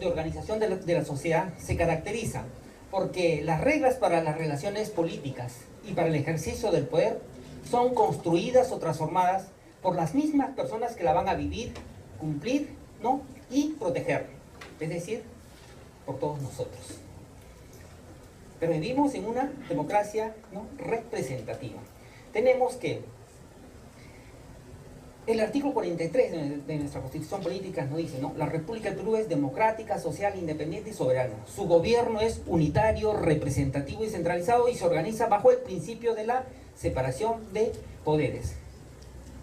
de organización de la sociedad se caracteriza porque las reglas para las relaciones políticas y para el ejercicio del poder son construidas o transformadas por las mismas personas que la van a vivir, cumplir, ¿no? Y proteger, es decir, por todos nosotros. Pero vivimos en una democracia, ¿no?, representativa. Tenemos que el artículo 43 de nuestra Constitución Política nos dice, ¿no?, la República del Perú es democrática, social, independiente y soberana. Su gobierno es unitario, representativo y centralizado y se organiza bajo el principio de la separación de poderes.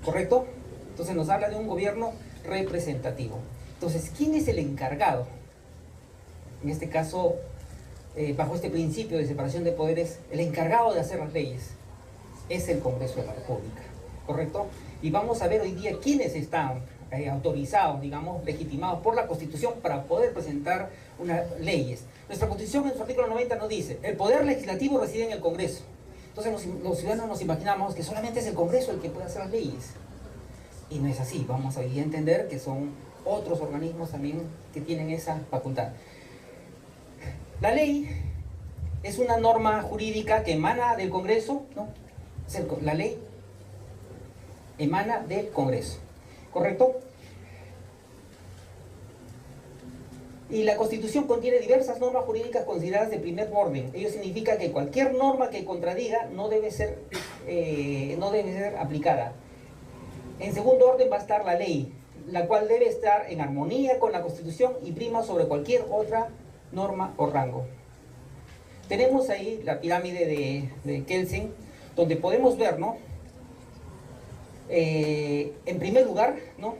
¿Correcto? Entonces nos habla de un gobierno representativo. Entonces, ¿quién es el encargado? En este caso, bajo este principio de separación de poderes, el encargado de hacer las leyes es el Congreso de la República. ¿Correcto? Y vamos a ver hoy día quiénes están autorizados, digamos, legitimados por la Constitución para poder presentar unas leyes. Nuestra Constitución en su artículo 90 nos dice, el poder legislativo reside en el Congreso. Entonces los ciudadanos nos imaginamos que solamente es el Congreso el que puede hacer las leyes. Y no es así, vamos a entender que son otros organismos también que tienen esa facultad. La ley es una norma jurídica que emana del Congreso, ¿no? La ley emana del Congreso, ¿correcto? Y la Constitución contiene diversas normas jurídicas consideradas de primer orden. Ello significa que cualquier norma que contradiga no debe ser aplicada. En segundo orden va a estar la ley, la cual debe estar en armonía con la Constitución y prima sobre cualquier otra norma o rango. Tenemos ahí la pirámide de Kelsen, donde podemos ver, ¿no?, en primer lugar, ¿no?,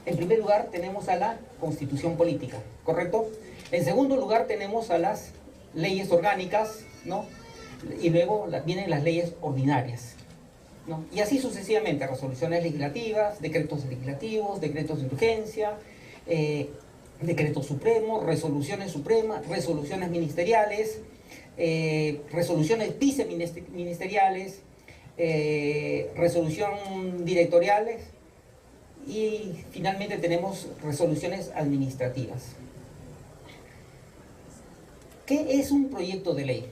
en primer lugar tenemos a la Constitución política, ¿correcto? En segundo lugar tenemos a las leyes orgánicas, ¿no? Y luego vienen las leyes ordinarias, ¿no? Y así sucesivamente, resoluciones legislativas, decretos legislativos, decretos de urgencia, decretos supremos, resoluciones supremas, resoluciones ministeriales, resoluciones viceministeriales, resolución directoriales y finalmente tenemos resoluciones administrativas. ¿Qué es un proyecto de ley?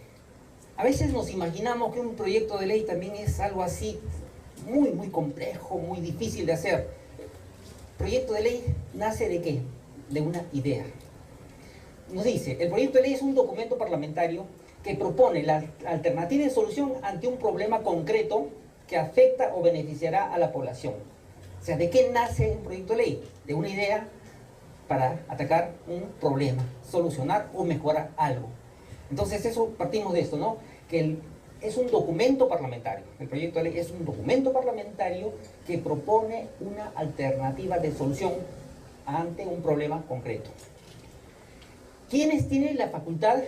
A veces nos imaginamos que un proyecto de ley también es algo así muy, muy complejo, muy difícil de hacer. ¿Proyecto de ley nace de qué? De una idea. Nos dice, el proyecto de ley es un documento parlamentario que propone la alternativa de solución ante un problema concreto que afecta o beneficiará a la población. O sea, ¿de qué nace un proyecto de ley? De una idea para atacar un problema, solucionar o mejorar algo. Entonces, partimos de esto, ¿no? Que es un documento parlamentario. El proyecto de ley es un documento parlamentario que propone una alternativa de solución ante un problema concreto. ¿Quiénes tienen la facultad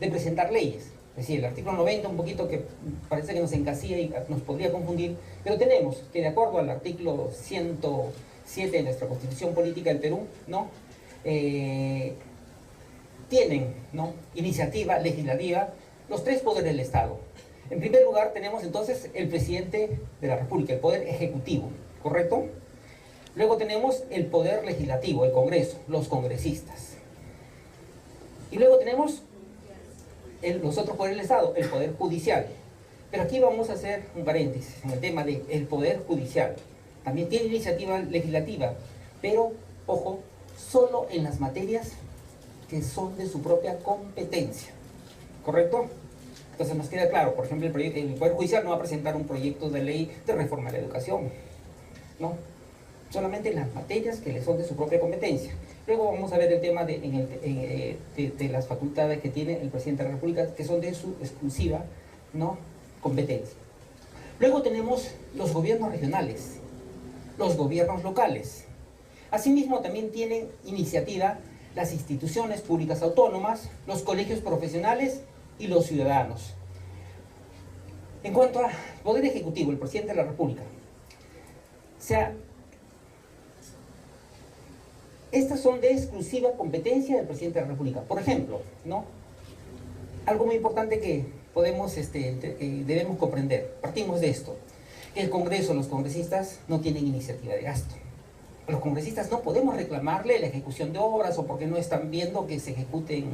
de presentar leyes? Es decir, el artículo 90 un poquito que parece que nos encasilla y nos podría confundir, pero tenemos que de acuerdo al artículo 107 de nuestra Constitución Política del Perú, ¿no?, tienen, ¿no?, iniciativa legislativa los tres poderes del Estado. En primer lugar tenemos entonces el presidente de la República, el poder ejecutivo, ¿correcto? Luego tenemos el poder legislativo, el Congreso, los congresistas. Y luego tenemos los otros poderes del Estado, el poder judicial. Pero aquí vamos a hacer un paréntesis en el tema del poder judicial. También tiene iniciativa legislativa, pero, ojo, solo en las materias que son de su propia competencia, ¿correcto? Entonces nos queda claro, por ejemplo, el Poder Judicial no va a presentar un proyecto de ley de reforma de la educación, ¿no? Solamente en las materias que le son de su propia competencia. Luego vamos a ver el tema de las facultades que tiene el presidente de la República, que son de su exclusiva, ¿no?, competencia. Luego tenemos los gobiernos regionales, los gobiernos locales. Asimismo también tienen iniciativa las instituciones públicas autónomas, los colegios profesionales y los ciudadanos. En cuanto al Poder Ejecutivo, el presidente de la República, o sea, estas son de exclusiva competencia del presidente de la República. Por ejemplo, ¿no?, algo muy importante que debemos comprender, partimos de esto, que el Congreso, los congresistas no tienen iniciativa de gasto. Los congresistas no podemos reclamarle la ejecución de obras o porque no están viendo que se ejecuten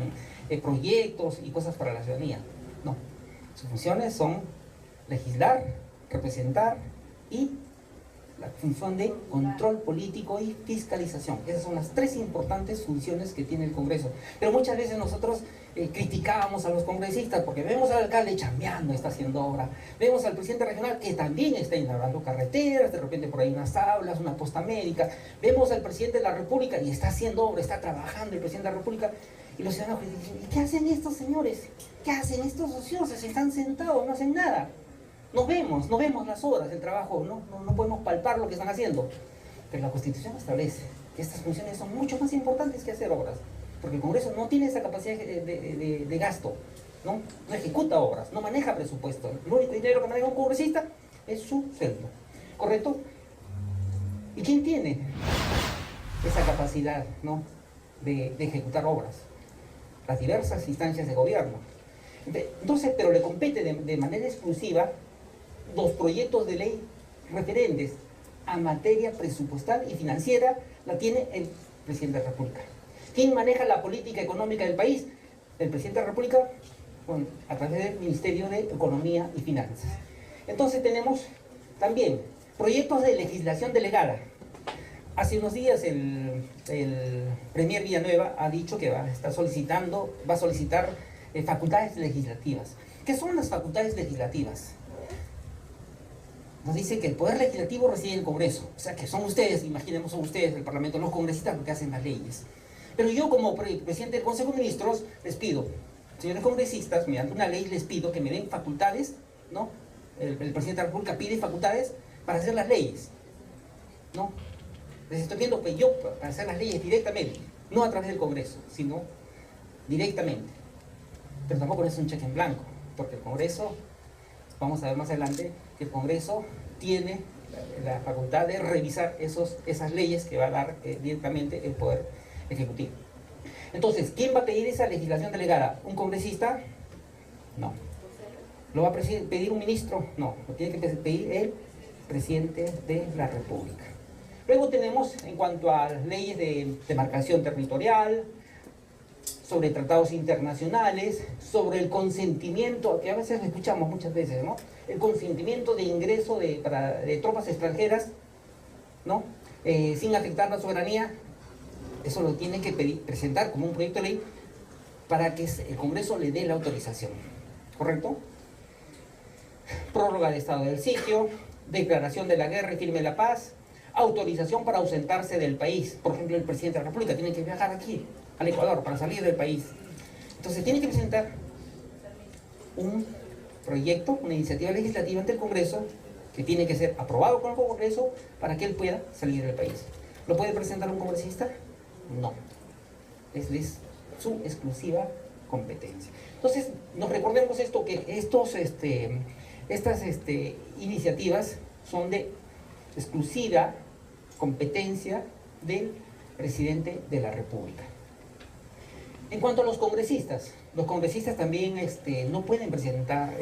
proyectos y cosas para la ciudadanía. No, sus funciones son legislar, representar y la función de control político y fiscalización. Esas son las tres importantes funciones que tiene el Congreso. Pero muchas veces nosotros criticábamos a los congresistas porque vemos al alcalde chambeando, está haciendo obra, vemos al presidente regional que también está inaugurando carreteras, de repente por ahí unas aulas, una posta médica, vemos al presidente de la República y está haciendo obra, está trabajando el presidente de la República, y los ciudadanos dicen, ¿y qué hacen estos señores? ¿Qué hacen estos ociosos? Están sentados, no hacen nada. No vemos las obras, el trabajo, no podemos palpar lo que están haciendo. Pero la Constitución establece que estas funciones son mucho más importantes que hacer obras, porque el Congreso no tiene esa capacidad de gasto, no ejecuta obras, no maneja presupuesto. El único dinero que maneja un congresista es su sueldo, ¿correcto? ¿Y quién tiene esa capacidad, ¿no?, de ejecutar obras? Las diversas instancias de gobierno. Entonces, pero le compete de manera exclusiva los proyectos de ley referentes a materia presupuestal y financiera, la tiene el presidente de la República. ¿Quién maneja la política económica del país? El presidente de la República, bueno, a través del Ministerio de Economía y Finanzas. Entonces tenemos también proyectos de legislación delegada. Hace unos días el premier Villanueva ha dicho que va a solicitar facultades legislativas. ¿Qué son las facultades legislativas? Nos dice que el poder legislativo reside en el Congreso, o sea que son ustedes, imaginemos, son ustedes, el Parlamento, los congresistas, los que hacen las leyes. Pero yo como presidente del Consejo de Ministros les pido, señores congresistas, mediante una ley les pido que me den facultades, ¿no? El presidente de la República pide facultades para hacer las leyes, ¿no? Les estoy viendo que yo, para hacer las leyes directamente, no a través del Congreso, sino directamente. Pero tampoco es un cheque en blanco, porque el Congreso, vamos a ver más adelante, que el Congreso tiene la facultad de revisar esas leyes que va a dar directamente el Poder Ejecutivo. Entonces, ¿quién va a pedir esa legislación delegada? ¿Un congresista? No. ¿Lo va a pedir un ministro? No. Lo tiene que pedir el presidente de la República. Luego tenemos, en cuanto a las leyes de demarcación territorial, sobre tratados internacionales, sobre el consentimiento, que a veces lo escuchamos muchas veces, ¿no? El consentimiento de ingreso de tropas extranjeras, ¿no? Sin afectar la soberanía. Eso lo tiene que presentar como un proyecto de ley para que el Congreso le dé la autorización, ¿correcto? Prórroga de estado del sitio, declaración de la guerra y firme de la paz, autorización para ausentarse del país. Por ejemplo, el presidente de la República tiene que viajar aquí, al Ecuador, para salir del país. Entonces tiene que presentar un proyecto, una iniciativa legislativa ante el Congreso, que tiene que ser aprobado por el Congreso para que él pueda salir del país. ¿Lo puede presentar un congresista? No. Es su exclusiva competencia. Entonces, nos recordemos esto, que estas iniciativas son de exclusiva competencia del presidente de la República. En cuanto a los congresistas también no pueden presentar,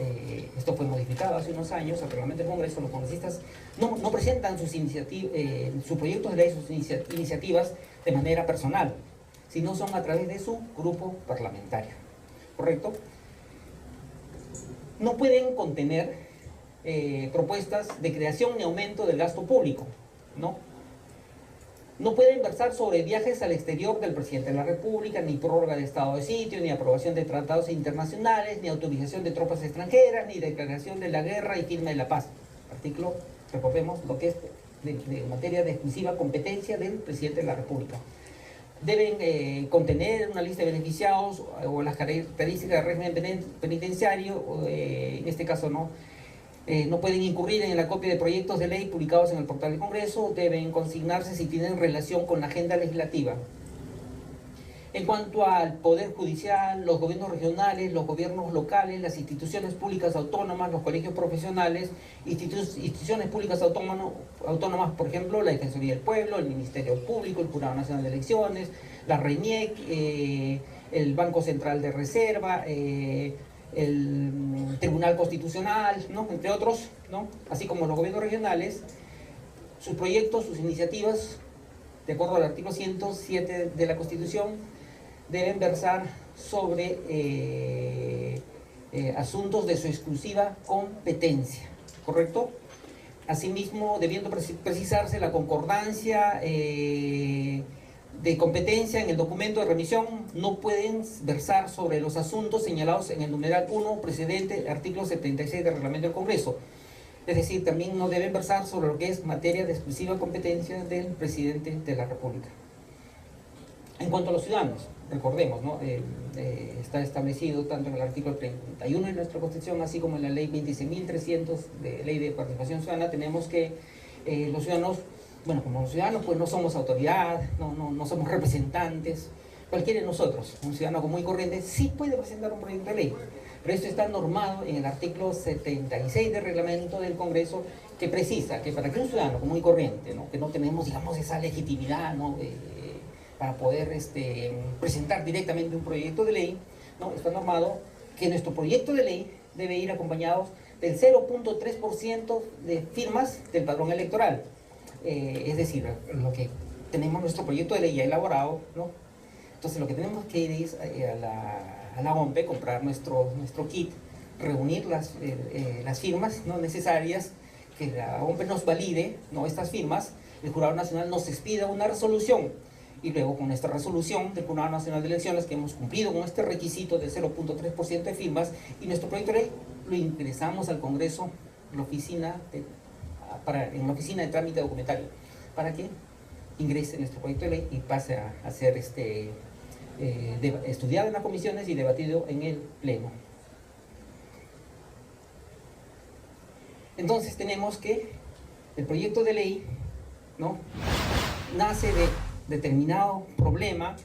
esto fue modificado hace unos años, al reglamento del Congreso, los congresistas no presentan sus proyectos de ley, sus iniciativas de manera personal, sino son a través de su grupo parlamentario, ¿correcto? No pueden contener propuestas de creación ni aumento del gasto público, ¿no? No pueden versar sobre viajes al exterior del presidente de la República, ni prórroga de estado de sitio, ni aprobación de tratados internacionales, ni autorización de tropas extranjeras, ni declaración de la guerra y firma de la paz. Artículo, recordemos, lo que es de materia de exclusiva competencia del presidente de la República. Deben contener una lista de beneficiados o las características del régimen penitenciario, en este caso no pueden incurrir en la copia de proyectos de ley publicados en el portal del Congreso, deben consignarse si tienen relación con la agenda legislativa. En cuanto al Poder Judicial, los gobiernos regionales, los gobiernos locales, las instituciones públicas autónomas, los colegios profesionales, instituciones públicas autónomas, por ejemplo, la Defensoría del Pueblo, el Ministerio Público, el Jurado Nacional de Elecciones, la RENIEC, el Banco Central de Reserva, el Tribunal Constitucional, ¿no?, entre otros, ¿no?, así como los gobiernos regionales, sus proyectos, sus iniciativas de acuerdo al artículo 107 de la Constitución, deben versar sobre asuntos de su exclusiva competencia, ¿correcto? Asimismo, debiendo precisarse la concordancia de competencia en el documento de remisión, no pueden versar sobre los asuntos señalados en el numeral 1 precedente, artículo 76 del Reglamento del Congreso. Es decir, también no deben versar sobre lo que es materia de exclusiva competencia del Presidente de la República. En cuanto a los ciudadanos, recordemos, ¿no? Está establecido tanto en el artículo 31 de nuestra Constitución, así como en la ley 26.300 de Ley de Participación Ciudadana, tenemos que los ciudadanos, bueno, como los ciudadanos, pues no somos autoridad, no somos representantes. Cualquiera de nosotros, un ciudadano común y corriente, sí puede presentar un proyecto de ley. Pero esto está normado en el artículo 76 del Reglamento del Congreso, que precisa que para que un ciudadano común y corriente, ¿no? Que no tenemos, digamos, esa legitimidad, ¿no? Para poder presentar directamente un proyecto de ley, ¿no? Está normado que nuestro proyecto de ley debe ir acompañado del 0.3% de firmas del padrón electoral. Es decir, lo que tenemos nuestro proyecto de ley ya elaborado, ¿no? Entonces lo que tenemos que ir es a la OMPE, comprar nuestro kit, reunir las firmas, ¿no? necesarias, que la OMPE nos valide, ¿no? estas firmas, el Jurado Nacional nos expida una resolución, y luego con esta resolución del Jurado Nacional de Elecciones, que hemos cumplido con este requisito del 0.3% de firmas, y nuestro proyecto de ley lo ingresamos al Congreso en la oficina de trámite documentario, para que ingrese nuestro proyecto de ley y pase a ser estudiado en las comisiones y debatido en el Pleno. Entonces tenemos que el proyecto de ley, ¿no? nace de determinado problema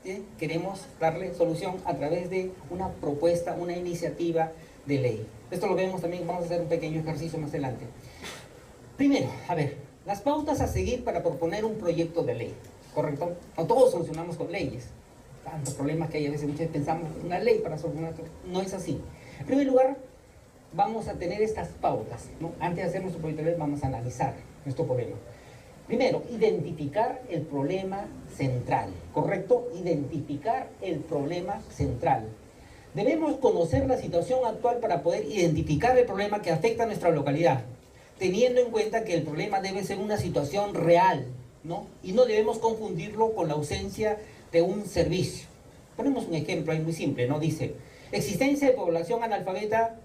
que queremos darle solución a través de una propuesta, una iniciativa de ley. Esto lo vemos también, vamos a hacer un pequeño ejercicio más adelante. Primero, a ver, las pautas a seguir para proponer un proyecto de ley, ¿correcto? No todos solucionamos con leyes. Tantos problemas que hay a veces, muchas veces pensamos una ley para solucionar, no es así. En primer lugar, vamos a tener estas pautas, ¿no? Antes de hacer nuestro proyecto de ley, vamos a analizar nuestro problema. Primero, identificar el problema central, ¿correcto? Identificar el problema central. Debemos conocer la situación actual para poder identificar el problema que afecta a nuestra localidad, teniendo en cuenta que el problema debe ser una situación real, ¿no? Y no debemos confundirlo con la ausencia de un servicio. Ponemos un ejemplo ahí muy simple, ¿no? Dice, existencia de población analfabeta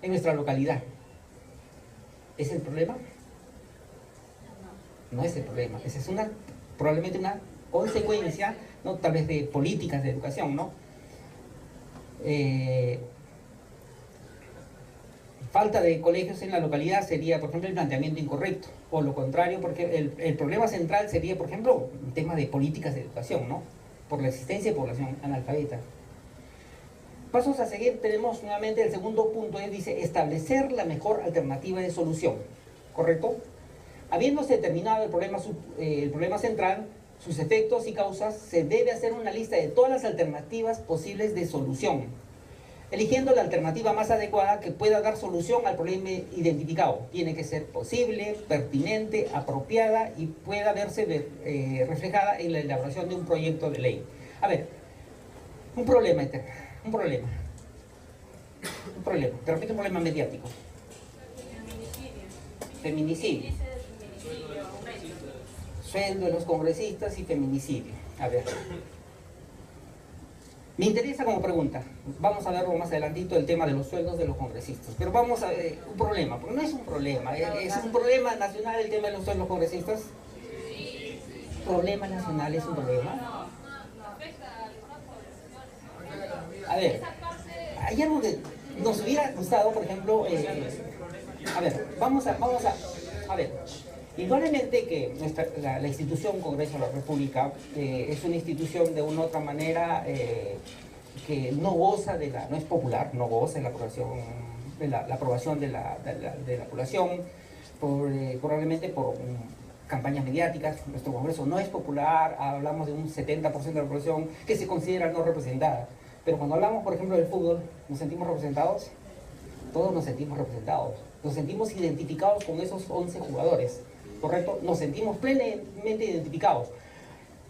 en nuestra localidad. ¿Es el problema? No es el problema. Esa es probablemente una consecuencia, ¿no? Tal vez de políticas de educación, ¿no? Falta de colegios en la localidad sería, por ejemplo, el planteamiento incorrecto. O lo contrario, porque el problema central sería, por ejemplo, un tema de políticas de educación, ¿no? Por la existencia de población analfabeta. Pasos a seguir, tenemos nuevamente el segundo punto, dice establecer la mejor alternativa de solución, ¿correcto? Habiéndose determinado el problema central, sus efectos y causas, se debe hacer una lista de todas las alternativas posibles de solución, eligiendo la alternativa más adecuada que pueda dar solución al problema identificado. Tiene que ser posible, pertinente, apropiada y pueda verse reflejada en la elaboración de un proyecto de ley. A ver, un problema, de repente un problema mediático. Feminicidio. Sueldo de los congresistas y feminicidio. A ver. Me interesa como pregunta, vamos a verlo más adelantito, el tema de los sueldos de los congresistas, pero vamos a ver un problema, porque no es un problema, es un problema nacional el tema de los sueldos de los congresistas. ¿Problema nacional es un problema? A ver, hay algo que nos hubiera gustado, por ejemplo, a ver, vamos a ver, indudablemente que la institución Congreso de la República es una institución de una u otra manera que no goza no es popular, no goza de la aprobación de la población, probablemente por campañas mediáticas. Nuestro Congreso no es popular, hablamos de un 70% de la población que se considera no representada. Pero cuando hablamos, por ejemplo, del fútbol, ¿nos sentimos representados? todos nos sentimos representados, nos sentimos identificados con esos 11 jugadores, ¿correcto? Nos sentimos plenamente identificados.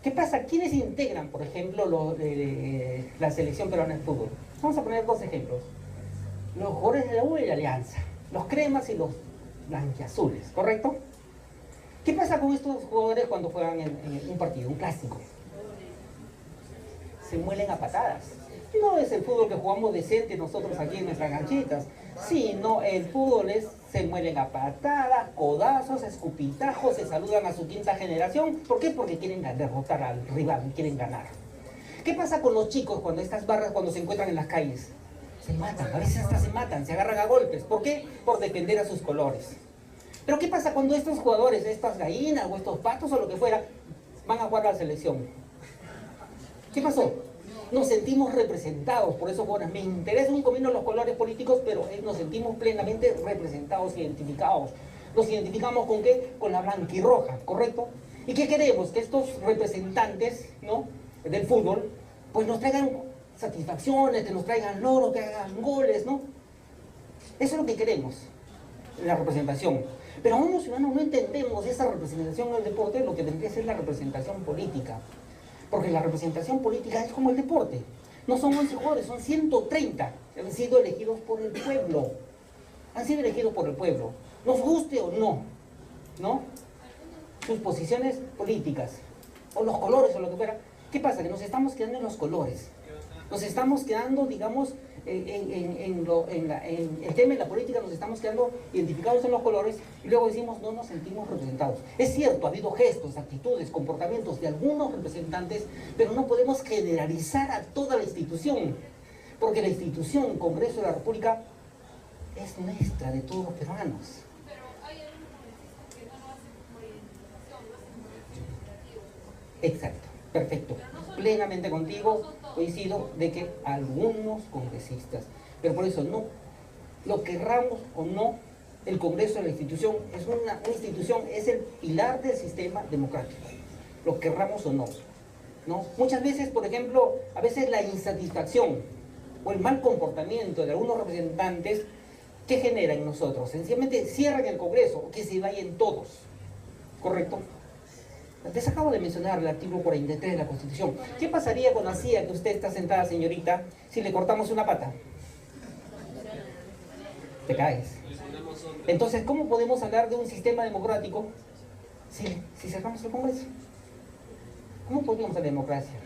¿Qué pasa? ¿Quiénes integran, por ejemplo, la selección peruana de fútbol? Vamos a poner dos ejemplos. Los jugadores de la U y la Alianza, los cremas y los blanquiazules, ¿correcto? ¿Qué pasa con estos jugadores cuando juegan en un partido, un clásico? Se muelen a patadas. No es el fútbol que jugamos decente nosotros aquí en nuestras canchitas, sino el fútbol se muelen a patadas, codazos, escupitajos, se saludan a su quinta generación. ¿Por qué? Porque quieren derrotar al rival, quieren ganar. ¿Qué pasa con los chicos cuando estas barras, cuando se encuentran en las calles? Se matan, a veces hasta se matan, se agarran a golpes. ¿Por qué? Por defender a sus colores. Pero ¿qué pasa cuando estos jugadores, estas gallinas o estos patos o lo que fuera, van a jugar a la selección? ¿Qué pasó? Nos sentimos representados, por eso, bueno, me interesa un comino los colores políticos, pero nos sentimos plenamente representados, identificados. ¿Nos identificamos con qué? Con la blanquirroja, ¿correcto? ¿Y qué queremos? Que estos representantes, ¿no?, del fútbol, pues nos traigan satisfacciones, que nos traigan logros, que hagan goles, ¿no? Eso es lo que queremos, la representación. Pero aún los ciudadanos no entendemos esa representación en el deporte, lo que tendría que ser la representación política. Porque la representación política es como el deporte. No son 11 jugadores, son 130. Han sido elegidos por el pueblo. Han sido elegidos por el pueblo. Nos guste o no, ¿no? Sus posiciones políticas, o los colores, o lo que fuera. ¿Qué pasa? Que nos estamos quedando en los colores. Nos estamos quedando, digamos, en el tema de la política, nos estamos quedando identificados en los colores y luego decimos no nos sentimos representados. Es cierto, ha habido gestos, actitudes, comportamientos de algunos representantes, pero no podemos generalizar a toda la institución, porque la institución, Congreso de la República, es nuestra, de todos los peruanos. Pero hay algunos congresistas que no lo hacen por identificación, lo hacen por hecho legislativo. Exacto, perfecto. Plenamente contigo, coincido de que algunos congresistas, pero por eso no, lo querramos o no, el Congreso de la institución es una institución, es el pilar del sistema democrático, lo querramos o no, ¿no? Muchas veces, por ejemplo, a veces la insatisfacción o el mal comportamiento de algunos representantes, ¿qué genera en nosotros? Sencillamente cierran el Congreso, que se vayan todos, ¿correcto? Les acabo de mencionar el artículo 43 de la Constitución. ¿Qué pasaría con la silla que usted está sentada, señorita, si le cortamos una pata? Te caes. Entonces, ¿cómo podemos hablar de un sistema democrático si cerramos el Congreso? ¿Cómo podríamos hablar de democracia?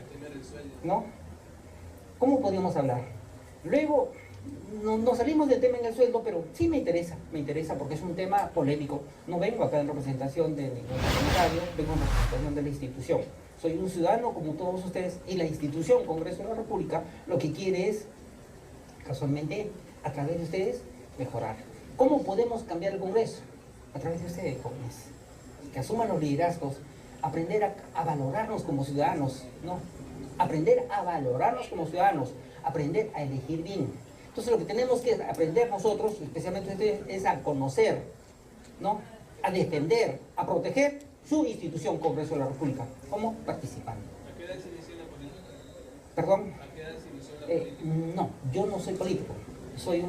¿No? ¿Cómo podríamos hablar? Luego, nos salimos del tema en el sueldo, pero sí me interesa porque es un tema polémico. No vengo acá en representación de ningún parlamentario, vengo en representación de la institución. Soy un ciudadano como todos ustedes y la institución, Congreso de la República, lo que quiere es, casualmente, a través de ustedes, mejorar. ¿Cómo podemos cambiar el Congreso? A través de ustedes, jóvenes, que asuman los liderazgos, aprender a valorarnos como ciudadanos, ¿no? Aprender a valorarnos como ciudadanos, aprender a elegir bien. Entonces lo que tenemos que aprender nosotros, especialmente ustedes, es a conocer, ¿no?, a defender, a proteger su institución, Congreso de la República, como participante. ¿A qué edad se inició la política? ¿Perdón? ¿A qué edad se inició la política? No, yo no soy político. Soy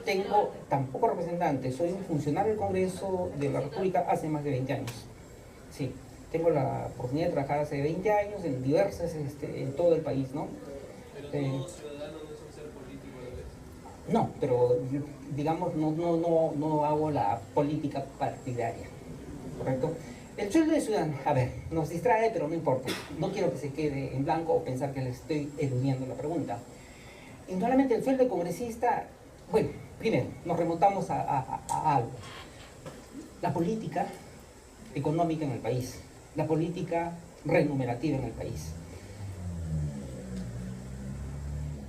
tengo tampoco representante, soy un funcionario del Congreso de la República hace más de 20 años. Sí, tengo la oportunidad de trabajar hace 20 años en diversas, en todo el país, ¿no? Pero todo ciudadano no es un ser político a la vez. No, pero digamos, no hago la política partidaria, ¿correcto? El sueldo de ciudadano, a ver, nos distrae, pero no importa. No quiero que se quede en blanco o pensar que le estoy eludiendo la pregunta. Indudablemente el sueldo de congresista, bueno, primero, nos remontamos a algo. La política económica en el país, la política remunerativa en el país.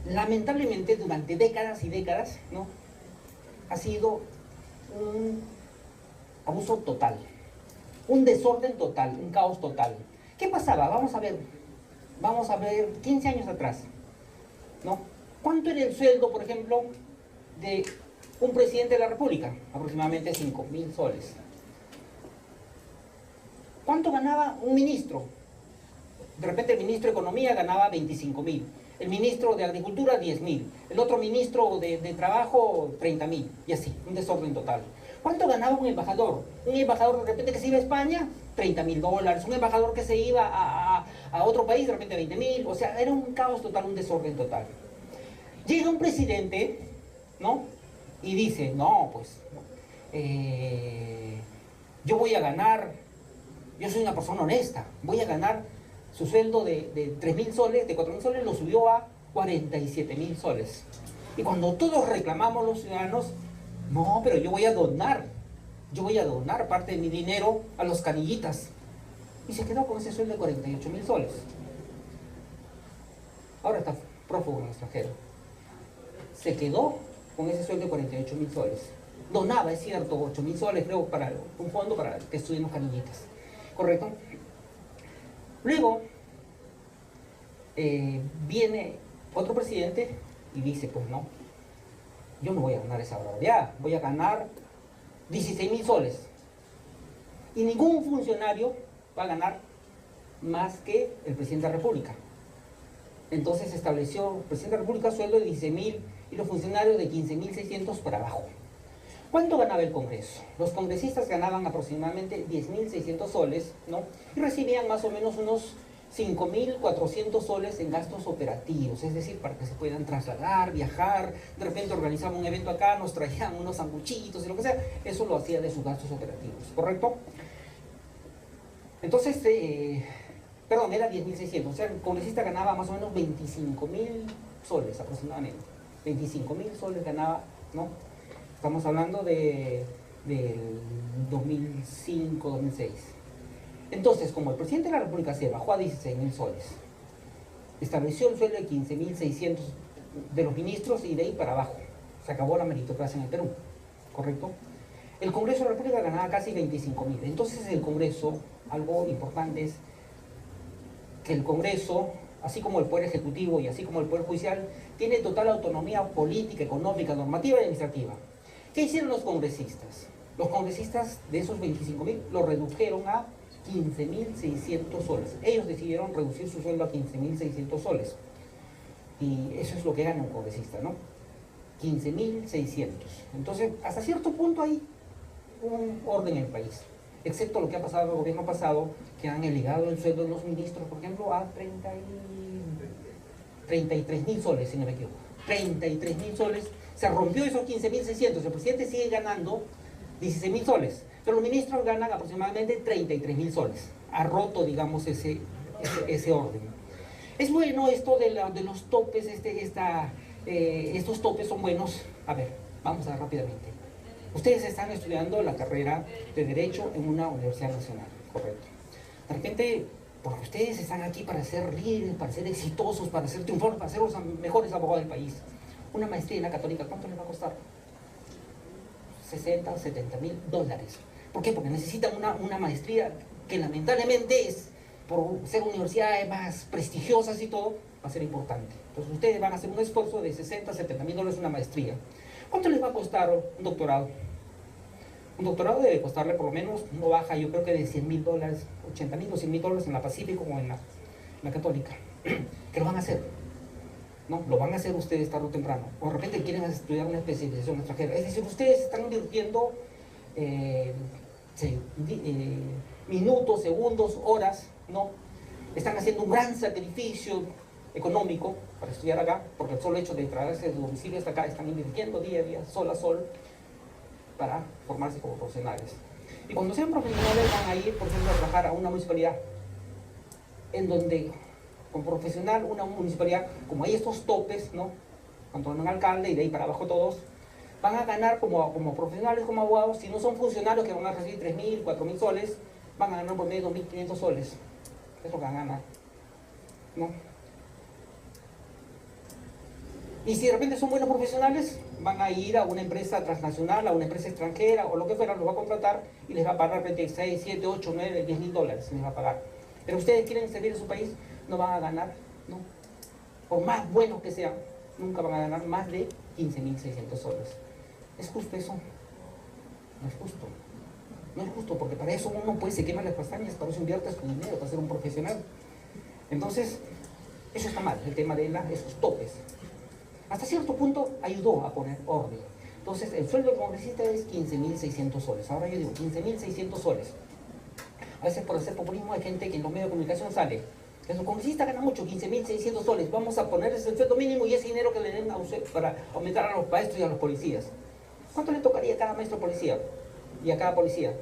Lamentablemente durante décadas y décadas, ¿no?, ha sido un abuso total, un desorden total, un caos total. ¿Qué pasaba? Vamos a ver 15 años atrás, ¿no? ¿Cuánto era el sueldo, por ejemplo, de un presidente de la República? Aproximadamente 5.000 soles. ¿Cuánto ganaba un ministro? De repente el ministro de Economía ganaba 25.000. el ministro de Agricultura 10.000, el otro ministro de Trabajo 30.000, y así, un desorden total. ¿Cuánto ganaba un embajador? Un embajador de repente que se iba a España, $30.000, un embajador que se iba a otro país, de repente 20.000, o sea, era un caos total, un desorden total. Llega un presidente, ¿no? Y dice, no, pues, yo voy a ganar, yo soy una persona honesta, voy a ganar su sueldo de 3.000 soles, de 4.000 soles, lo subió a 47.000 soles. Y cuando todos reclamamos los ciudadanos, no, pero yo voy a donar parte de mi dinero a los canillitas. Y se quedó con ese sueldo de 48.000 soles. Ahora está prófugo en el extranjero. Se quedó con ese sueldo de 48.000 soles. Donaba, es cierto, 8.000 soles, creo, para un fondo para que estudien los canillitas. ¿Correcto? Luego, viene otro presidente y dice, pues no, yo no voy a ganar esa barbaridad, voy a ganar 16.000 soles. Y ningún funcionario va a ganar más que el presidente de la República. Entonces estableció el presidente de la República sueldo de 16.000 y los funcionarios de 15.600 para abajo. ¿Cuánto ganaba el Congreso? Los congresistas ganaban aproximadamente 10.600 soles, ¿no? Y recibían más o menos unos 5.400 soles en gastos operativos, es decir, para que se puedan trasladar, viajar, de repente organizaban un evento acá, nos traían unos sanguchitos y lo que sea, eso lo hacía de sus gastos operativos, ¿correcto? Entonces, perdón, era 10.600, o sea, el congresista ganaba más o menos 25.000 soles aproximadamente, 25.000 soles ganaba, ¿no? Estamos hablando del 2005, 2006. Entonces, como el presidente de la República se bajó a 16.000 soles, estableció el sueldo de 15.600 de los ministros y de ahí para abajo. Se acabó la meritocracia en el Perú, ¿correcto? El Congreso de la República ganaba casi 25.000. Entonces el Congreso, algo importante es que el Congreso, así como el Poder Ejecutivo y así como el Poder Judicial, tiene total autonomía política, económica, normativa y administrativa. ¿Qué hicieron los congresistas? Los congresistas de esos 25.000 lo redujeron a 15.600 soles. Ellos decidieron reducir su sueldo a 15.600 soles. Y eso es lo que gana un congresista, ¿no? 15.600. Entonces, hasta cierto punto hay un orden en el país. Excepto lo que ha pasado en el gobierno pasado, que han elevado el sueldo de los ministros, por ejemplo, a 33.000 soles, si no me equivoco. 33.000 soles. Se rompió esos 15.600. El presidente sigue ganando 16.000 soles. Pero los ministros ganan aproximadamente 33.000 soles. Ha roto, digamos, ese orden. Es bueno esto de los topes, estos topes son buenos. A ver, vamos a ver rápidamente. Ustedes están estudiando la carrera de Derecho en una universidad nacional, correcto. De repente, porque ustedes están aquí para ser líderes, para ser exitosos, para ser triunfadores, para ser los mejores abogados del país. Una maestría en la Católica, ¿cuánto les va a costar? 60, 70.000 dólares. ¿Por qué? Porque necesitan una maestría que lamentablemente es, por ser universidades más prestigiosas y todo, va a ser importante. Entonces ustedes van a hacer un esfuerzo de 60, 70.000 dólares una maestría. ¿Cuánto les va a costar un doctorado? Un doctorado debe costarle por lo menos, no baja, yo creo que de 100.000 dólares, 80.000 o 100.000 dólares en la Pacífico o en la Católica. ¿Qué lo van a hacer? ¿No? Lo van a hacer ustedes tarde o temprano. O de repente quieren estudiar una especialización extranjera. Es decir, ustedes están invirtiendo minutos, segundos, horas, ¿no? Están haciendo un gran sacrificio económico para estudiar acá, porque el solo hecho de traerse de su domicilio hasta acá, están invirtiendo día a día, sol a sol, para formarse como profesionales. Y cuando sean profesionales van a ir, por ejemplo, a trabajar a una municipalidad, en donde, como profesional, una municipalidad, como hay estos topes, ¿no? Cuando un alcalde y de ahí para abajo todos, van a ganar como profesionales, como abogados. Si no son funcionarios que van a recibir 3.000, 4.000 soles, van a ganar por medio de 2.500 soles. Es lo que van a ganar, ¿no? Y si de repente son buenos profesionales, van a ir a una empresa transnacional, a una empresa extranjera o lo que fuera, los va a contratar y les va a pagar de repente 6, 7, 8, 9, 10.000 dólares, les va a pagar. Pero ustedes quieren servir a su país, no van a ganar, ¿no? Por más buenos que sean, nunca van a ganar más de 15.600 soles. ¿Es justo eso? No es justo. No es justo, porque para eso uno pues se quema las pestañas, para eso inviertes tu dinero, para ser un profesional. Entonces, Eso está mal, el tema de esos topes. Hasta cierto punto ayudó a poner orden. Entonces, el sueldo del congresista es 15.600 soles. Ahora yo digo, 15.600 soles. A veces por hacer populismo hay gente que en los medios de comunicación sale. El congresista gana mucho, 15.600 soles. Vamos a ponerles el sueldo mínimo y ese dinero que le den a usted para aumentar a los maestros y a los policías. ¿Cuánto le tocaría a cada maestro policía y a cada policía?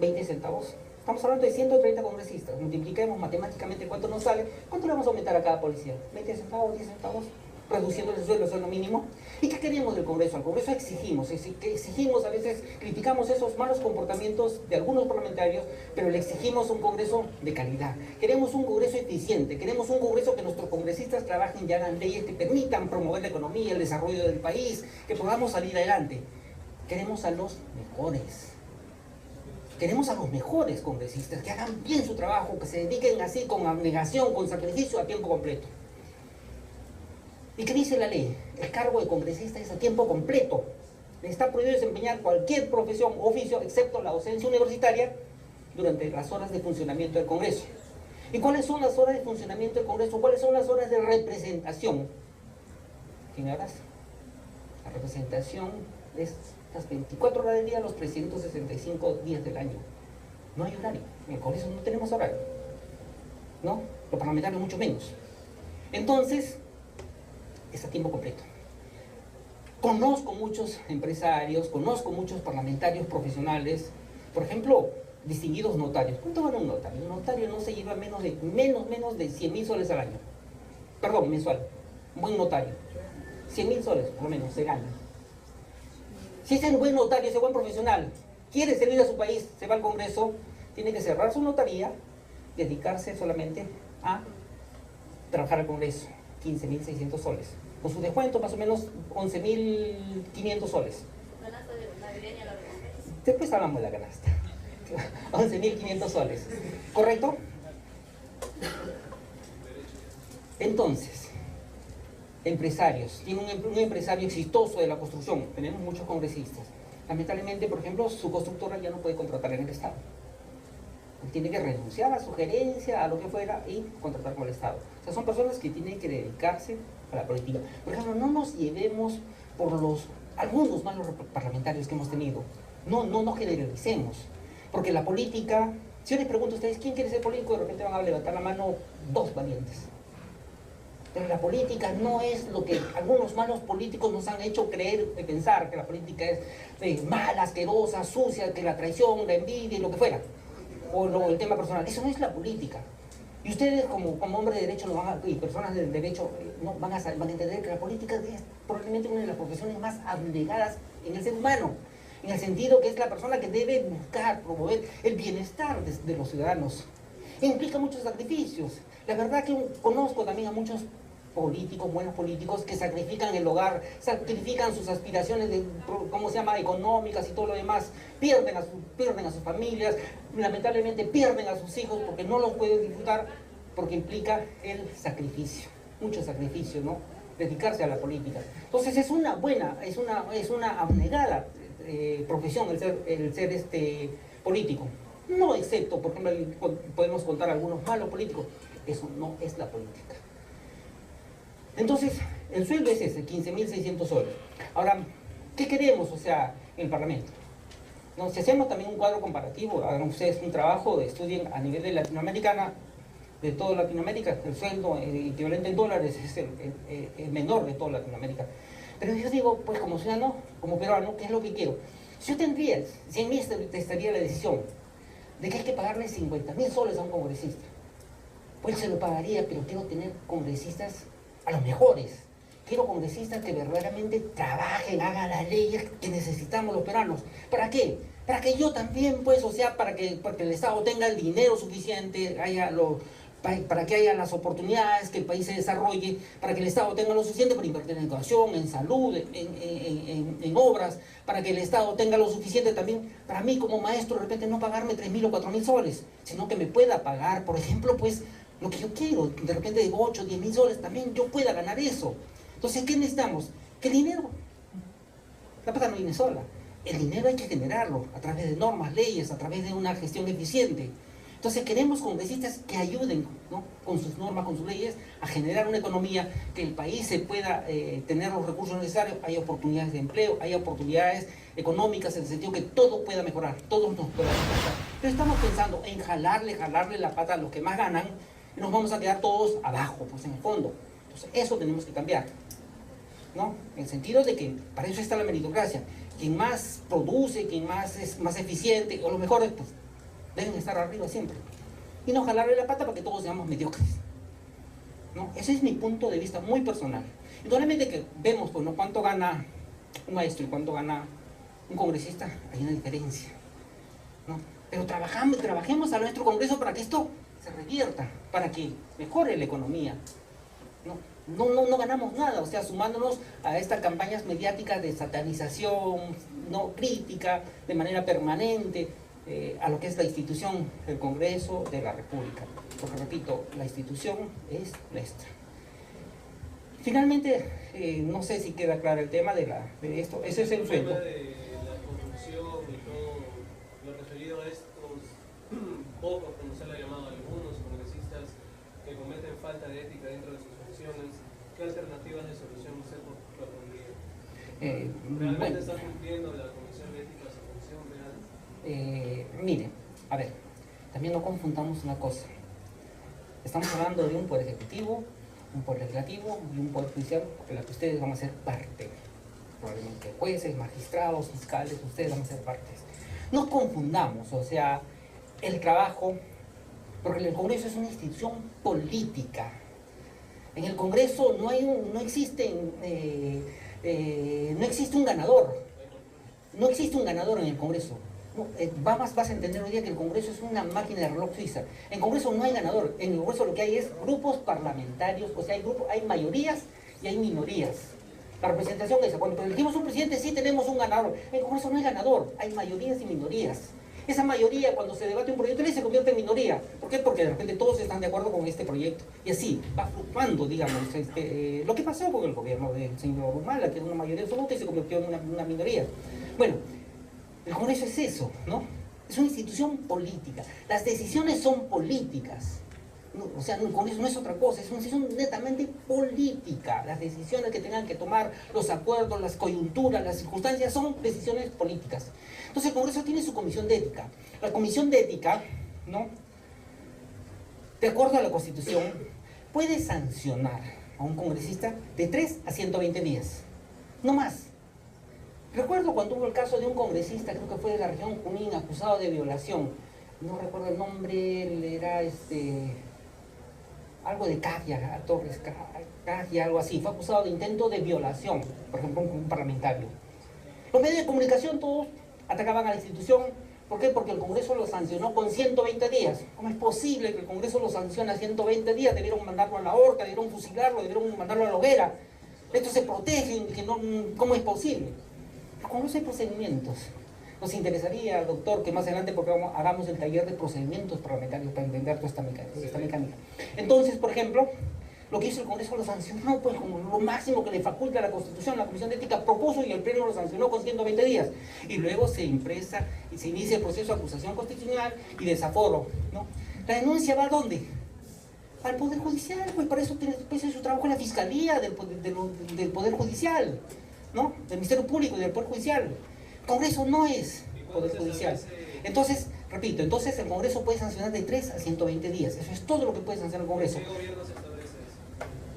20 centavos. Estamos hablando de 130 congresistas. Multipliquemos matemáticamente cuánto nos sale. ¿Cuánto le vamos a aumentar a cada policía? ¿20 centavos? ¿10 centavos? Reduciendo el sueldo mínimo. ¿Y qué queremos del Congreso? Al Congreso exigimos, a veces criticamos esos malos comportamientos de algunos parlamentarios, pero le exigimos un Congreso de calidad. Queremos un Congreso eficiente, queremos un Congreso que nuestros congresistas trabajen y hagan leyes que permitan promover la economía, el desarrollo del país, que podamos salir adelante. Queremos a los mejores. Queremos a los mejores congresistas, que hagan bien su trabajo, que se dediquen así con abnegación, con sacrificio a tiempo completo. ¿Y qué dice la ley? El cargo de congresista es a tiempo completo. Le está prohibido desempeñar cualquier profesión o oficio, excepto la docencia universitaria, durante las horas de funcionamiento del Congreso. ¿Y cuáles son las horas de funcionamiento del Congreso? ¿Cuáles son las horas de representación? Señoras, la representación es las 24 horas del día, los 365 días del año. No hay horario. En el Congreso no tenemos horario. ¿No? Los parlamentarios mucho menos. Entonces, es a tiempo completo. Conozco muchos empresarios, conozco muchos parlamentarios profesionales, por ejemplo, distinguidos notarios. ¿Cuánto gana un notario? Un notario no se lleva menos de 100.000 soles al año. Perdón, mensual. Un buen notario. 100.000 soles, por lo menos, se gana. Si ese buen notario, ese buen profesional, quiere servir a su país, se va al Congreso, tiene que cerrar su notaría, dedicarse solamente a trabajar al Congreso. 15.600 soles. Con su descuento, más o menos 11.500 soles. Canasta navideña la recompensa. Después hablamos de la canasta. 11.500 soles. ¿Correcto? Entonces, empresarios. Tiene un empresario exitoso de la construcción. Tenemos muchos congresistas. Lamentablemente, por ejemplo, su constructora ya no puede contratar en el Estado. Tiene que renunciar a su gerencia, a lo que fuera, y contratar con el Estado. O sea, son personas que tienen que dedicarse a la política. Por ejemplo, no nos llevemos por algunos malos parlamentarios que hemos tenido. No generalicemos. Porque la política, si yo les pregunto a ustedes, ¿quién quiere ser político? De repente van a levantar la mano 2 valientes. Pero la política no es lo que algunos malos políticos nos han hecho creer, pensar, que la política es mala, asquerosa, sucia, que la traición, la envidia y lo que fuera. O el tema personal. Eso no es la política. Y ustedes como hombres de derecho y personas del derecho no van a entender que la política es probablemente una de las profesiones más abnegadas en el ser humano, en el sentido que es la persona que debe buscar, promover el bienestar de los ciudadanos. E implica muchos sacrificios. La verdad que conozco también a muchos políticos, buenos políticos, que sacrifican el hogar, sacrifican sus aspiraciones económicas y todo lo demás, pierden a sus familias, lamentablemente pierden a sus hijos porque no los pueden disfrutar, porque implica el sacrificio, mucho sacrificio, ¿no? Dedicarse a la política. Entonces es una abnegada profesión el ser político. No excepto, por ejemplo, podemos contar algunos malos políticos. Eso no es la política. Entonces, el sueldo es ese, 15.600 soles. Ahora, ¿qué queremos, en el Parlamento? No, si hacemos también un cuadro comparativo, hagan ustedes un trabajo, estudien a nivel de Latinoamericana, de toda Latinoamérica, el sueldo equivalente en dólares es el menor de toda Latinoamérica. Pero yo digo, pues como ciudadano, como peruano, ¿qué es lo que quiero? Si yo tendría, si en mí estaría la decisión de que hay que pagarle 50.000 soles a un congresista, pues se lo pagaría, pero quiero tener congresistas a los mejores. Quiero congresistas que verdaderamente trabajen, hagan las leyes que necesitamos los peruanos. ¿Para qué? Para que yo también, pues, para que el Estado tenga el dinero suficiente, para que haya las oportunidades, que el país se desarrolle, para que el Estado tenga lo suficiente para invertir en educación, en salud, en obras, para que el Estado tenga lo suficiente también para mí como maestro, de repente no pagarme 3.000 o 4.000 soles, sino que me pueda pagar, por ejemplo, pues, lo que yo quiero, de repente de 8 o 10.000 soles, también yo pueda ganar eso. Entonces, ¿qué necesitamos? Que el dinero, la plata no viene sola, el dinero hay que generarlo a través de normas, leyes, a través de una gestión eficiente. Entonces queremos congresistas que ayuden, ¿no?, con sus normas, con sus leyes, a generar una economía, que el país se pueda tener los recursos necesarios, hay oportunidades de empleo, hay oportunidades económicas en el sentido que todo pueda mejorar, todos nos pueda mejorar. Pero estamos pensando en jalarle la pata a los que más ganan y nos vamos a quedar todos abajo, pues en el fondo. Entonces eso tenemos que cambiar, ¿no? En el sentido de que para eso está la meritocracia. Quien más produce, quien más es más eficiente, o los mejores, pues deben estar arriba siempre. Y no jalarle la pata para que todos seamos mediocres, ¿no? Ese es mi punto de vista muy personal. Indudablemente que vemos, pues, ¿no?, cuánto gana un maestro y cuánto gana un congresista, hay una diferencia, ¿no? Pero trabajemos a nuestro Congreso para que esto se revierta, para que mejore la economía. No ganamos nada, o sea, sumándonos a estas campañas mediáticas de satanización, no crítica, de manera permanente, a lo que es la institución del Congreso de la República. Porque repito, la institución es nuestra. Finalmente, no sé si queda claro el tema de esto, ese es el sueldo. El tema de la corrupción y todo lo referido a estos pocos, como se le ha llamado a algunos congresistas que cometen falta de ética dentro de sus funciones, ¿qué alternativas de solución usted propondría? ¿Realmente está cumpliendo la Comisión de Ética su función real? Mire, a ver, también no confundamos una cosa. Estamos hablando de un poder ejecutivo, un poder legislativo y un poder judicial, de la que ustedes van a ser parte. Probablemente jueces, magistrados, fiscales, ustedes van a ser partes. No confundamos, o sea, el trabajo, porque el Congreso es una institución política. En el Congreso no existe un ganador. No existe un ganador en el Congreso. No, vas a entender hoy día que el Congreso es una máquina de reloj suiza. En el Congreso no hay ganador. En el Congreso lo que hay es grupos parlamentarios, o sea, hay mayorías y hay minorías. La representación es esa. Cuando elegimos un presidente sí tenemos un ganador. En el Congreso no hay ganador, hay mayorías y minorías. Esa mayoría, cuando se debate un proyecto de ley, se convierte en minoría. ¿Por qué? Porque de repente todos están de acuerdo con este proyecto. Y así va fluctuando, digamos, lo que pasó con el gobierno del señor Humala, que era una mayoría absoluta y se convirtió en una minoría. Bueno, el Congreso es eso, ¿no? Es una institución política. Las decisiones son políticas. No, o sea, el Congreso no es otra cosa, es una institución netamente política. Las decisiones que tengan que tomar, los acuerdos, las coyunturas, las circunstancias, son decisiones políticas. Entonces el Congreso tiene su comisión de ética. La comisión de ética, ¿no?, de acuerdo a la Constitución, puede sancionar a un congresista de 3 a 120 días. No más. Recuerdo cuando hubo el caso de un congresista, creo que fue de la región Junín, acusado de violación. No recuerdo el nombre, él era algo de Caggia, Torres Caggia, algo así. Fue acusado de intento de violación, por ejemplo, un parlamentario. Los medios de comunicación todos atacaban a la institución. ¿Por qué? Porque el Congreso lo sancionó con 120 días. ¿Cómo es posible que el Congreso lo sancione a 120 días? Debieron mandarlo a la horca, debieron fusilarlo, debieron mandarlo a la hoguera. Estos se protegen, que no, ¿cómo es posible? ¿Cómo hay procedimientos? Nos interesaría, doctor, que más adelante hagamos el taller de procedimientos parlamentarios para entender toda esta mecánica. Entonces, por ejemplo, lo que hizo el Congreso lo sancionó, pues, como lo máximo que le faculta la Constitución. La Comisión de Ética propuso y el Pleno lo sancionó con 120 días. Y luego se inicia el proceso de acusación constitucional y desaforo, ¿no? ¿La denuncia va a dónde? Al Poder Judicial, pues para eso tiene su trabajo en la Fiscalía del Poder Judicial, ¿no? Del Ministerio Público y del Poder Judicial. El Congreso no es Poder Judicial. Entonces, repito, el Congreso puede sancionar de 3 a 120 días. Eso es todo lo que puede sancionar el Congreso. ¿Qué gobierno se establece eso?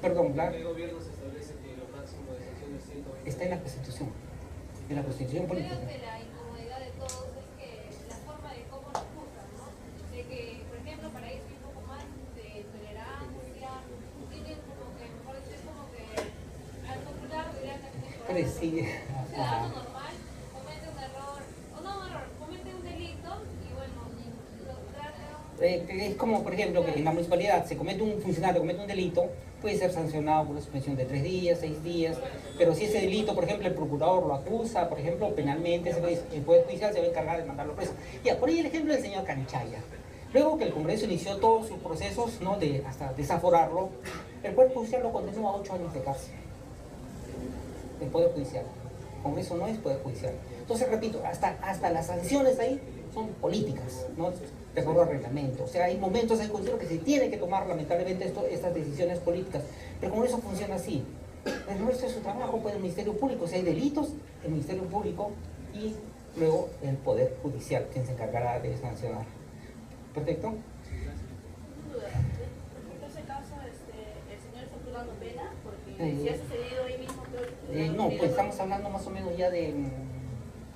Perdón, ¿claro? ¿Qué gobierno se establece que lo máximo de sanción es 120? Está en la Constitución. En la Constitución política. Creo que la incomodidad de todos es que la forma de cómo nos juzgan, ¿no? De que, por ejemplo, para ellos hay un poco más de tolerancia, tienen como que, mejor decir, como que al popular dirán que Sí. ciudadano normal comete un error, o no un error, comete un delito y bueno, lo tratan. Es como, por ejemplo, que en la municipalidad un funcionario comete un delito, puede ser sancionado por una suspensión de 3 días, 6 días, pero si ese delito, por ejemplo, el procurador lo acusa, por ejemplo, penalmente, el Poder Judicial se va a encargar de mandarlo preso. Ya, por ahí el ejemplo del señor Canchaya. Luego que el Congreso inició todos sus procesos, ¿no?, hasta desaforarlo, el Poder Judicial lo condenó a 8 años de cárcel. El Poder Judicial. Congreso no es poder judicial. Entonces, repito, hasta las sanciones ahí son políticas, ¿no? De acuerdo al reglamento. O sea, hay momentos en el Congreso que se tiene que tomar, lamentablemente, estas decisiones políticas. Pero el Congreso funciona así. El Congreso es su trabajo, pues el Ministerio Público. Si hay delitos, el Ministerio Público y luego el Poder Judicial, quien se encargará de sancionar. ¿Perfecto? En ese caso, el señor está purgando pena, porque si ha sucedido ahí mismo, creo que... No, pues estamos hablando más o menos ya de...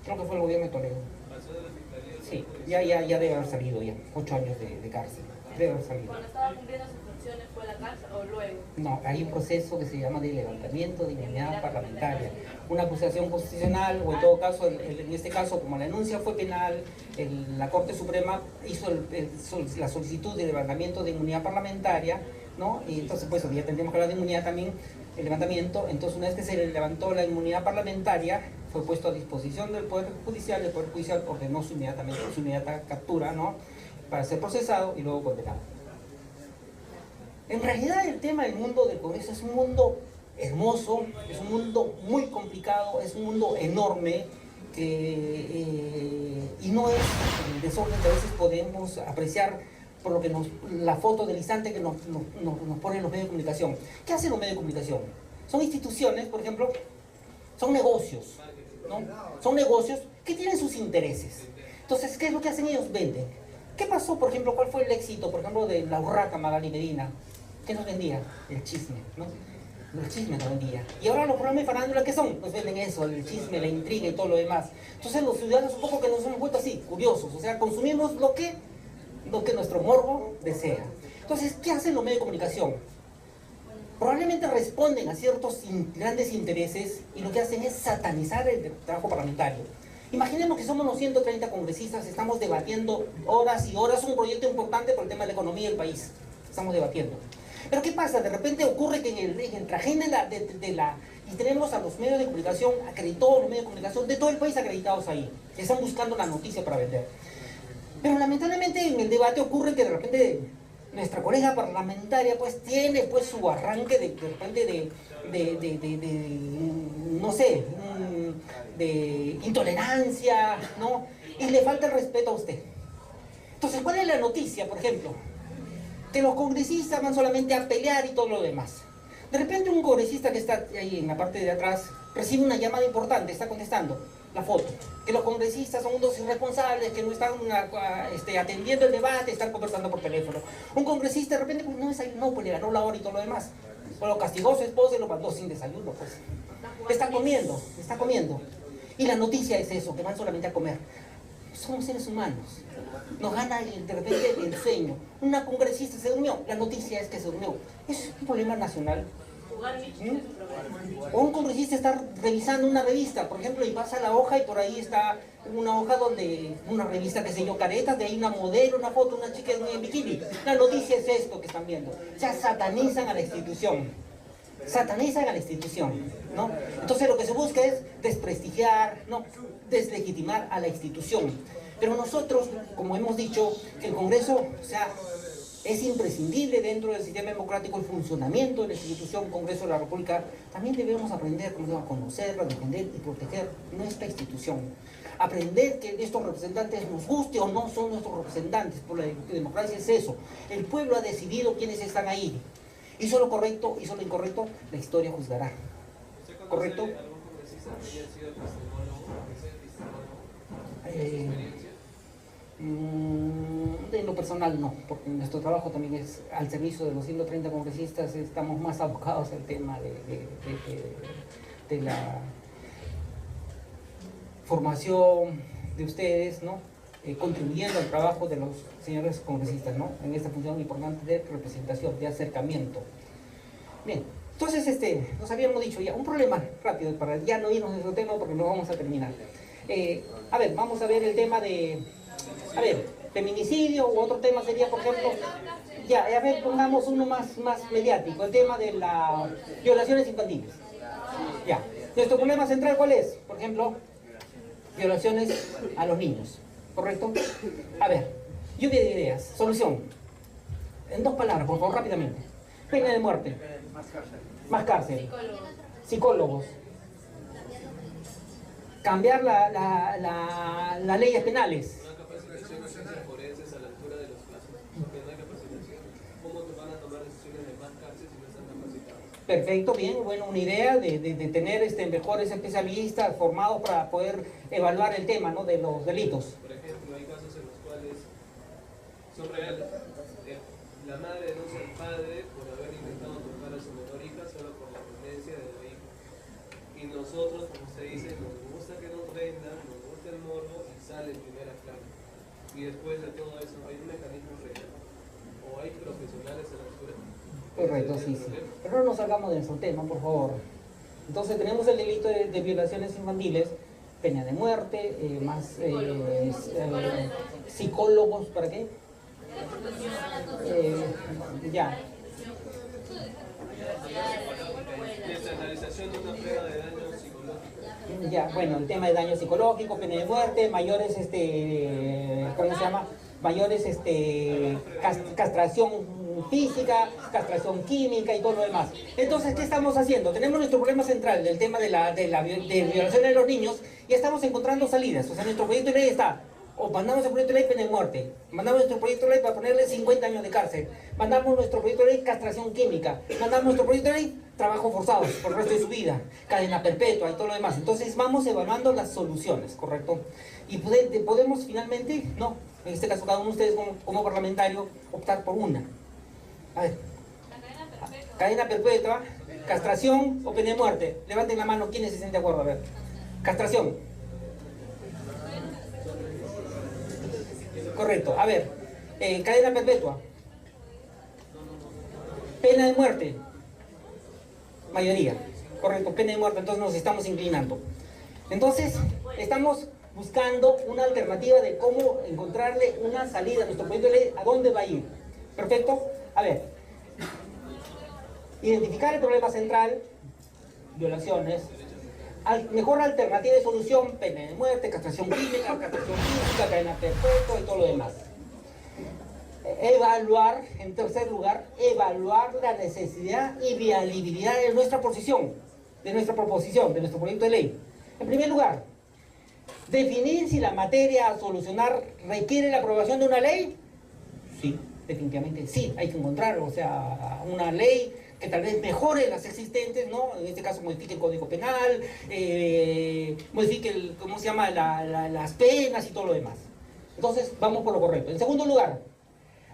Creo que fue el gobierno de Toledo. Pasó de la Fiscalía. Sí, ya debe haber salido ya. 8 años de cárcel. Debe haber salido. Cuando estaba cumpliendo sus funciones, ¿fue a la cárcel o luego? No, hay un proceso que se llama de levantamiento de inmunidad parlamentaria. Una acusación constitucional, o en todo caso, en este caso, como la denuncia fue penal, la Corte Suprema hizo la solicitud de levantamiento de inmunidad parlamentaria, ¿no? Y entonces, pues, ya tendríamos que hablar de inmunidad también, el levantamiento. Entonces, una vez que se le levantó la inmunidad parlamentaria, fue puesto a disposición del Poder Judicial. El Poder Judicial ordenó su inmediata captura, ¿no? Para ser procesado y luego condenado. En realidad el tema del mundo del Congreso es un mundo hermoso, es un mundo muy complicado, es un mundo enorme y no es el desorden que a veces podemos apreciar por lo que la foto del instante que nos ponen los medios de comunicación. ¿Qué hacen los medios de comunicación? Son instituciones, por ejemplo, son negocios, ¿no? Son negocios que tienen sus intereses. Entonces, ¿qué es lo que hacen ellos? Venden. ¿Qué pasó, por ejemplo, cuál fue el éxito, por ejemplo, de la urraca Magali Medina? ¿Qué nos vendía? El chisme, ¿no? El chisme nos vendía. Y ahora los programas de farándula, ¿qué son? Nos venden eso, el chisme, la intriga y todo lo demás. Entonces los ciudadanos un poco que nos hemos vuelto así, curiosos, o sea, consumimos lo que nuestro morbo desea. Entonces, ¿qué hacen los medios de comunicación? Probablemente responden a ciertos grandes intereses y lo que hacen es satanizar el trabajo parlamentario. Imaginemos que somos los 130 congresistas, estamos debatiendo horas y horas un proyecto importante por el tema de la economía del país. Estamos debatiendo. Pero ¿qué pasa? De repente ocurre que en el trajín y tenemos a los medios de comunicación acreditados, los medios de comunicación de todo el país acreditados ahí, que están buscando la noticia para vender. Pero lamentablemente en el debate ocurre que de repente nuestra colega parlamentaria pues tiene pues su arranque de repente no sé, de intolerancia, ¿no? Y le falta el respeto a usted. Entonces, ¿cuál es la noticia, por ejemplo? Que los congresistas van solamente a pelear y todo lo demás. De repente un congresista que está ahí en la parte de atrás recibe una llamada importante, está contestando la foto. Que los congresistas son unos irresponsables, que no están atendiendo el debate, están conversando por teléfono. Un congresista de repente pues le ganó la hora y todo lo demás. Pues lo castigó a su esposa y lo mandó sin desayuno, pues. Está comiendo. Y la noticia es eso, que van solamente a comer. Somos seres humanos. Nos gana de repente el sueño. Una congresista se durmió, la noticia es que se durmió. Es un problema nacional. O un congresista está revisando una revista, por ejemplo, y pasa la hoja y por ahí está una hoja donde una revista, qué sé yo, caretas, de ahí una modelo, una foto, una chica en bikini. La noticia es esto que están viendo. Ya satanizan a la institución. ¿No? Entonces lo que se busca es desprestigiar, ¿no? Deslegitimar a la institución. Pero nosotros, como hemos dicho, el Congreso, o sea, es imprescindible dentro del sistema democrático el funcionamiento de la institución Congreso de la República. También debemos aprender a conocerla, defender y proteger nuestra institución. Aprender que estos representantes nos guste o no son nuestros representantes, por la democracia es eso. El pueblo ha decidido quiénes están ahí. Hizo lo correcto, hizo lo incorrecto, la historia juzgará. ¿Correcto? ¿Algún congresista que haya sido epistemólogo? En lo personal no, porque nuestro trabajo también es al servicio de los 130 congresistas, estamos más abocados al tema de la formación de ustedes, ¿no? Contribuyendo al trabajo de los señores congresistas, ¿no? En esta función importante de representación, de acercamiento. Bien, entonces nos habíamos dicho ya, un problema rápido para ya no irnos de otro tema porque no vamos a terminar. A ver, vamos a ver el tema de, feminicidio, u otro tema sería, por ejemplo, ya, a ver, pongamos uno más mediático, el tema de las violaciones infantiles. Ya, nuestro problema central, ¿cuál es? Por ejemplo, violaciones a los niños, ¿correcto? A ver, lluvia de ideas, solución. En 2 palabras, por favor, rápidamente. Pena de muerte. Más cárcel. Psicólogos. cambiar las leyes penales. Una capacitación de ciencias forenses a la altura de los casos, porque no hay capacitación. ¿Cómo te van a tomar decisiones de más cárcel si no están capacitados? Perfecto, bien, bueno, una idea de tener mejores especialistas formados para poder evaluar el tema, ¿no?, de los delitos. Por ejemplo, hay casos en los cuales son reales. La madre denuncia al padre por haber intentado tocar a su menor hija solo por la presencia de la hija. Y nosotros, como usted dice, nos gusta que nos vendan, nos gusta el morbo y sale en primera plana. Y después de todo eso, ¿hay un mecanismo real? ¿O hay profesionales en la altura? Correcto, sí, sí. Pero no nos salgamos de nuestro tema, por favor. Entonces tenemos el delito de violaciones infantiles, pena de muerte, psicólogos, ¿para qué? Ya. Descentralización de una prueba de daño psicológico. Ya, bueno, el tema de daño psicológico, pena de muerte, mayores, ¿cómo se llama? Mayores, castración física, castración química y todo lo demás. Entonces, ¿qué estamos haciendo? Tenemos nuestro problema central del tema de violación de los niños y estamos encontrando salidas. O sea, nuestro proyecto de ley está: o mandamos el proyecto de ley pena de muerte, mandamos nuestro proyecto de ley para ponerle 50 años de cárcel, mandamos nuestro proyecto de ley castración química, mandamos nuestro proyecto de ley trabajo forzado por el resto de su vida, cadena perpetua y todo lo demás. Entonces vamos evaluando las soluciones, ¿correcto? Y podemos finalmente, no, en este caso cada uno de ustedes como parlamentario, optar por una. A ver, cadena perpetua, castración o pena de muerte. Levanten la mano quienes se sienten de acuerdo. A ver, castración. Correcto. A ver, cadena perpetua. Pena de muerte. Mayoría. Correcto, pena de muerte. Entonces nos estamos inclinando. Entonces, estamos buscando una alternativa de cómo encontrarle una salida a nuestro proyecto de ley, a dónde va a ir. Perfecto. A ver, identificar el problema central, violaciones, mejor alternativa de solución, pena de muerte, castración química, castración física, cadena perpetua y todo lo demás. Evaluar, en tercer lugar, evaluar la necesidad y viabilidad de nuestra posición, de nuestra proposición, de nuestro proyecto de ley. En primer lugar, definir si la materia a solucionar requiere la aprobación de una ley. Sí, definitivamente sí, hay que encontrar, o sea, una ley que tal vez mejore las existentes, ¿no? En este caso modifique el Código Penal, modifique ¿cómo se llama? Las penas y todo lo demás. Entonces, vamos por lo correcto. En segundo lugar,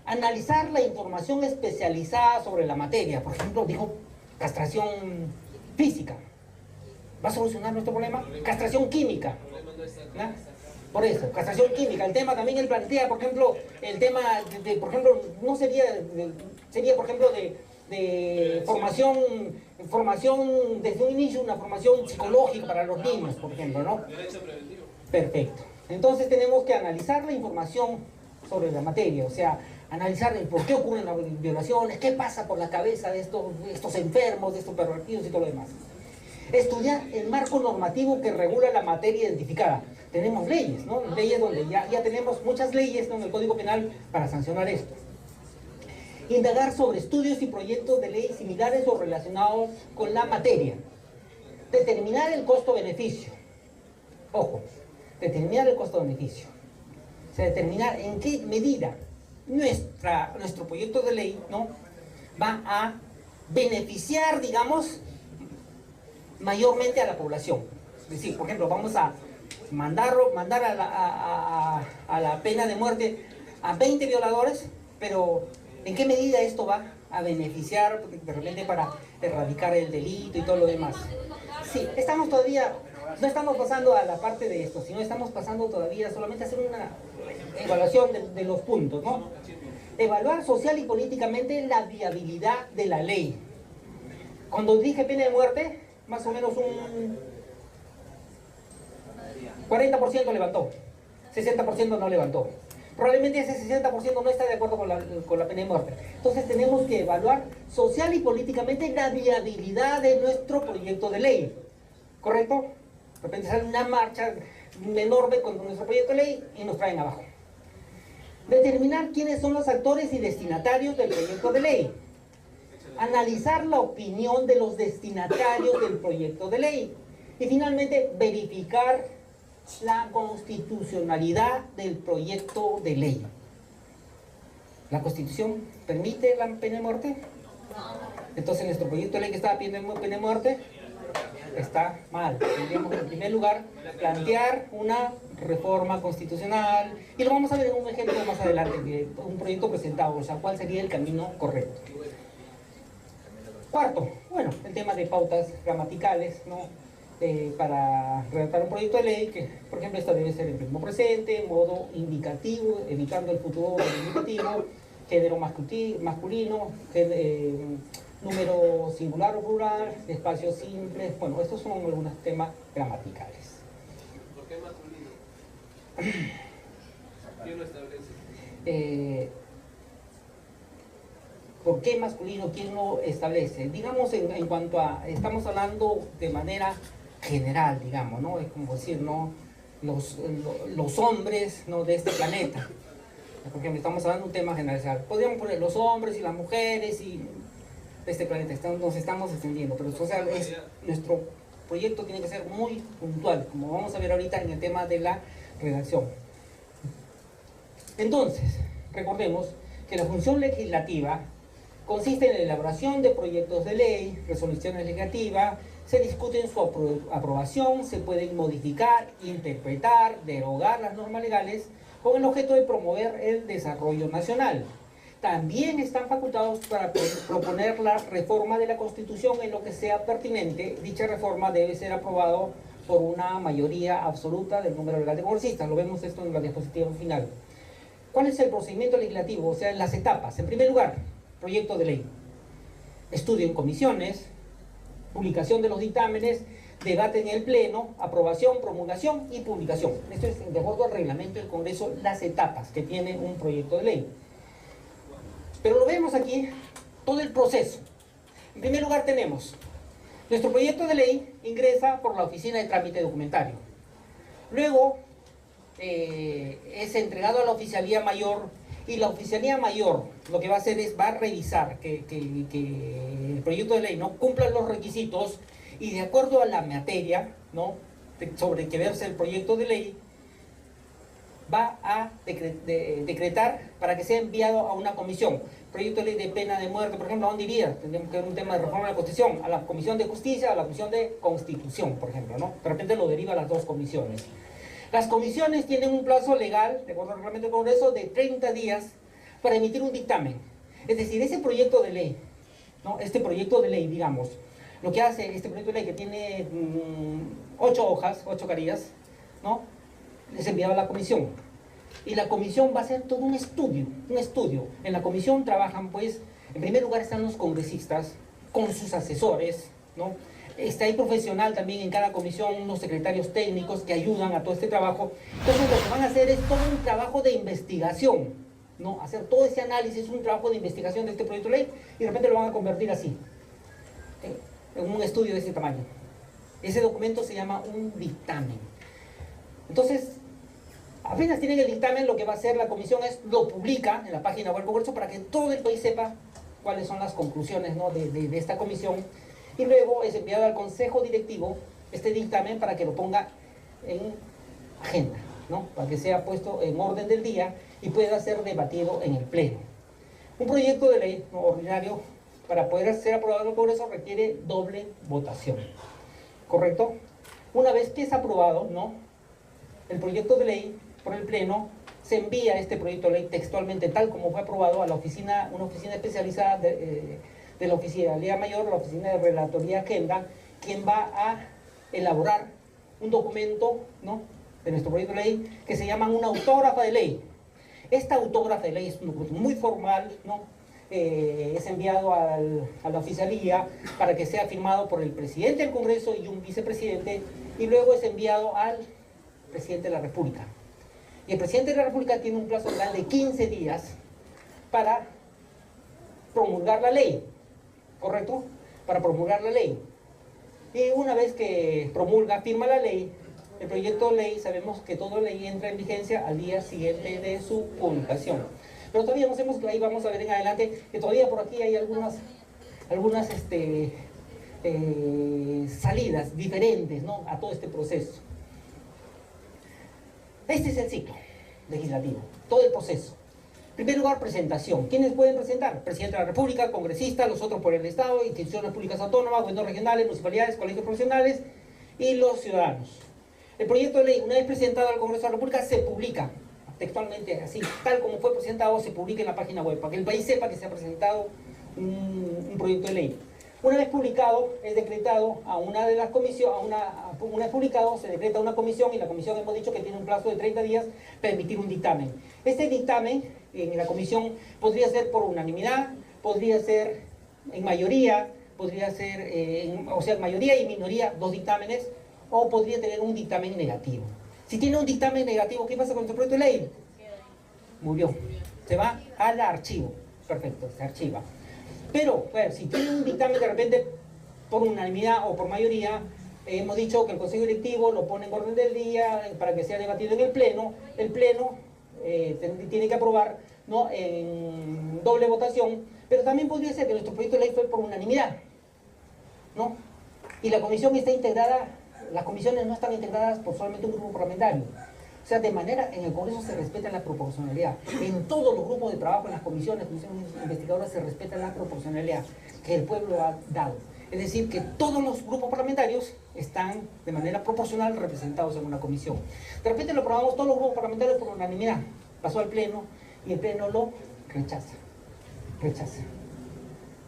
analizar la información especializada sobre la materia. Por ejemplo, dijo castración física. ¿Va a solucionar nuestro problema? Castración química. ¿No? Por eso, castración química. El tema también él plantea, por ejemplo, el tema por ejemplo, no sería, sería por ejemplo de formación desde un inicio, una formación psicológica para los niños, por ejemplo, ¿no? Derecho preventivo. Perfecto. Entonces tenemos que analizar la información sobre la materia, o sea, analizar el por qué ocurren las violaciones, qué pasa por la cabeza de estos enfermos, de estos pervertidos y todo lo demás. Estudiar el marco normativo que regula la materia identificada. Tenemos leyes, ¿no? Leyes donde ya tenemos muchas leyes, ¿no?, en el Código Penal para sancionar esto. Indagar sobre estudios y proyectos de ley similares o relacionados con la materia. Determinar el costo-beneficio. Ojo, determinar el costo-beneficio. O sea, determinar en qué medida nuestro proyecto de ley, ¿no?, va a beneficiar, digamos, mayormente a la población. Es decir, por ejemplo, vamos a mandar a la pena de muerte a 20 violadores, pero ¿en qué medida esto va a beneficiar de repente para erradicar el delito y todo lo demás? Sí, estamos todavía, no estamos pasando a la parte de esto, sino estamos pasando todavía solamente a hacer una evaluación de los puntos, ¿no? Evaluar social y políticamente la viabilidad de la ley. Cuando dije pena de muerte, más o menos un 40% levantó, 60% no levantó. Probablemente ese 60% no está de acuerdo con la pena de muerte. Entonces tenemos que evaluar social y políticamente la viabilidad de nuestro proyecto de ley. ¿Correcto? De repente sale una marcha enorme con nuestro proyecto de ley y nos traen abajo. Determinar quiénes son los actores y destinatarios del proyecto de ley. Analizar la opinión de los destinatarios del proyecto de ley. Y finalmente, verificar la constitucionalidad del proyecto de ley. ¿La Constitución permite la pena de muerte? Entonces nuestro proyecto de ley que estaba pidiendo pena de muerte está mal. Tendríamos en primer lugar plantear una reforma constitucional, y lo vamos a ver en un ejemplo más adelante, un proyecto presentado, o sea, cuál sería el camino correcto. Cuarto, bueno, el tema de pautas gramaticales, ¿no? Para redactar un proyecto de ley, que por ejemplo esta debe ser en tiempo presente, modo indicativo, evitando el futuro del indicativo, género masculino, número singular o plural, espacios simples. Bueno, estos son algunos temas gramaticales. ¿Por qué masculino? ¿Quién lo establece? ¿Por qué masculino? ¿Quién lo establece? Digamos, en cuanto a, estamos hablando de manera general, digamos, ¿no? Es como decir, ¿no? Los hombres, ¿no? De este planeta. Por ejemplo, estamos hablando de un tema general. Podríamos poner los hombres y las mujeres y de este planeta. Nos estamos extendiendo, pero o sea, nuestro proyecto tiene que ser muy puntual, como vamos a ver ahorita en el tema de la redacción. Entonces, recordemos que la función legislativa consiste en la elaboración de proyectos de ley, resoluciones legislativas, se discute su aprobación, se pueden modificar, interpretar, derogar las normas legales con el objeto de promover el desarrollo nacional. También están facultados para proponer la reforma de la Constitución en lo que sea pertinente. Dicha reforma debe ser aprobada por una mayoría absoluta del número legal de congresistas. Lo vemos esto en la diapositiva final. ¿Cuál es el procedimiento legislativo? O sea, las etapas. En primer lugar, proyecto de ley, estudio en comisiones, publicación de los dictámenes, debate en el pleno, aprobación, promulgación y publicación. Esto es de acuerdo al reglamento del Congreso, las etapas que tiene un proyecto de ley. Pero lo vemos aquí, todo el proceso. En primer lugar tenemos, nuestro proyecto de ley ingresa por la Oficina de Trámite Documentario. Luego es entregado a la Oficialía Mayor, y la Oficialía Mayor lo que va a hacer es, va a revisar que el proyecto de ley no cumpla los requisitos, y de acuerdo a la materia, ¿no? sobre que verse el proyecto de ley, va a decretar para que sea enviado a una comisión. Proyecto de ley de pena de muerte, por ejemplo, ¿a dónde iría? Tendríamos que ver un tema de reforma de la Constitución, a la Comisión de Justicia, a la Comisión de Constitución, por ejemplo, ¿no? De repente lo deriva a las dos comisiones. Las comisiones tienen un plazo legal, de acuerdo al reglamento del Congreso, de 30 días para emitir un dictamen. Es decir, ese proyecto de ley, ¿no? Este proyecto de ley, digamos, lo que hace este proyecto de ley, que tiene 8 hojas, 8 carillas, ¿no? Es enviado a la comisión. Y la comisión va a hacer todo un estudio, En la comisión trabajan, pues, en primer lugar están los congresistas con sus asesores, ¿no? Está el profesional también en cada comisión, unos secretarios técnicos que ayudan a todo este trabajo. Entonces lo que van a hacer es todo un trabajo de investigación, ¿no? Hacer todo ese análisis, un trabajo de investigación de este proyecto de ley, y de repente lo van a convertir así, en un estudio de este tamaño. Ese documento se llama un dictamen. Entonces, apenas tienen el dictamen, lo que va a hacer la comisión es, lo publica en la página web del Congreso para que todo el país sepa cuáles son las conclusiones, ¿no? de esta comisión. Y luego es enviado al Consejo Directivo este dictamen para que lo ponga en agenda, ¿no? Para que sea puesto en orden del día y pueda ser debatido en el Pleno. Un proyecto de ley, ¿no? ordinario, para poder ser aprobado en el Congreso, requiere doble votación, ¿correcto? Una vez que es aprobado, ¿no? El proyecto de ley por el Pleno, se envía este proyecto de ley textualmente tal como fue aprobado a la oficina, una oficina especializada de la Oficialía Mayor, la Oficina de Relatoría Agenda, quien va a elaborar un documento, ¿no? de nuestro proyecto de ley, que se llama una autógrafa de ley. Esta autógrafa de ley es un documento muy formal, ¿no? Es enviado a la Oficialía para que sea firmado por el presidente del Congreso y un vicepresidente, y luego es enviado al presidente de la República. Y el presidente de la República tiene un plazo legal de 15 días para promulgar la ley, ¿correcto? Para promulgar la ley. Y una vez que promulga, firma la ley, el proyecto de ley, sabemos que toda ley entra en vigencia al día siguiente de su publicación. Pero todavía no sabemos, ahí vamos a ver en adelante, que todavía por aquí hay algunas salidas diferentes, ¿no? a todo este proceso. Este es el ciclo legislativo, todo el proceso. En primer lugar, presentación. ¿Quiénes pueden presentar? Presidente de la República, congresistas, los otros por el Estado, instituciones públicas autónomas, gobiernos regionales, municipalidades, colegios profesionales y los ciudadanos. El proyecto de ley, una vez presentado al Congreso de la República, se publica textualmente, así, tal como fue presentado, se publica en la página web, para que el país sepa que se ha presentado un proyecto de ley. Una vez publicado, es decretado a una de las comisiones, una vez publicado, se decreta una comisión, y la comisión hemos dicho que tiene un plazo de 30 días para emitir un dictamen. Este dictamen en la comisión podría ser por unanimidad, podría ser en mayoría, podría ser, en mayoría y minoría, 2 dictámenes, o podría tener un dictamen negativo. Si tiene un dictamen negativo, ¿qué pasa con este proyecto de ley? Murió. Se va al archivo. Perfecto, se archiva. Pero, si tiene un dictamen de repente por unanimidad o por mayoría, hemos dicho que el Consejo Directivo lo pone en orden del día para que sea debatido en el Pleno. El Pleno tiene que aprobar, ¿no?, en doble votación, pero también podría ser que nuestro proyecto de ley fue por unanimidad, ¿no? Y la comisión está integrada, las comisiones no están integradas por solamente un grupo parlamentario. O sea, de manera, en el Congreso se respeta la proporcionalidad. En todos los grupos de trabajo, en las comisiones investigadoras, se respeta la proporcionalidad que el pueblo ha dado. Es decir, que todos los grupos parlamentarios están de manera proporcional representados en una comisión. De repente lo aprobamos todos los grupos parlamentarios por unanimidad. Pasó al Pleno y el Pleno lo rechaza.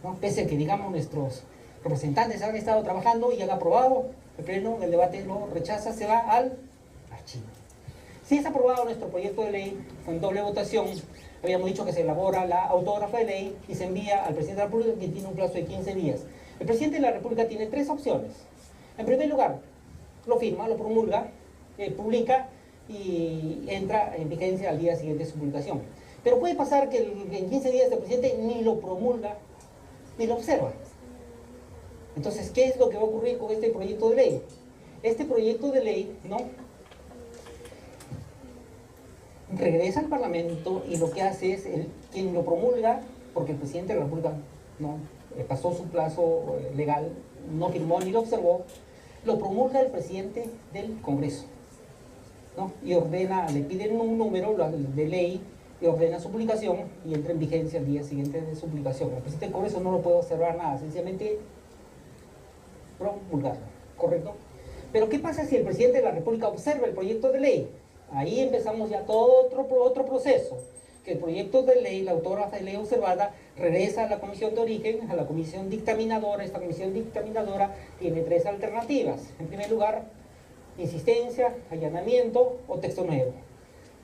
¿No? Pese a que, digamos, nuestros representantes han estado trabajando y han aprobado, el Pleno, el debate lo rechaza, se va al archivo. Si es aprobado nuestro proyecto de ley con doble votación, habíamos dicho que se elabora la autógrafa de ley y se envía al presidente de la República, que tiene un plazo de 15 días. El presidente de la República tiene 3 opciones. En primer lugar, lo firma, lo promulga, publica y entra en vigencia al día siguiente de su publicación. Pero puede pasar que en 15 días el presidente ni lo promulga ni lo observa. Entonces, ¿qué es lo que va a ocurrir con este proyecto de ley? Este proyecto de ley, ¿no?, regresa al Parlamento y lo que hace es quien lo promulga, porque el presidente de la República no pasó su plazo legal, no firmó ni lo observó, lo promulga el presidente del Congreso, ¿no? Y ordena, le piden un número de ley y ordena su publicación y entra en vigencia al día siguiente de su publicación. El presidente del Congreso no lo puede observar nada, sencillamente promulgarlo, ¿correcto? Pero ¿qué pasa si el presidente de la República observa el proyecto de ley? Ahí empezamos ya todo otro proceso, que el proyecto de ley, la autógrafa de ley observada, regresa a la comisión de origen, a la comisión dictaminadora. Esta comisión dictaminadora tiene 3 alternativas. En primer lugar, insistencia, allanamiento o texto nuevo,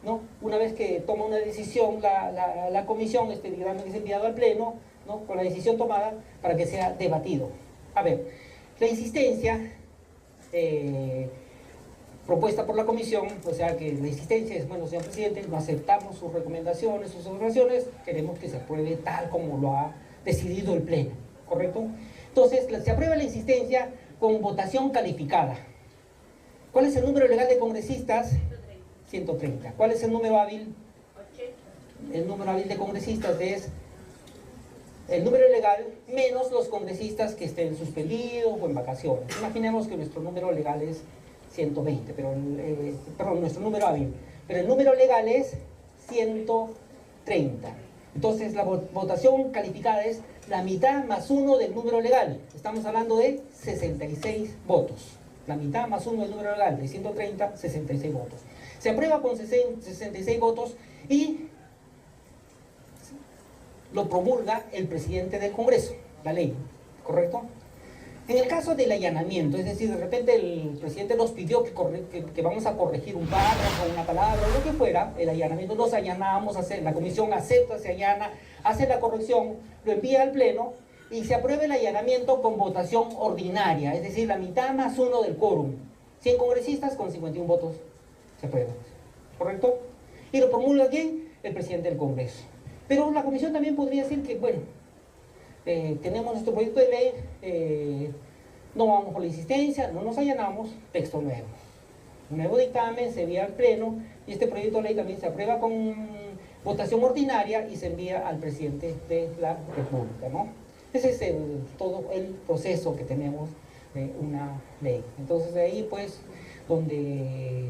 ¿no? Una vez que toma una decisión la comisión, este dictamen es enviado al Pleno, ¿no?, con la decisión tomada para que sea debatido. A ver, la insistencia propuesta por la comisión, o sea que la insistencia es: bueno, señor presidente, no aceptamos sus recomendaciones, sus observaciones, queremos que se apruebe tal como lo ha decidido el Pleno, ¿correcto? Entonces, se aprueba la insistencia con votación calificada. ¿Cuál es el número legal de congresistas? 130. ¿Cuál es el número hábil? 80. El número hábil de congresistas es el número legal menos los congresistas que estén suspendidos o en vacaciones. Imaginemos que nuestro número legal es 120, perdón, nuestro número hábil, pero el número legal es 130. Entonces la votación calificada es la mitad más 1 del número legal. Estamos hablando de 66 votos. La mitad más 1 del número legal, de 130, 66 votos. Se aprueba con 66 votos y lo promulga el presidente del Congreso, la ley, ¿correcto? En el caso del allanamiento, es decir, de repente el presidente nos pidió que vamos a corregir un párrafo, una palabra, o lo que fuera, el allanamiento, nos allanamos, la comisión acepta, se allana, hace la corrección, lo envía al Pleno y se aprueba el allanamiento con votación ordinaria, es decir, la mitad más 1 del quórum. 100 congresistas con 51 votos se aprueba, ¿correcto? ¿Y lo promulga quién? El presidente del Congreso. Pero la comisión también podría decir que, bueno, tenemos nuestro proyecto de ley, no vamos por la insistencia, no nos allanamos, texto nuevo. Un nuevo dictamen se envía al Pleno y este proyecto de ley también se aprueba con votación ordinaria y se envía al presidente de la República, ¿no? Ese es todo el proceso que tenemos de una ley. Entonces de ahí, pues, donde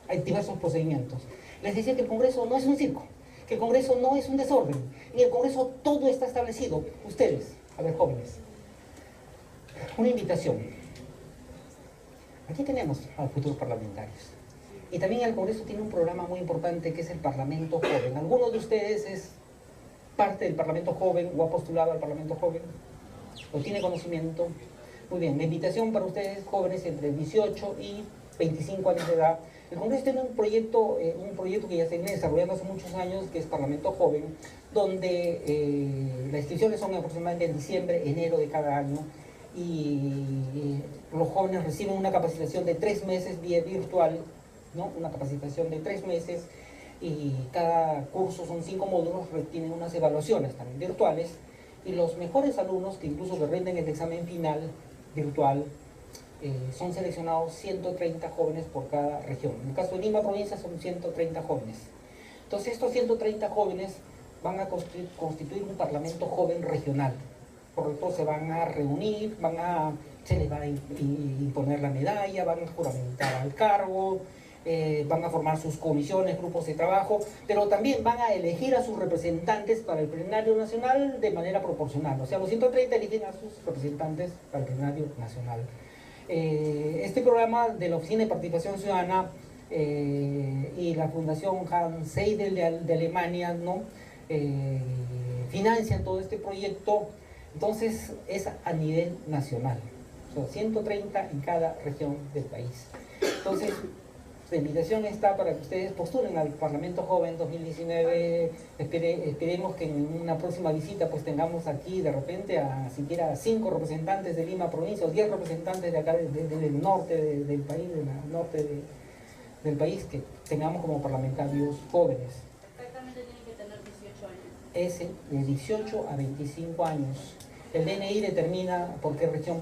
hay diversos procedimientos. Les decía que el Congreso no es un circo, que el Congreso no es un desorden. En el Congreso todo está establecido. Ustedes, a ver, jóvenes, una invitación. Aquí tenemos a los futuros parlamentarios. Y también el Congreso tiene un programa muy importante que es el Parlamento Joven. ¿Alguno de ustedes es parte del Parlamento Joven o ha postulado al Parlamento Joven? ¿O tiene conocimiento? Muy bien, la invitación para ustedes jóvenes entre 18 y 25 años de edad. El Congreso tiene un proyecto que ya se viene desarrollando hace muchos años, que es Parlamento Joven, donde las inscripciones son aproximadamente en diciembre, enero de cada año, y los jóvenes reciben una capacitación de 3 meses vía virtual, ¿no? Una capacitación de 3 meses, y cada curso son 5 módulos, tienen unas evaluaciones también virtuales, y los mejores alumnos que incluso que rinden el examen final virtual son seleccionados 130 jóvenes por cada región. En el caso de Lima provincia son 130 jóvenes. Entonces estos 130 jóvenes van a constituir un parlamento joven regional. Por lo tanto se van a reunir, se les va a imponer la medalla, van a juramentar al cargo, van a formar sus comisiones, grupos de trabajo, pero también van a elegir a sus representantes para el plenario nacional de manera proporcional. O sea, los 130 eligen a sus representantes para el plenario nacional. Este programa de la Oficina de Participación Ciudadana y la Fundación Hans Seidel de Alemania, ¿no? Financian todo este proyecto. Entonces es a nivel nacional, son 130 en cada región del país. Entonces la invitación está para que ustedes postulen al Parlamento Joven 2019. Esperemos que en una próxima visita pues tengamos aquí de repente a siquiera 5 representantes de Lima provincia o 10 representantes de acá del norte del país, del país, que tengamos como parlamentarios jóvenes. Exactamente tienen que tener 18 años. Ese de 18 a 25 años. El DNI determina por qué región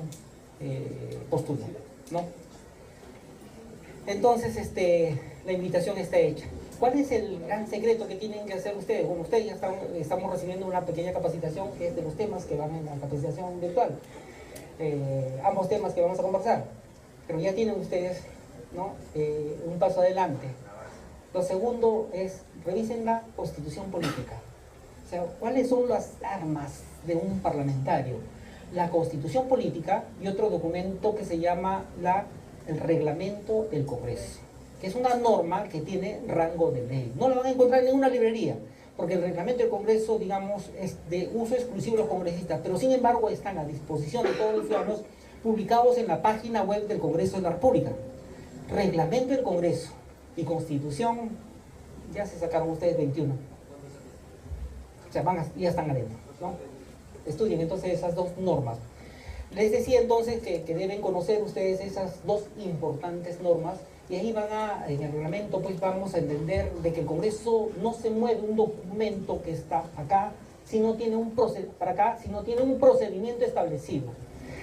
postula, ¿no? Entonces, la invitación está hecha. ¿Cuál es el gran secreto que tienen que hacer ustedes? Bueno, ustedes ya estamos recibiendo una pequeña capacitación que es de los temas que van en la capacitación virtual. Ambos temas que vamos a conversar. Pero ya tienen ustedes, ¿no? Un paso adelante. Lo segundo es, revisen la Constitución política. O sea, ¿cuáles son las armas de un parlamentario? La Constitución política y otro documento que se llama el Reglamento del Congreso, que es una norma que tiene rango de ley. No la van a encontrar en ninguna librería, porque el Reglamento del Congreso, digamos, es de uso exclusivo de los congresistas, pero sin embargo están a disposición de todos los ciudadanos, publicados en la página web del Congreso de la República. Reglamento del Congreso y Constitución, ya se sacaron ustedes 21. O sea, ya están adentro, ¿no? Estudien entonces esas dos normas. Les decía entonces que deben conocer ustedes esas dos importantes normas, y ahí en el reglamento pues vamos a entender de que el Congreso no se mueve un documento que está acá si no tiene un procedimiento establecido.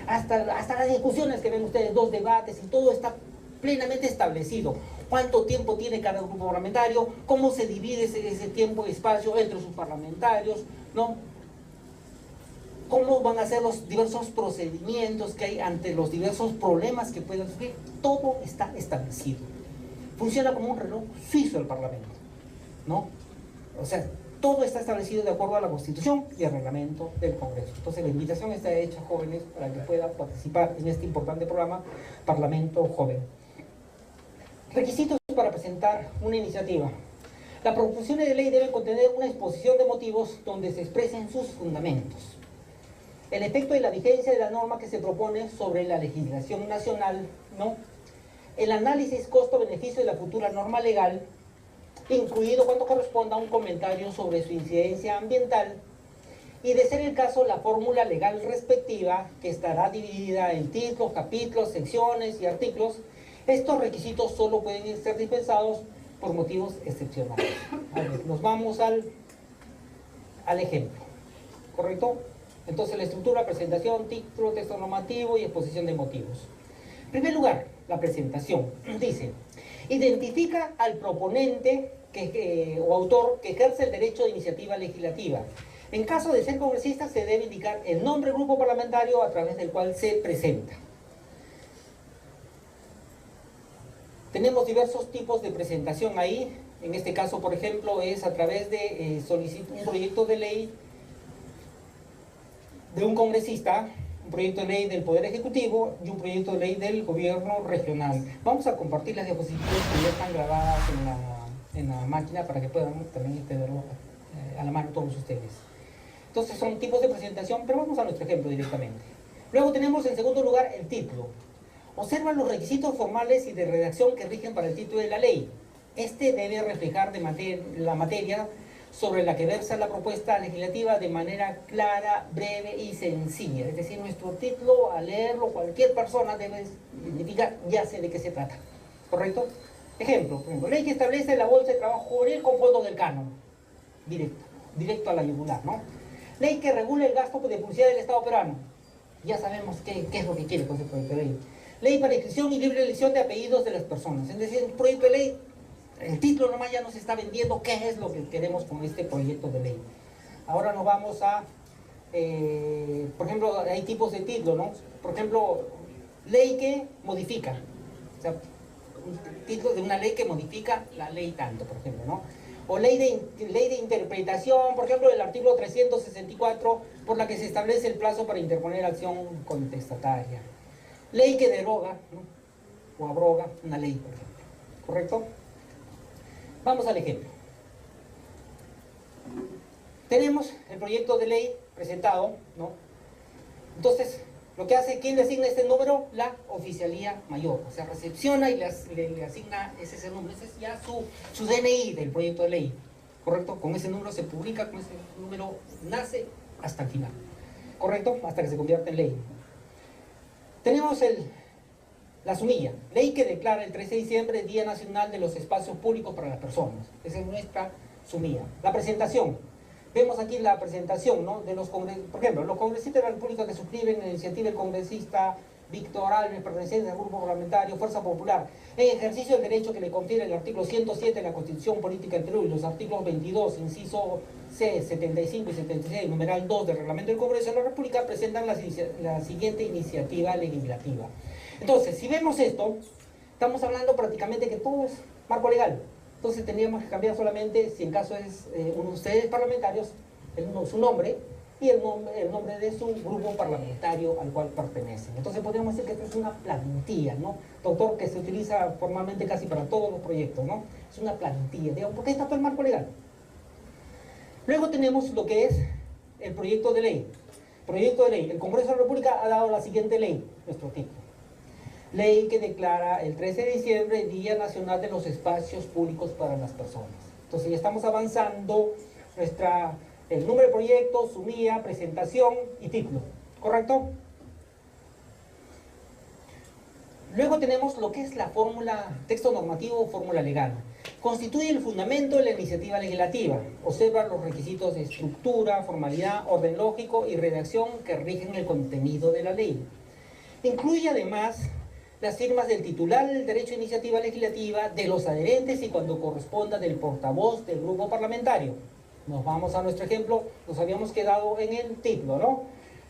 Hasta las discusiones que ven ustedes, 2 debates, y todo está plenamente establecido. Cuánto tiempo tiene cada grupo parlamentario, cómo se divide ese tiempo y espacio entre sus parlamentarios, ¿no? Cómo van a ser los diversos procedimientos que hay ante los diversos problemas que pueden surgir. Todo está establecido. Funciona como un reloj suizo el Parlamento, ¿no? O sea, todo está establecido de acuerdo a la Constitución y el Reglamento del Congreso. Entonces la invitación está hecha, jóvenes, para que puedan participar en este importante programa Parlamento Joven. Requisitos para presentar una iniciativa. Las proposiciones de ley deben contener una exposición de motivos donde se expresen sus fundamentos. El efecto y la vigencia de la norma que se propone sobre la legislación nacional, ¿no? El análisis costo-beneficio de la futura norma legal, incluido cuando corresponda a un comentario sobre su incidencia ambiental, y de ser el caso la fórmula legal respectiva, que estará dividida en títulos, capítulos, secciones y artículos. Estos requisitos solo pueden ser dispensados por motivos excepcionales. A ver, nos vamos al ejemplo, ¿correcto? Entonces la estructura, presentación, título, texto normativo y exposición de motivos. En primer lugar, la presentación. Dice, identifica al proponente o autor que ejerce el derecho de iniciativa legislativa. En caso de ser congresista, se debe indicar el nombre del grupo parlamentario a través del cual se presenta. Tenemos diversos tipos de presentación ahí. En este caso, por ejemplo, es a través de un proyecto de ley de un congresista, un proyecto de ley del Poder Ejecutivo y un proyecto de ley del Gobierno Regional. Vamos a compartir las diapositivas que ya están grabadas en la máquina para que puedan también tenerlo a la mano todos ustedes. Entonces son tipos de presentación, pero vamos a nuestro ejemplo directamente. Luego tenemos en segundo lugar el título. Observa los requisitos formales y de redacción que rigen para el título de la ley. Este debe reflejar la materia sobre la que versa la propuesta legislativa de manera clara, breve y sencilla. Es decir, nuestro título, al leerlo, cualquier persona debe identificar, ya sé de qué se trata. ¿Correcto? Ejemplo, por ejemplo, ley que establece la bolsa de trabajo juvenil con fondos del canon. Directo a la yugular, ¿no? Ley que regula el gasto de publicidad del Estado peruano. Ya sabemos qué es lo que quiere con ese proyecto de ley. Ley para inscripción y libre elección de apellidos de las personas. Es decir, el proyecto de ley, el título nomás ya nos está vendiendo qué es lo que queremos con este proyecto de ley. Ahora nos vamos a, por ejemplo, hay tipos de título, ¿no? Por ejemplo, ley que modifica. O sea, un título de una ley que modifica la ley tanto, por ejemplo, ¿no? O ley de interpretación, por ejemplo, del artículo 364, por la que se establece el plazo para interponer acción contestataria. Ley que deroga, ¿no? O abroga una ley, por ejemplo. ¿Correcto? Vamos al ejemplo. Tenemos el proyecto de ley presentado, ¿no? Entonces, lo que hace, ¿quién le asigna este número? La Oficialía Mayor. O sea, recepciona y le asigna ese número. Ese es ya su DNI del proyecto de ley. ¿Correcto? Con ese número se publica, con ese número nace hasta el final. ¿Correcto? Hasta que se convierte en ley. Tenemos la sumilla. Ley que declara el 13 de diciembre Día Nacional de los Espacios Públicos para las Personas. Esa es nuestra sumilla. La presentación. Vemos aquí la presentación, ¿no? De los congresistas. Por ejemplo, los congresistas de la República que suscriben la iniciativa del congresista Víctor Alves, perteneciente al grupo parlamentario Fuerza Popular, en ejercicio del derecho que le confiere el artículo 107 de la Constitución Política del Perú y los artículos 22, inciso C, 75 y 76, numeral 2 del Reglamento del Congreso de la República, presentan la siguiente iniciativa legislativa. Entonces, si vemos esto, estamos hablando prácticamente que todo es marco legal. Entonces tendríamos que cambiar solamente, si en caso es uno de ustedes parlamentarios, su nombre y el nombre de su grupo parlamentario al cual pertenecen. Entonces podríamos decir que esto es una plantilla, ¿no? Doctor, que se utiliza formalmente casi para todos los proyectos, ¿no? Es una plantilla, digamos, porque está todo el marco legal. Luego tenemos lo que es el proyecto de ley. Proyecto de ley. El Congreso de la República ha dado la siguiente ley, nuestro título. Ley que declara el 13 de diciembre Día Nacional de los Espacios Públicos para las Personas. Entonces ya estamos avanzando el número de proyecto, sumilla, presentación y título. ¿Correcto? Luego tenemos lo que es la fórmula, texto normativo o fórmula legal. Constituye el fundamento de la iniciativa legislativa. Observa los requisitos de estructura, formalidad, orden lógico y redacción que rigen el contenido de la ley. Incluye además las firmas del titular del derecho de iniciativa legislativa, de los adherentes y cuando corresponda del portavoz del grupo parlamentario. Nos vamos a nuestro ejemplo, nos habíamos quedado en el título, ¿no?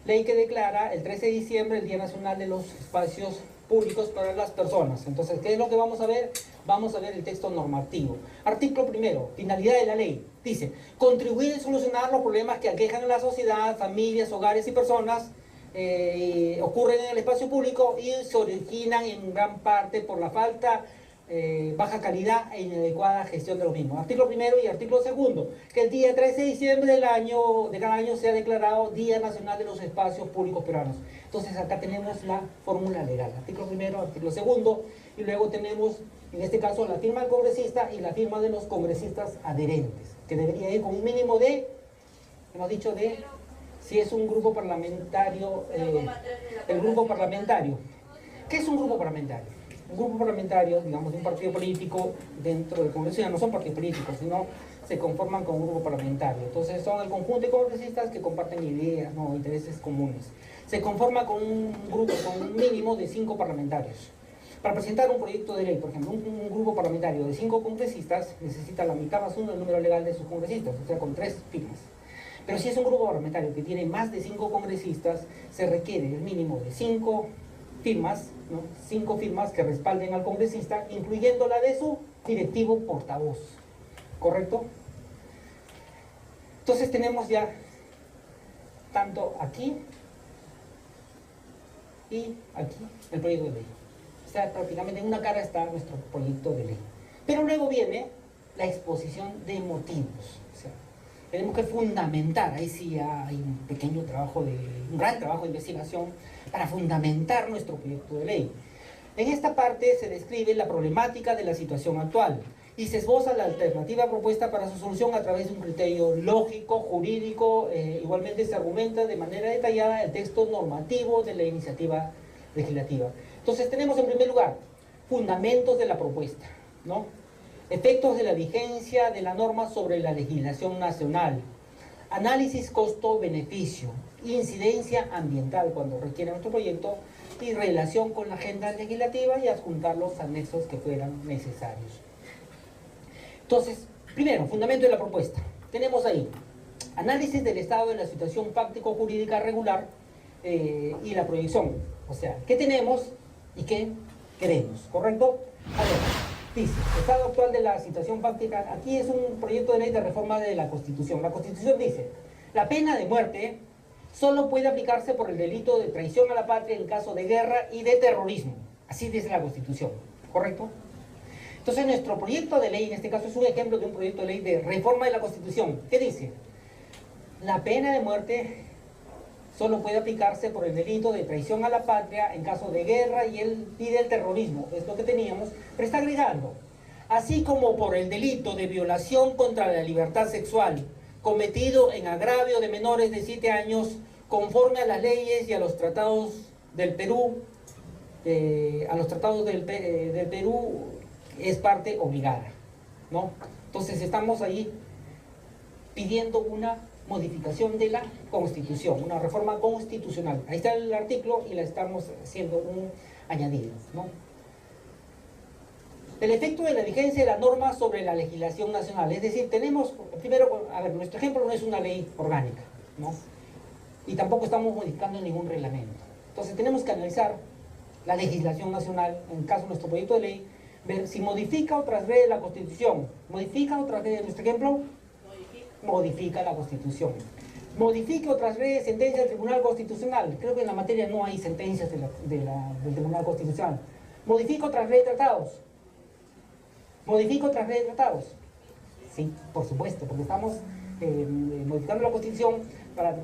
Ley que declara el 13 de diciembre el Día Nacional de los Espacios Públicos para las Personas. Entonces, ¿qué es lo que vamos a ver? Vamos a ver el texto normativo. Artículo primero, finalidad de la ley. Dice, contribuir a solucionar los problemas que aquejan a la sociedad, familias, hogares y personas ocurren en el espacio público y se originan en gran parte por la falta, baja calidad e inadecuada gestión de los mismos. Artículo primero y artículo segundo, que el día 13 de diciembre de cada año sea declarado Día Nacional de los Espacios Públicos Peruanos. Entonces acá tenemos la fórmula legal, artículo primero, artículo segundo, y luego tenemos, en este caso, la firma del congresista y la firma de los congresistas adherentes, que debería ir con un mínimo de, hemos dicho, de... Si es un grupo parlamentario, el grupo parlamentario. ¿Qué es un grupo parlamentario? Un grupo parlamentario, digamos, de un partido político dentro del Congreso, ya no son partidos políticos, sino se conforman con un grupo parlamentario. Entonces son el conjunto de congresistas que comparten ideas, no, intereses comunes. Se conforma con un grupo, con un mínimo de 5 parlamentarios. Para presentar un proyecto de ley, por ejemplo, un grupo parlamentario de 5 congresistas necesita la mitad más 1 del número legal de sus congresistas, o sea, con 3 firmas. Pero si es un grupo parlamentario que tiene más de 5 congresistas, se requiere el mínimo de 5 firmas, ¿no? 5 firmas que respalden al congresista, incluyendo la de su directivo portavoz, ¿correcto? Entonces tenemos ya tanto aquí y aquí el proyecto de ley. O sea, prácticamente en una cara está nuestro proyecto de ley. Pero luego viene la exposición de motivos. O sea, tenemos que fundamentar, ahí sí hay un pequeño trabajo, un gran trabajo de investigación para fundamentar nuestro proyecto de ley. En esta parte se describe la problemática de la situación actual y se esboza la alternativa propuesta para su solución a través de un criterio lógico, jurídico. Igualmente se argumenta de manera detallada el texto normativo de la iniciativa legislativa. Entonces tenemos en primer lugar fundamentos de la propuesta, ¿no? Efectos de la vigencia de la norma sobre la legislación nacional, análisis costo-beneficio, incidencia ambiental cuando requiere nuestro proyecto y relación con la agenda legislativa y adjuntar los anexos que fueran necesarios. Entonces, primero, fundamento de la propuesta. Tenemos ahí análisis del estado de la situación fáctico-jurídica regular y la proyección. O sea, ¿qué tenemos y qué queremos? ¿Correcto? A ver, dice, estado actual de la situación fáctica. Aquí es un proyecto de ley de reforma de la Constitución. La Constitución dice, la pena de muerte solo puede aplicarse por el delito de traición a la patria en caso de guerra y de terrorismo. Así dice la Constitución, ¿correcto? Entonces nuestro proyecto de ley, en este caso, es un ejemplo de un proyecto de ley de reforma de la Constitución. ¿Qué dice? La pena de muerte solo puede aplicarse por el delito de traición a la patria en caso de guerra y del terrorismo. Es lo que teníamos, pero está agregando. Así como por el delito de violación contra la libertad sexual cometido en agravio de menores de 7 años conforme a las leyes y a los tratados del Perú, del Perú es parte obligada, ¿no? Entonces estamos ahí pidiendo una modificación de la Constitución, una reforma constitucional. Ahí está el artículo y le estamos haciendo un añadido, ¿no? El efecto de la vigencia de la norma sobre la legislación nacional. Es decir, tenemos, primero, a ver, nuestro ejemplo no es una ley orgánica, ¿no? Y tampoco estamos modificando ningún reglamento. Entonces tenemos que analizar la legislación nacional, en el caso de nuestro proyecto de ley, ver si modifica o transgrede la Constitución. ¿Modifica o transgrede nuestro ejemplo? Modifica la Constitución. Modifica o transgrede sentencia del Tribunal Constitucional. Creo que en la materia no hay sentencias del Tribunal Constitucional. Modifica o transgrede tratados. ¿Modifica o transgrede tratados? Sí, por supuesto, porque estamos modificando la Constitución para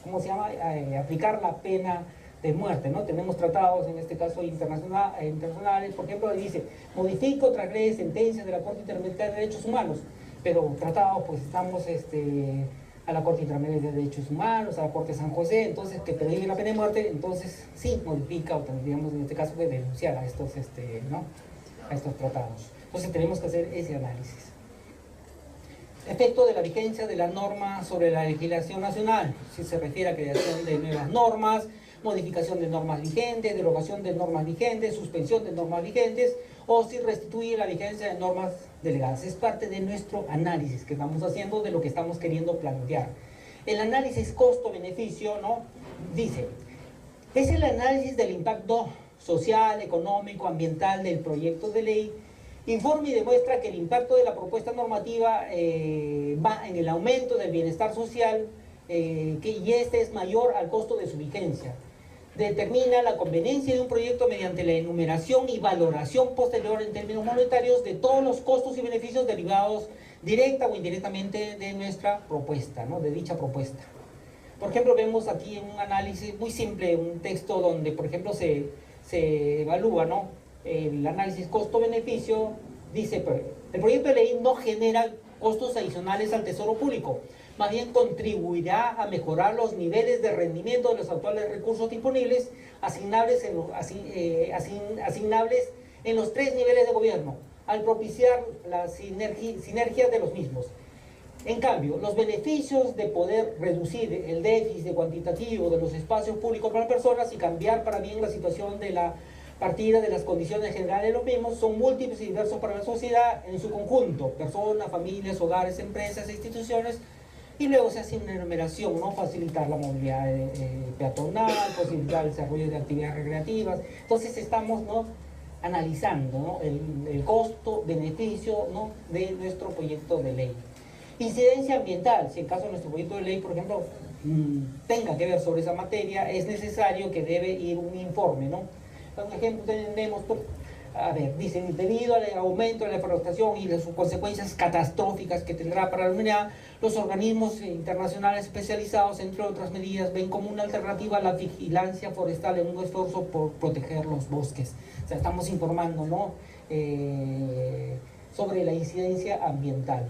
¿cómo se llama? Aplicar la pena de muerte, ¿no? Tenemos tratados, en este caso internacionales, por ejemplo, dice, modifica o transgrede sentencias de la Corte Interamericana de Derechos Humanos, pero tratados, pues estamos a la Corte Interamericana de Derechos Humanos, a la Corte de San José, entonces que prohíbe la pena de muerte, entonces sí modifica, o tendríamos en este caso que denunciar a estos, ¿no? A estos tratados. Entonces tenemos que hacer ese análisis. Efecto de la vigencia de la norma sobre la legislación nacional, si se refiere a creación de nuevas normas, modificación de normas vigentes, derogación de normas vigentes, suspensión de normas vigentes, o si restituye la vigencia de normas delegadas. Es parte de nuestro análisis que estamos haciendo de lo que estamos queriendo plantear. El análisis costo-beneficio, ¿no? Dice, es el análisis del impacto social, económico, ambiental del proyecto de ley. Informa y demuestra que el impacto de la propuesta normativa va en el aumento del bienestar social y este es mayor al costo de su vigencia. Determina la conveniencia de un proyecto mediante la enumeración y valoración posterior en términos monetarios de todos los costos y beneficios derivados directa o indirectamente de nuestra propuesta, ¿no? De dicha propuesta. Por ejemplo, vemos aquí un análisis muy simple, un texto donde, por ejemplo, se evalúa, ¿no? El análisis costo-beneficio. Dice, el proyecto de ley no genera costos adicionales al tesoro público, más bien contribuirá a mejorar los niveles de rendimiento de los actuales recursos disponibles asignables en los 3 niveles de gobierno, al propiciar las sinergias de los mismos. En cambio, los beneficios de poder reducir el déficit cuantitativo de los espacios públicos para personas y cambiar para bien la situación de la partida de las condiciones generales de los mismos son múltiples y diversos para la sociedad en su conjunto, personas, familias, hogares, empresas e instituciones, Y luego se hace una enumeración, ¿no? Facilitar la movilidad peatonal, posibilitar el desarrollo de actividades recreativas. Entonces estamos, ¿no?, analizando, ¿no?, el costo-beneficio, ¿no?, de nuestro proyecto de ley. Incidencia ambiental, si en caso de nuestro proyecto de ley, por ejemplo, tenga que ver sobre esa materia, es necesario que debe ir un informe, ¿no? Por ejemplo, tenemos, a ver, dicen, debido al aumento de la deforestación y de sus consecuencias catastróficas que tendrá para la humanidad, los organismos internacionales especializados, entre otras medidas, ven como una alternativa a la vigilancia forestal en un esfuerzo por proteger los bosques. O sea, estamos informando, ¿no?, sobre la incidencia ambiental.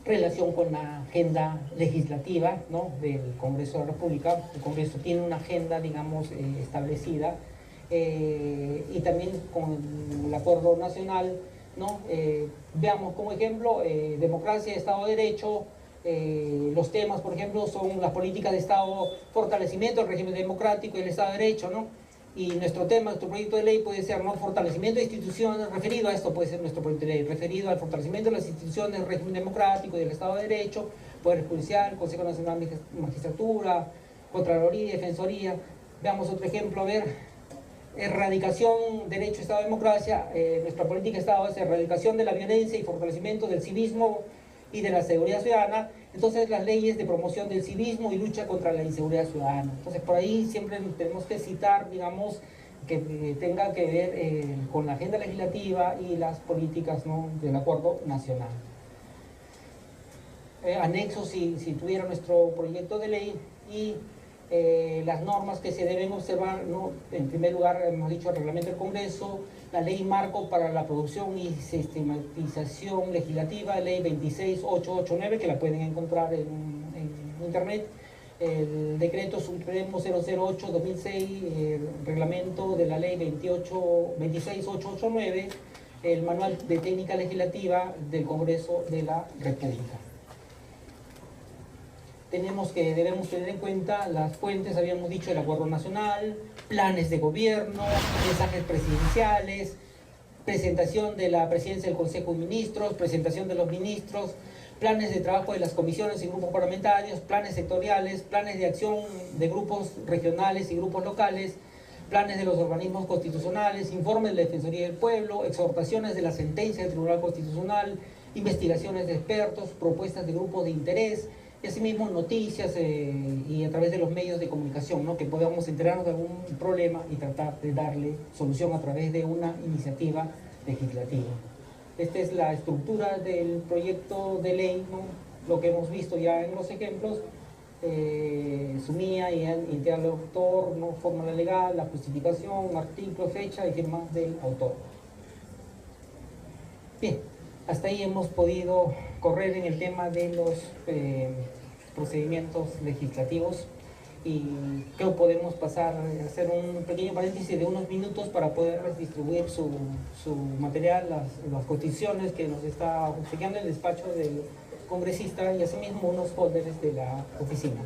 Relación con la agenda legislativa, ¿no?, del Congreso de la República. El Congreso tiene una agenda, digamos, establecida, y también con el Acuerdo Nacional, ¿no? Veamos como ejemplo, democracia, Estado de Derecho. Los temas, por ejemplo, son las políticas de Estado, fortalecimiento del régimen democrático y el Estado de Derecho, ¿no? Y nuestro tema, nuestro proyecto de ley puede ser, ¿no?, fortalecimiento de instituciones, referido a esto puede ser nuestro proyecto de ley, referido al fortalecimiento de las instituciones del régimen democrático y del Estado de Derecho, Poder Judicial, Consejo Nacional de Magistratura, Contraloría, Defensoría. Veamos otro ejemplo, a ver, erradicación, derecho, Estado, democracia. Nuestra política de Estado es erradicación de la violencia y fortalecimiento del civismo y de la seguridad ciudadana. Entonces, las leyes de promoción del civismo y lucha contra la inseguridad ciudadana. Entonces, por ahí siempre tenemos que citar, digamos, que tenga que ver con la agenda legislativa y las políticas, ¿no?, del Acuerdo Nacional. Anexos, si tuviera nuestro proyecto de ley, y las normas que se deben observar, ¿no? En primer lugar, hemos dicho el reglamento del Congreso, la ley marco para la producción y sistematización legislativa, ley 26889, que la pueden encontrar en internet, el decreto supremo 008-2006, el reglamento de la ley 26889, el manual de técnica legislativa del Congreso de la República. Debemos tener en cuenta las fuentes, habíamos dicho, el Acuerdo Nacional, planes de gobierno, mensajes presidenciales, presentación de la presidencia del Consejo de Ministros, presentación de los ministros, planes de trabajo de las comisiones y grupos parlamentarios, planes sectoriales, planes de acción de grupos regionales y grupos locales, planes de los organismos constitucionales, informes de la Defensoría del Pueblo, exhortaciones de la sentencia del Tribunal Constitucional, investigaciones de expertos, propuestas de grupos de interés, y asimismo noticias y a través de los medios de comunicación, ¿no?, que podamos enterarnos de algún problema y tratar de darle solución a través de una iniciativa legislativa. Esta es la estructura del proyecto de ley, ¿no?, lo que hemos visto ya en los ejemplos, sumía, identidad del autor, ¿no?, fórmula legal, la justificación, artículo, fecha y firma del autor. Bien, hasta ahí hemos podido correr en el tema de los procedimientos legislativos, y creo que podemos pasar a hacer un pequeño paréntesis de unos minutos para poderles distribuir su material, las constituciones que nos está obsequiando el despacho del congresista, y asimismo unos folders de la oficina.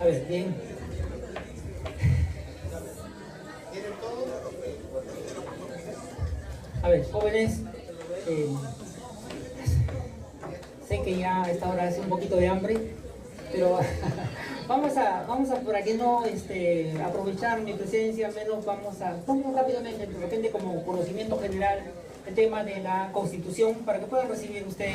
A ver, bien. A ver, jóvenes, sé que ya a esta hora hace un poquito de hambre, pero vamos a para que no aprovechar mi presencia, al menos vamos rápidamente, de repente como conocimiento general, el tema de la Constitución, para que puedan recibir ustedes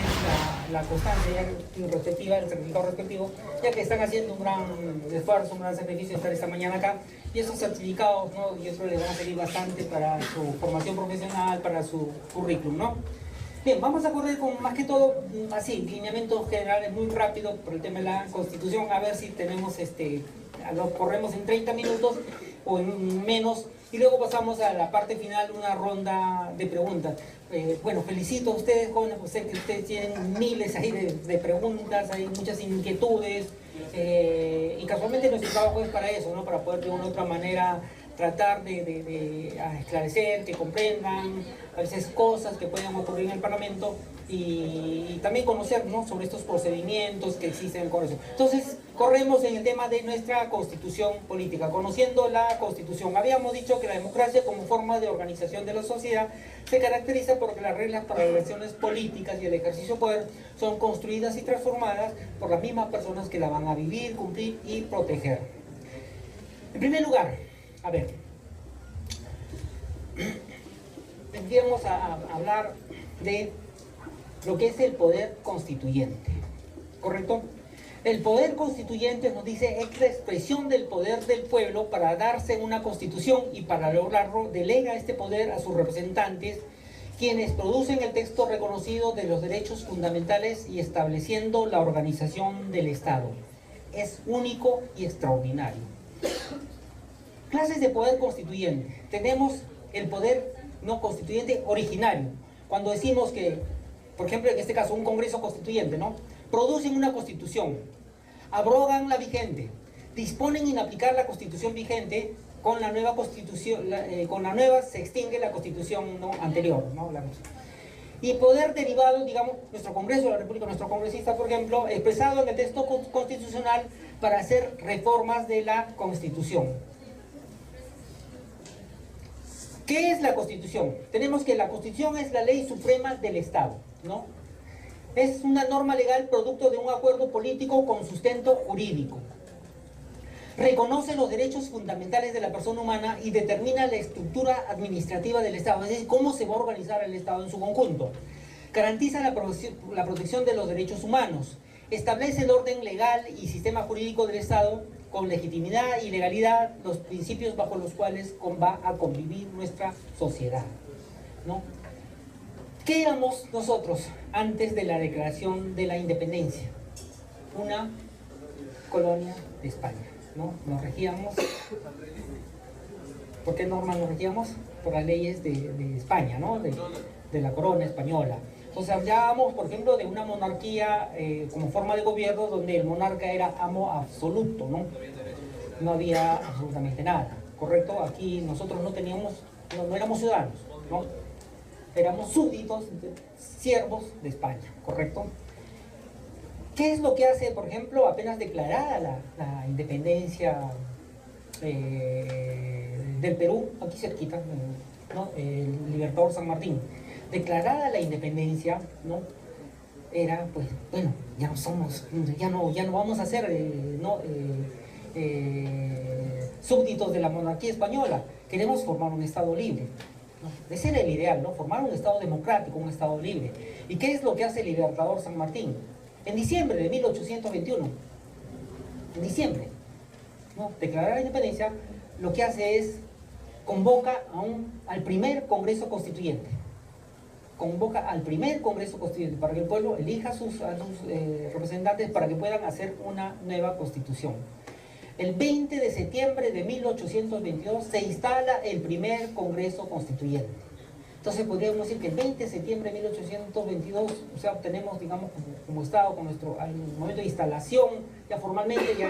la constancia respectiva, el certificado respectivo, ya que están haciendo un gran esfuerzo, un gran sacrificio de estar esta mañana acá, y esos certificados, ¿no? Y eso les van a servir bastante para su formación profesional, para su currículum, ¿no? Bien, vamos a correr con más que todo, así, lineamientos generales muy rápido por el tema de la Constitución, a ver si tenemos, lo corremos en 30 minutos o en menos, y luego pasamos a la parte final, una ronda de preguntas. Bueno, felicito a ustedes, jóvenes, pues sé que ustedes tienen miles ahí de preguntas, hay muchas inquietudes, y casualmente nuestro trabajo es para eso, ¿no? Para poder de una u otra manera tratar de esclarecer, que comprendan a veces cosas que puedan ocurrir en el Parlamento y también conocer, ¿no?, sobre estos procedimientos que existen con eso. Entonces, corremos en el tema de nuestra Constitución política. Conociendo la Constitución, habíamos dicho que la democracia como forma de organización de la sociedad se caracteriza porque las reglas para las elecciones políticas y el ejercicio de poder son construidas y transformadas por las mismas personas que la van a vivir, cumplir y proteger. En primer lugar, a ver, tendríamos a hablar de lo que es el poder constituyente, ¿correcto? El poder constituyente nos dice es la expresión del poder del pueblo para darse una constitución y para lograrlo delega este poder a sus representantes, quienes producen el texto reconocido de los derechos fundamentales y estableciendo la organización del Estado. Es único y extraordinario. Clases de poder constituyente. Tenemos el poder no constituyente originario. Cuando decimos que, por ejemplo, en este caso, un congreso constituyente, ¿no?, producen una constitución, abrogan la vigente, disponen en aplicar la constitución vigente, con la nueva constitución, con la nueva se extingue la constitución, ¿no?, anterior, ¿no? Y poder derivado, digamos, nuestro Congreso de la República, nuestro congresista, por ejemplo, expresado en el texto constitucional, para hacer reformas de la Constitución. ¿Qué es la Constitución? Tenemos que la Constitución es la ley suprema del Estado, ¿no? Es una norma legal producto de un acuerdo político con sustento jurídico. Reconoce los derechos fundamentales de la persona humana y determina la estructura administrativa del Estado, es decir, cómo se va a organizar el Estado en su conjunto. Garantiza la protección de los derechos humanos. Establece el orden legal y sistema jurídico del Estado con legitimidad y legalidad, los principios bajo los cuales va a convivir nuestra sociedad, ¿no? ¿Qué éramos nosotros antes de la declaración de la independencia? Una colonia de España, ¿no? Nos regíamos. ¿Por qué normas nos regíamos? Por las leyes de España, ¿no? De la corona española. Entonces hablábamos, por ejemplo, de una monarquía como forma de gobierno donde el monarca era amo absoluto, ¿no? No había absolutamente nada, ¿correcto? Aquí nosotros no teníamos, no éramos ciudadanos, ¿no? Éramos súbditos, siervos de España, ¿correcto? ¿Qué es lo que hace, por ejemplo, apenas declarada la independencia del Perú, aquí cerquita, ¿no? El Libertador San Martín? Declarada la independencia, ¿no? Era, pues, bueno, ya no somos, ya no vamos a ser súbditos de la monarquía española, queremos formar un Estado libre, ¿no? Ese era el ideal, ¿no? Formar un Estado democrático, un Estado libre. ¿Y qué es lo que hace el Libertador San Martín? En diciembre de 1821, en diciembre, ¿no? Declarar la independencia, lo que hace es convoca al primer Congreso Constituyente. Convoca al primer Congreso Constituyente para que el pueblo elija a sus representantes para que puedan hacer una nueva constitución. El 20 de septiembre de 1822 se instala el primer Congreso Constituyente. Entonces podríamos decir que el 20 de septiembre de 1822, o sea, obtenemos, digamos, como Estado, con nuestro al momento de instalación, ya formalmente, ya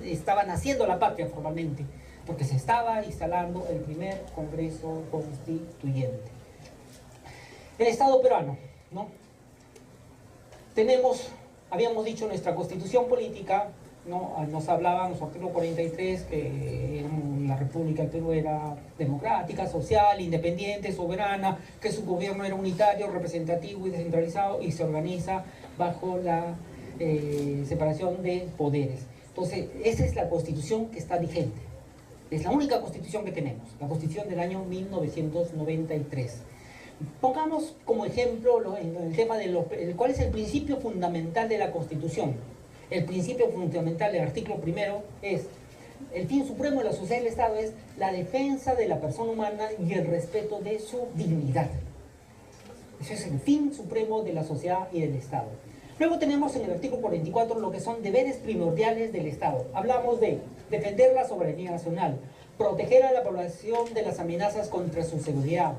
estaba naciendo la patria formalmente, porque se estaba instalando el primer Congreso Constituyente. El Estado peruano, ¿no? Habíamos dicho nuestra constitución política, ¿no? Nos hablaba en su artículo 43 que la República del Perú era democrática, social, independiente, soberana, que su gobierno era unitario, representativo y descentralizado y se organiza bajo la separación de poderes. Entonces, esa es la constitución que está vigente. Es la única constitución que tenemos, la constitución del año 1993. Pongamos como ejemplo el tema de cuál es el principio fundamental de la Constitución. El principio fundamental del artículo primero es: el fin supremo de la sociedad y del Estado es la defensa de la persona humana y el respeto de su dignidad. Ese es el fin supremo de la sociedad y del Estado. Luego tenemos en el artículo 44 lo que son deberes primordiales del Estado. Hablamos de defender la soberanía nacional, proteger a la población de las amenazas contra su seguridad,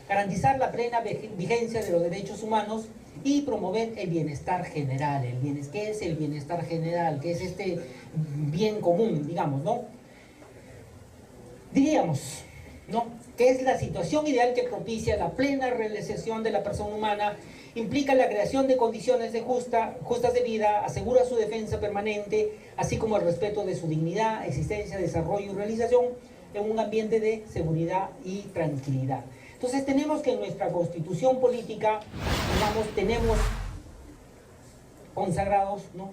garantizar la plena vigencia de los derechos humanos y promover el bienestar general. ¿Qué es el bienestar general? ¿Qué es este bien común, digamos, ¿no? Diríamos, ¿no?, que es la situación ideal que propicia la plena realización de la persona humana, implica la creación de condiciones justas de vida, asegura su defensa permanente, así como el respeto de su dignidad, existencia, desarrollo y realización en un ambiente de seguridad y tranquilidad. Entonces tenemos que en nuestra constitución política, digamos, tenemos consagrados, ¿no?,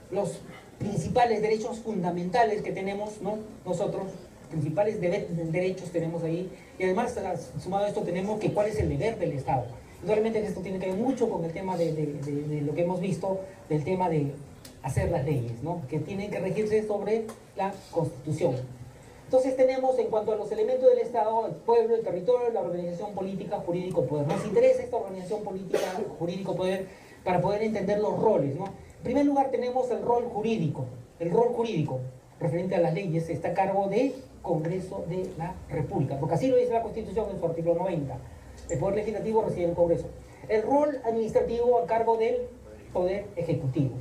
los principales derechos fundamentales que tenemos, ¿no?, nosotros, principales derechos tenemos ahí, y además, sumado a esto, tenemos que cuál es el deber del Estado. Realmente esto tiene que ver mucho con el tema de lo que hemos visto, del tema de hacer las leyes, ¿no?, que tienen que regirse sobre la Constitución. Entonces tenemos, en cuanto a los elementos del Estado, el pueblo, el territorio, la organización política, jurídico, poder. Nos interesa esta organización política, jurídico, poder, para poder entender los roles, ¿no? En primer lugar tenemos el rol jurídico. El rol jurídico, referente a las leyes, está a cargo del Congreso de la República, porque así lo dice la Constitución en su artículo 90. El Poder Legislativo reside en el Congreso. El rol administrativo a cargo del Poder Ejecutivo.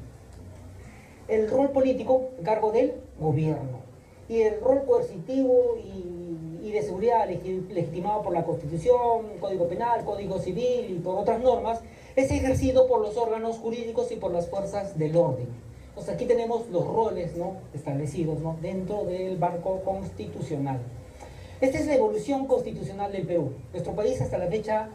El rol político a cargo del Gobierno. Y el rol coercitivo y de seguridad legitimado por la Constitución, Código Penal, Código Civil y por otras normas, es ejercido por los órganos jurídicos y por las fuerzas del orden. Entonces aquí tenemos los roles, ¿no?, establecidos, ¿no?, dentro del marco constitucional. Esta es la evolución constitucional del Perú. Nuestro país hasta la fecha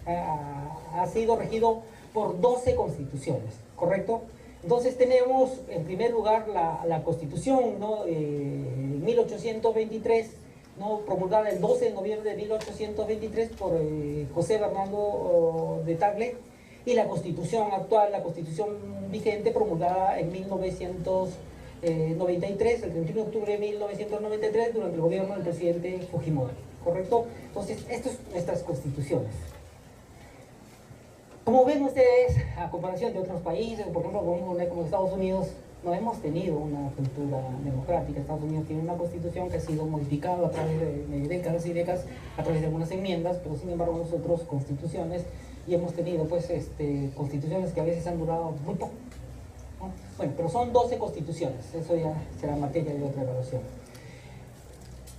ha sido regido por 12 constituciones, ¿correcto? Entonces tenemos en primer lugar la Constitución, ¿no?, 1823, ¿no?, promulgada el 12 de noviembre de 1823 por José Bernardo de Tagle, y la Constitución actual, la Constitución vigente, promulgada en 1993, el 31 de octubre de 1993, durante el gobierno del presidente Fujimori, ¿correcto? Entonces, estas son nuestras constituciones. Como ven ustedes, a comparación de otros países, por ejemplo, como Estados Unidos, no hemos tenido una cultura democrática. Estados Unidos tiene una constitución que ha sido modificada a través de décadas y décadas, a través de algunas enmiendas, pero sin embargo nosotros constituciones, y hemos tenido pues constituciones que a veces han durado muy poco, ¿no? Bueno, pero son 12 constituciones, eso ya será materia de otra evaluación.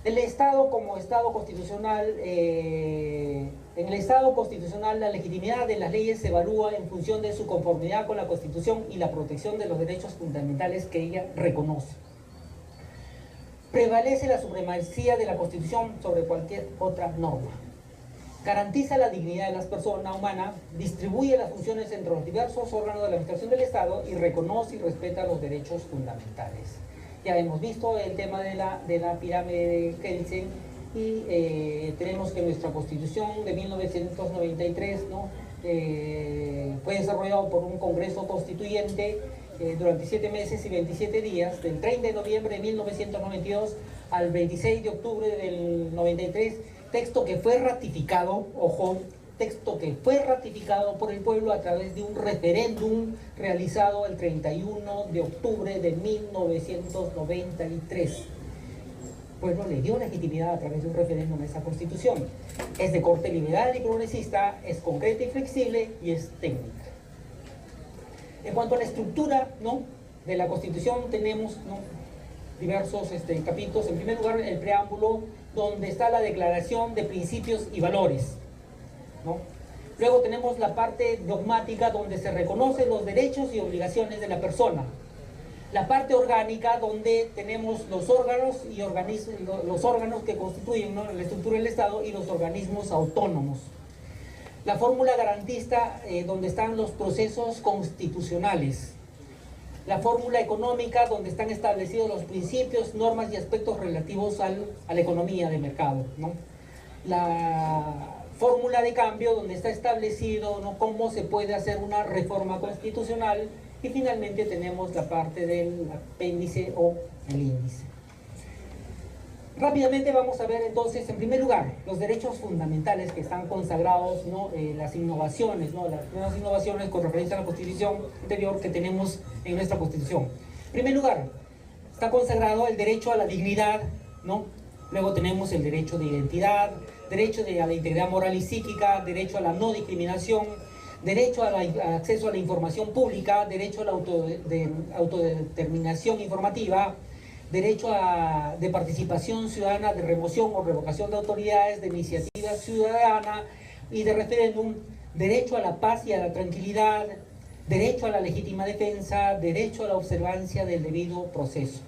El Estado como Estado constitucional, en el Estado constitucional la legitimidad de las leyes se evalúa en función de su conformidad con la Constitución y la protección de los derechos fundamentales que ella reconoce. Prevalece la supremacía de la Constitución sobre cualquier otra norma. Garantiza la dignidad de las personas humanas, distribuye las funciones entre los diversos órganos de la administración del Estado y reconoce y respeta los derechos fundamentales. Ya hemos visto el tema de la pirámide de Kelsen, y tenemos que nuestra Constitución de 1993, ¿no?, fue desarrollado por un Congreso Constituyente durante 7 meses y 27 días, del 30 de noviembre de 1992 al 26 de octubre del 93, texto que fue ratificado, ojo, texto que fue ratificado por el pueblo a través de un referéndum realizado el 31 de octubre de 1993. El pueblo le dio legitimidad a través de un referéndum a esa Constitución. Es de corte liberal y progresista, es concreta y flexible y es técnica. En cuanto a la estructura, ¿no?, de la Constitución, tenemos, ¿no?, diversos capítulos. En primer lugar, el preámbulo, donde está la declaración de principios y valores, ¿no? Luego tenemos la parte dogmática, donde se reconocen los derechos y obligaciones de la persona. La parte orgánica, donde tenemos los órganos y los órganos que constituyen, ¿no?, la estructura del Estado, y los organismos autónomos. La fórmula garantista, donde están los procesos constitucionales. La fórmula económica, donde están establecidos los principios, normas y aspectos relativos a la economía de mercado, ¿no? La fórmula de cambio, donde está establecido, ¿no?, cómo se puede hacer una reforma constitucional. Y finalmente tenemos la parte del apéndice o el índice. Rápidamente vamos a ver entonces, en primer lugar, los derechos fundamentales que están consagrados, ¿no?, las innovaciones, ¿no?, las nuevas innovaciones con referencia a la Constitución anterior que tenemos en nuestra Constitución. En primer lugar, está consagrado el derecho a la dignidad, ¿no? Luego tenemos el derecho de identidad, derecho a la integridad moral y psíquica, derecho a la no discriminación, derecho al acceso a la información pública, derecho a la autodeterminación informativa, derecho de participación ciudadana, de remoción o revocación de autoridades, de iniciativa ciudadana y de referéndum, derecho a la paz y a la tranquilidad, derecho a la legítima defensa, derecho a la observancia del debido proceso.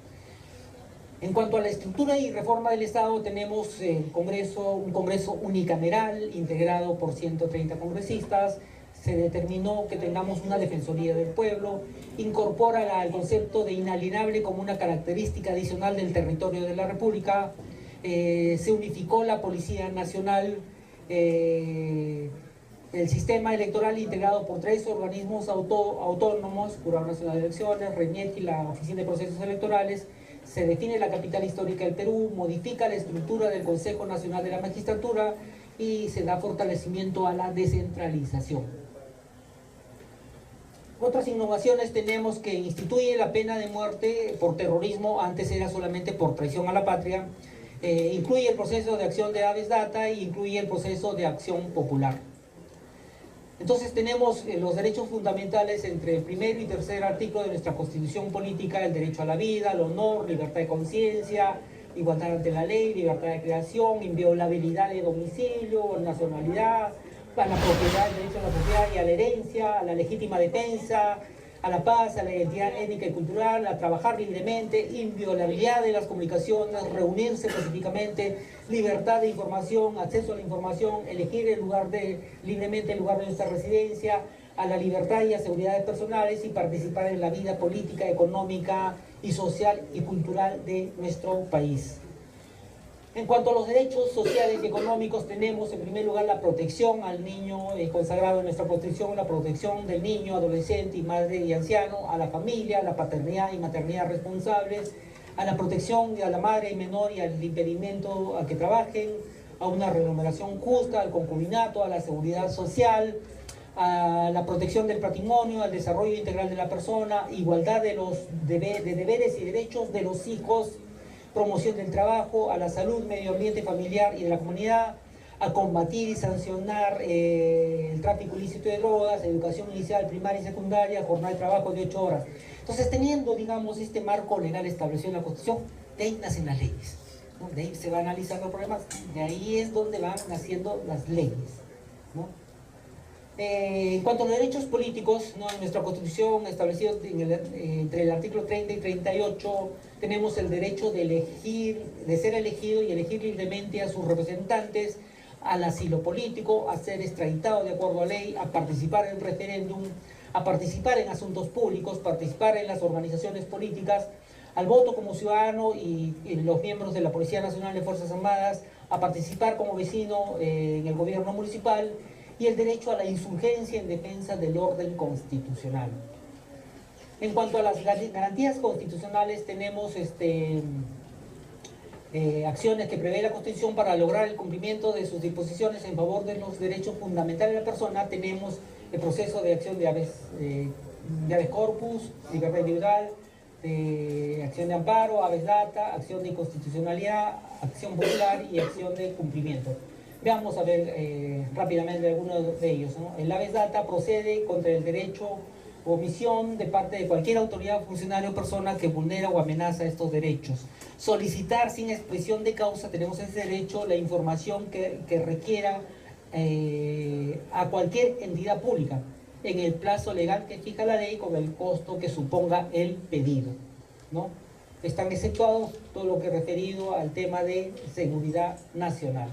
En cuanto a la estructura y reforma del Estado, tenemos un Congreso unicameral integrado por 130 congresistas. Se determinó que tengamos una Defensoría del Pueblo, incorpora el concepto de inalienable como una característica adicional del territorio de la República, se unificó la Policía Nacional, el sistema electoral integrado por 3 organismos autónomos, Jurado Nacional de Elecciones, RENIEC y la Oficina de Procesos Electorales. Se define la capital histórica del Perú, modifica la estructura del Consejo Nacional de la Magistratura y se da fortalecimiento a la descentralización. Otras innovaciones tenemos que instituye la pena de muerte por terrorismo, antes era solamente por traición a la patria, incluye el proceso de acción de habeas data y incluye el proceso de acción popular. Entonces tenemos los derechos fundamentales entre el primer y tercer artículo de nuestra Constitución Política: el derecho a la vida, al honor, libertad de conciencia, igualdad ante la ley, libertad de creación, inviolabilidad de domicilio, nacionalidad, a la propiedad, el derecho a la propiedad y a la herencia, a la legítima defensa, a la paz, a la identidad étnica y cultural, a trabajar libremente, inviolabilidad de las comunicaciones, reunirse pacíficamente, libertad de información, acceso a la información, elegir libremente el lugar de nuestra residencia, a la libertad y a seguridades personales y participar en la vida política, económica y social y cultural de nuestro país. En cuanto a los derechos sociales y económicos, tenemos en primer lugar la protección al niño, consagrado en nuestra Constitución, la protección del niño, adolescente y madre y anciano, a la familia, a la paternidad y maternidad responsables, a la protección a la madre y menor y al impedimento a que trabajen, a una remuneración justa, al concubinato, a la seguridad social, a la protección del patrimonio, al desarrollo integral de la persona, igualdad de los deberes y derechos de los hijos, promoción del trabajo, a la salud, medio ambiente familiar y de la comunidad, a combatir y sancionar el tráfico ilícito de drogas, educación inicial, primaria y secundaria, jornada de trabajo de 8 horas. Entonces, teniendo, digamos, este marco legal establecido en la Constitución, de ahí nacen las leyes, ¿no? De ahí se van analizando los problemas, de ahí es donde van naciendo las leyes, ¿no? En cuanto a los derechos políticos, ¿no? En nuestra Constitución, establecidos entre el artículo 30 y 38, tenemos el derecho de elegir, de ser elegido y elegir libremente a sus representantes, al asilo político, a ser extraditado de acuerdo a ley, a participar en referéndum, a participar en asuntos públicos, participar en las organizaciones políticas, al voto como ciudadano y los miembros de la Policía Nacional de Fuerzas Armadas, a participar como vecino en el gobierno municipal, y el derecho a la insurgencia en defensa del orden constitucional. En cuanto a las garantías constitucionales, tenemos acciones que prevé la Constitución para lograr el cumplimiento de sus disposiciones en favor de los derechos fundamentales de la persona. Tenemos el proceso de acción de habeas corpus, libertad individual, de acción de amparo, habeas data, acción de inconstitucionalidad, acción popular y acción de cumplimiento. Veamos a ver rápidamente algunos de ellos, ¿no? El habeas data procede contra el derecho o omisión de parte de cualquier autoridad, funcionario o persona que vulnera o amenaza estos derechos. Solicitar sin expresión de causa, tenemos ese derecho, la información que requiera a cualquier entidad pública en el plazo legal que fija la ley con el costo que suponga el pedido, ¿no? Están exceptuados todo lo que es referido al tema de seguridad nacional.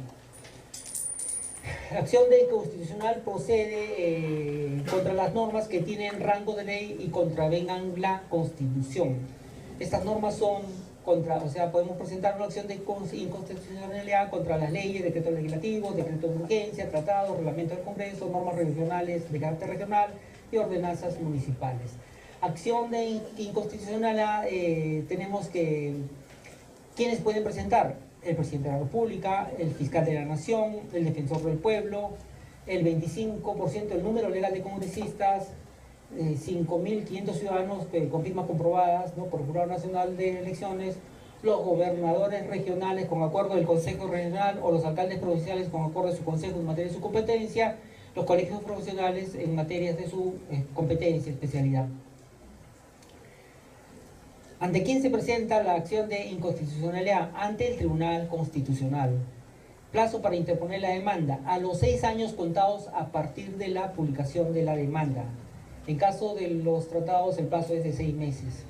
La acción de inconstitucional procede contra las normas que tienen rango de ley y contravengan la Constitución. Estas normas son podemos presentar una acción de inconstitucionalidad contra las leyes, decretos legislativos, decretos de urgencia, tratados, reglamentos del Congreso, normas regionales de carácter regional y ordenanzas municipales. Acción de inconstitucionalidad, tenemos que ¿quiénes pueden presentar? El presidente de la República, el fiscal de la Nación, el defensor del pueblo, el 25% del número legal de congresistas, 5.500 ciudadanos con firmas comprobadas, ¿no?, por el Jurado Nacional de Elecciones, los gobernadores regionales con acuerdo del Consejo Regional o los alcaldes provinciales con acuerdo de su consejo en materia de su competencia, los colegios profesionales en materias de su competencia, especialidad. ¿Ante quién se presenta la acción de inconstitucionalidad? Ante el Tribunal Constitucional. Plazo para interponer la demanda: a los 6 años contados a partir de la publicación de la demanda. En caso de los tratados, el plazo es de 6 meses.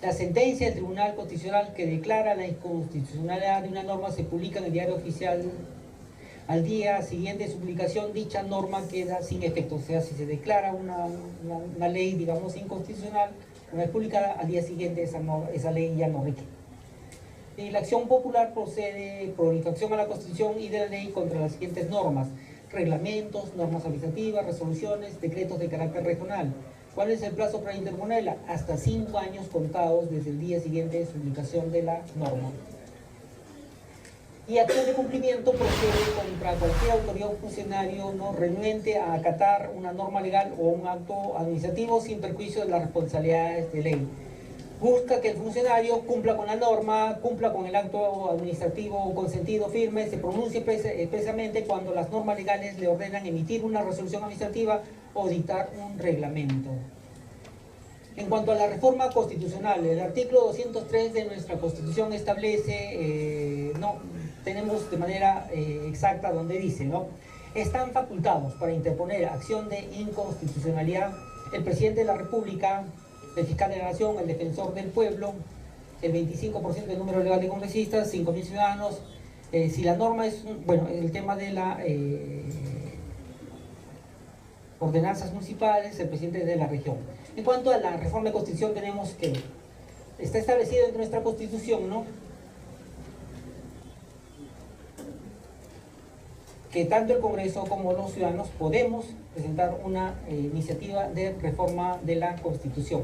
La sentencia del Tribunal Constitucional que declara la inconstitucionalidad de una norma se publica en el Diario Oficial. Al día siguiente de su publicación, dicha norma queda sin efecto. O sea, si se declara una ley, digamos, inconstitucional, una vez publicada, al día siguiente esa ley ya no rige. Y la acción popular procede por infracción a la Constitución y de la ley contra las siguientes normas: reglamentos, normas administrativas, resoluciones, decretos de carácter regional. ¿Cuál es el plazo para interponerla? Hasta 5 años contados desde el día siguiente de su publicación de la norma. Y acción de cumplimiento procede contra cualquier autoridad o funcionario no renuente a acatar una norma legal o un acto administrativo sin perjuicio de las responsabilidades de ley. Busca que el funcionario cumpla con la norma, cumpla con el acto administrativo con sentido firme, se pronuncie expresamente cuando las normas legales le ordenan emitir una resolución administrativa o dictar un reglamento. En cuanto a la reforma constitucional, el artículo 203 de nuestra Constitución establece, tenemos de manera exacta donde dice, ¿no?, están facultados para interponer acción de inconstitucionalidad el presidente de la República, el fiscal de la nación, el defensor del pueblo, el 25% del número legal de congresistas, 5.000 ciudadanos. Si la norma es, bueno, el tema de la ordenanzas municipales, el presidente de la región. En cuanto a la reforma de constitución, tenemos que está establecido en nuestra constitución, ¿no?, que tanto el Congreso como los ciudadanos podemos presentar una iniciativa de reforma de la Constitución.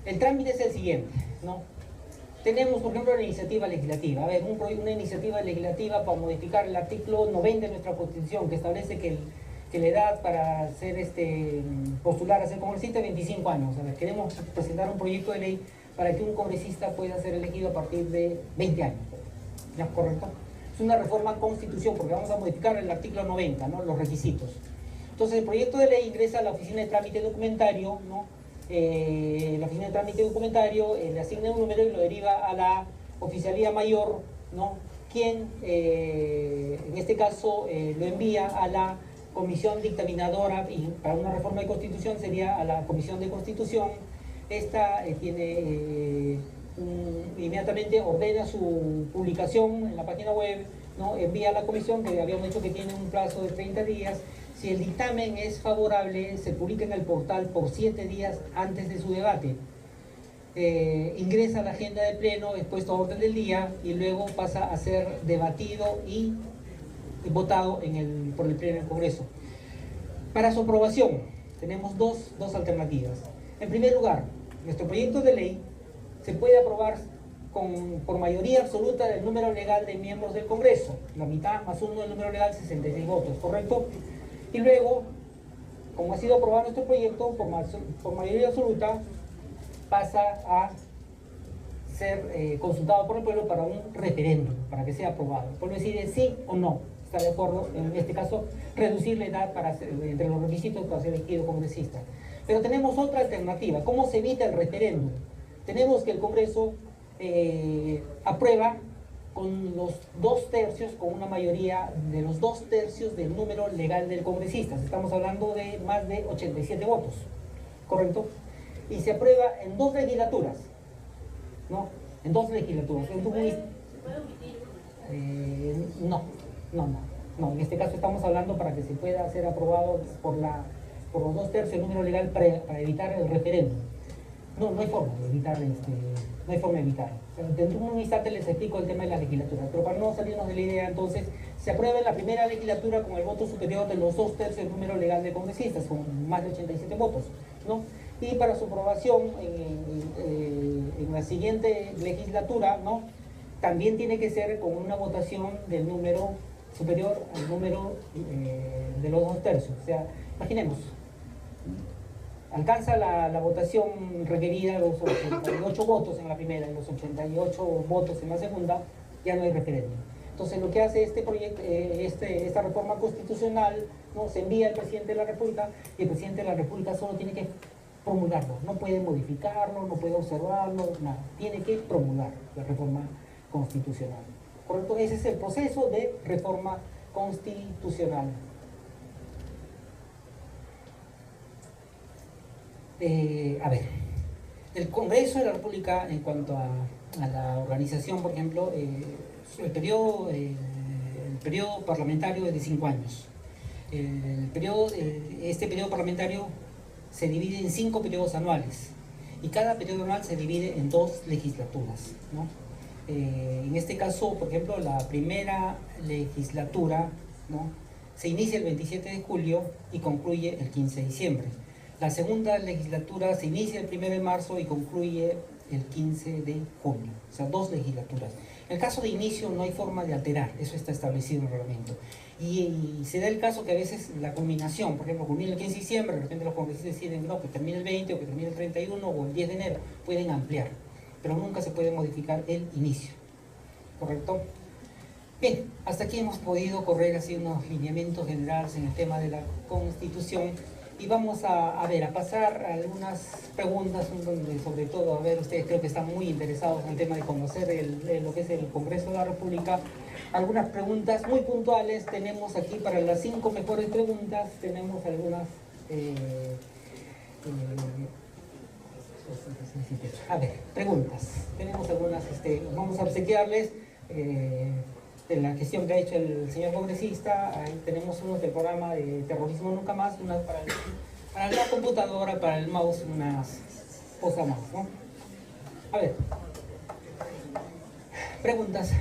El trámite es el siguiente, ¿no? Tenemos, por ejemplo, la iniciativa legislativa. A ver, una iniciativa legislativa para modificar el artículo 90 de nuestra Constitución, que establece que la edad para hacer postular a ser congresista es 25 años. A ver, queremos presentar un proyecto de ley para que un congresista pueda ser elegido a partir de 20 años. ¿Ya es correcto? Es una reforma constitución, porque vamos a modificar el artículo 90, ¿no?, los requisitos. Entonces el proyecto de ley ingresa a la oficina de trámite documentario, ¿no? La oficina de trámite documentario le asigna un número y lo deriva a la oficialía mayor, ¿no?, quien en este caso lo envía a la comisión dictaminadora, y para una reforma de constitución sería a la comisión de constitución. Esta inmediatamente ordena su publicación en la página web, ¿no?, envía a la comisión, que habíamos dicho que tiene un plazo de 30 días. Si el dictamen es favorable, se publica en el portal por 7 días antes de su debate. Ingresa a la agenda del pleno, es puesto a orden del día y luego pasa a ser debatido y votado por el pleno del Congreso. Para su aprobación tenemos dos alternativas. En primer lugar, nuestro proyecto de ley se puede aprobar por mayoría absoluta del número legal de miembros del Congreso, la mitad más uno del número legal, 66 votos, ¿correcto? Y luego, como ha sido aprobado nuestro proyecto por mayoría absoluta, pasa a ser consultado por el pueblo para un referéndum, para que sea aprobado. El pueblo decide sí o no está de acuerdo, en este caso, reducir la edad entre los requisitos para ser elegido congresista. Pero tenemos otra alternativa. ¿Cómo se evita el referéndum? Tenemos que el Congreso aprueba con los 2/3, con una mayoría de los 2/3 del número legal del congresista. Estamos hablando de más de 87 votos, ¿correcto? Y se aprueba en 2 legislaturas, ¿no? En 2 legislaturas. ¿Se puede omitir una? No. En este caso estamos hablando para que se pueda ser aprobado por los 2/3 del número legal para evitar el referéndum. No hay forma de evitar no hay forma de evitarlo. Dentro de un instante les explico el tema de la legislatura, pero para no salirnos de la idea, entonces, se aprueba en la primera legislatura con el voto superior de los 2/3 del número legal de congresistas, con más de 87 votos, ¿no? Y para su aprobación en la siguiente legislatura, ¿no?, también tiene que ser con una votación del número superior al número de los 2/3. O sea, imaginemos, alcanza la votación requerida, los 88 votos en la primera y los 88 votos en la segunda, ya no hay referéndum. Entonces lo que hace este proyecto, esta reforma constitucional, ¿no?, se envía al presidente de la República, y el presidente de la República solo tiene que promulgarlo, no puede modificarlo, no puede observarlo, nada, tiene que promulgar la reforma constitucional, ¿correcto? Ese es el proceso de reforma constitucional. A ver, el Congreso de la República, en cuanto a la organización, por ejemplo, el periodo parlamentario es de 5 años. Este periodo parlamentario se divide en 5 periodos anuales, y cada periodo anual se divide en 2 legislaturas, ¿no? En este caso, por ejemplo, la primera legislatura, ¿no?, se inicia el 27 de julio y concluye el 15 de diciembre. La segunda legislatura se inicia el 1 de marzo y concluye el 15 de junio. O sea, 2 legislaturas. En el caso de inicio no hay forma de alterar, eso está establecido en el reglamento. Y se da el caso que a veces la culminación, por ejemplo, culmina el 15 de diciembre, de repente los congresistas deciden no, que termine el 20 o que termine el 31 o el 10 de enero, pueden ampliar, pero nunca se puede modificar el inicio, ¿correcto? Bien, hasta aquí hemos podido correr así unos lineamientos generales en el tema de la Constitución, y vamos a pasar a algunas preguntas, donde sobre todo, a ver, ustedes creo que están muy interesados en el tema de conocer lo que es el Congreso de la República. Algunas preguntas muy puntuales tenemos aquí para las 5 mejores preguntas, tenemos algunas A ver, preguntas. Tenemos algunas, vamos a obsequiarles de la gestión que ha hecho el señor congresista. Ahí tenemos unos del programa de Terrorismo Nunca Más, unas para la computadora, para el mouse, unas cosas más, ¿no? A ver, preguntas.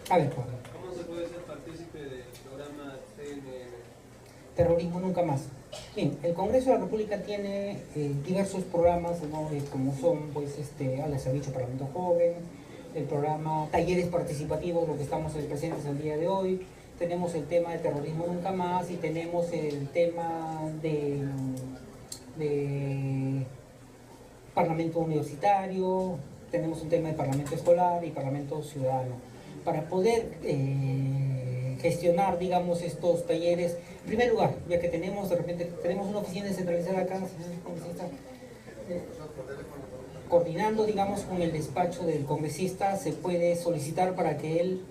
A ver, Juan. ¿Cómo se puede ser partícipe del programa TNM? Terrorismo Nunca Más. Bien, el Congreso de la República tiene diversos programas, ¿no? Como son, pues, al servicio Parlamento Joven, el programa Talleres Participativos, lo que estamos presentes el día de hoy. Tenemos el tema de Terrorismo Nunca Más y tenemos el tema de Parlamento Universitario, tenemos un tema de Parlamento Escolar y Parlamento Ciudadano. Para poder gestionar, digamos, estos talleres, en primer lugar, ya que tenemos, de repente, tenemos una oficina descentralizada acá, coordinando, digamos, con el despacho del congresista, se puede solicitar para que él,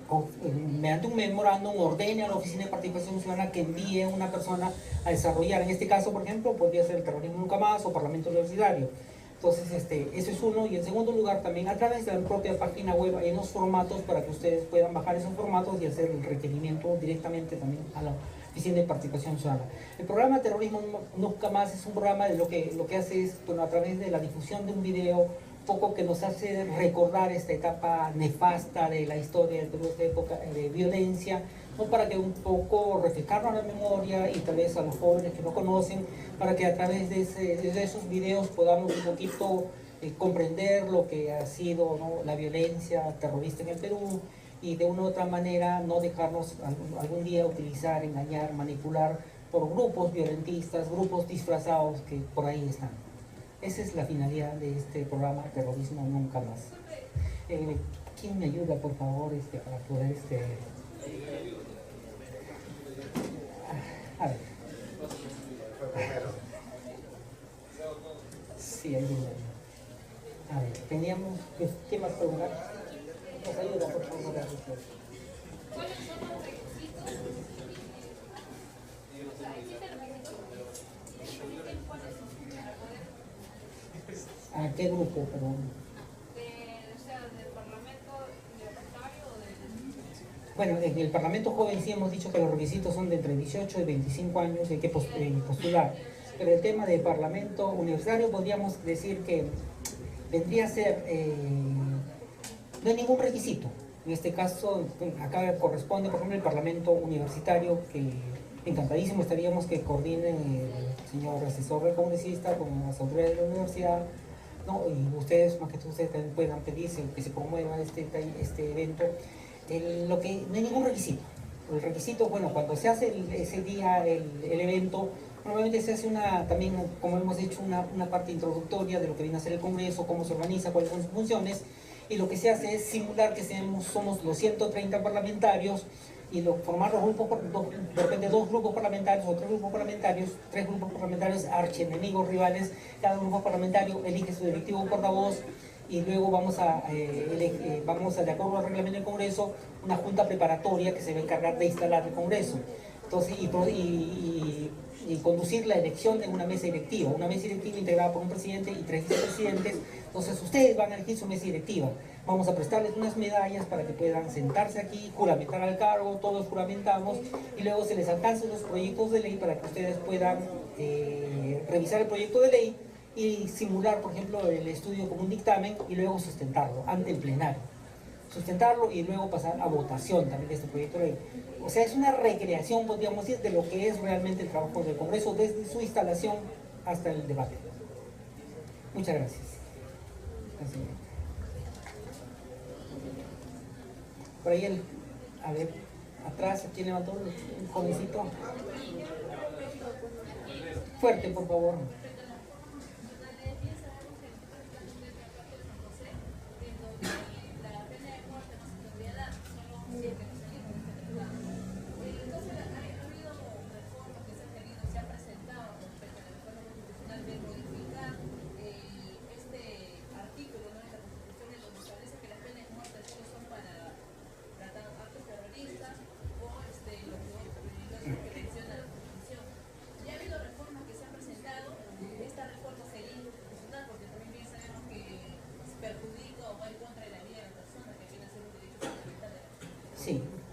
mediante un memorándum, ordene a la Oficina de Participación Ciudadana que envíe una persona a desarrollar. En este caso, por ejemplo, podría ser el Terrorismo Nunca Más o Parlamento Universitario. Entonces, eso es uno. Y en segundo lugar, también a través de la propia página web hay unos formatos para que ustedes puedan bajar esos formatos y hacer el requerimiento directamente también a la Oficina de Participación Ciudadana. El programa Terrorismo Nunca Más es un programa de lo que hace es, bueno, a través de la difusión de un video, poco que nos hace recordar esta etapa nefasta de la historia del Perú, esta época de violencia, ¿no? Para que un poco refrescarnos la memoria y tal vez a los jóvenes que no conocen, para que a través de esos videos podamos un poquito comprender lo que ha sido, ¿no? La violencia terrorista en el Perú y de una u otra manera no dejarnos algún día utilizar, engañar, manipular por grupos violentistas, grupos disfrazados que por ahí están. Esa es la finalidad de este programa Terrorismo Nunca Más. ¿Quién me ayuda, por favor, para poder A ver. Sí, ayuda. A ver, teníamos... ¿Qué más preguntar? Nos ayuda, por favor. ¿Cuáles son los requisitos? O sea, ¿existen requisitos? ¿Existen cuáles son para poder? ¿A qué grupo, perdón? O sea, del Parlamento Universitario o del... Bueno, en el Parlamento Joven sí hemos dicho que los requisitos son de entre 18 y 25 años, hay que postular. Pero el tema del Parlamento Universitario podríamos decir que vendría a ser, no hay ningún requisito. En este caso, acá corresponde, por ejemplo, el Parlamento Universitario, que encantadísimo estaríamos que coordine el señor asesor del congresista con las autoridades de la universidad, ¿no? Y ustedes, más que todos ustedes, también puedan pedirse que se promueva este evento. No hay ningún requisito. El requisito, bueno, cuando se hace ese día el evento, normalmente se hace también, como hemos hecho, una parte introductoria de lo que viene a ser el Congreso, cómo se organiza, cuáles son sus funciones, y lo que se hace es simular que somos los 130 parlamentarios y formar los grupos, de repente 2 grupos parlamentarios o 3 grupos parlamentarios, 3 grupos parlamentarios archienemigos, rivales. Cada grupo parlamentario elige su directivo portavoz y luego vamos a, de acuerdo al reglamento del Congreso, una junta preparatoria que se va a encargar de instalar el Congreso. Entonces, y conducir la elección de una mesa directiva integrada por un presidente y 3 vicepresidentes. Entonces ustedes van a elegir su mesa directiva. Vamos a prestarles unas medallas para que puedan sentarse aquí, juramentar al cargo, todos juramentamos, y luego se les alcanzan los proyectos de ley para que ustedes puedan revisar el proyecto de ley y simular, por ejemplo, el estudio como un dictamen y luego sustentarlo ante el plenario. Sustentarlo y luego pasar a votación también de este proyecto de ley. O sea, es una recreación, podríamos decir, de lo que es realmente el trabajo del Congreso, desde su instalación hasta el debate. Muchas gracias. Así. Por ahí, a ver, atrás, ¿quién levantó? Un jovencito. Fuerte, por favor.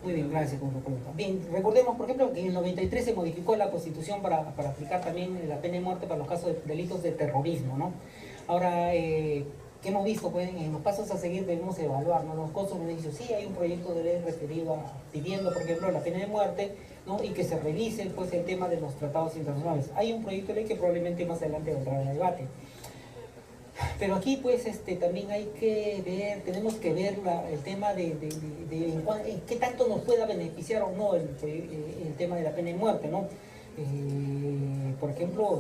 Muy bien, gracias por su pregunta. Bien, recordemos, por ejemplo, que en el 93 se modificó la Constitución para aplicar también la pena de muerte para los casos de delitos de terrorismo, ¿no? Ahora, ¿qué hemos visto? Pues en los pasos a seguir debemos evaluar, ¿no? Los costos beneficios. Sí, hay un proyecto de ley referido a pidiendo, por ejemplo, la pena de muerte, ¿no? Y que se revise pues el tema de los tratados internacionales. Hay un proyecto de ley que probablemente más adelante vendrá a debate. Pero aquí pues también hay que ver, tenemos que ver el tema de qué tanto nos pueda beneficiar o no el tema de la pena de muerte, ¿no? Por ejemplo,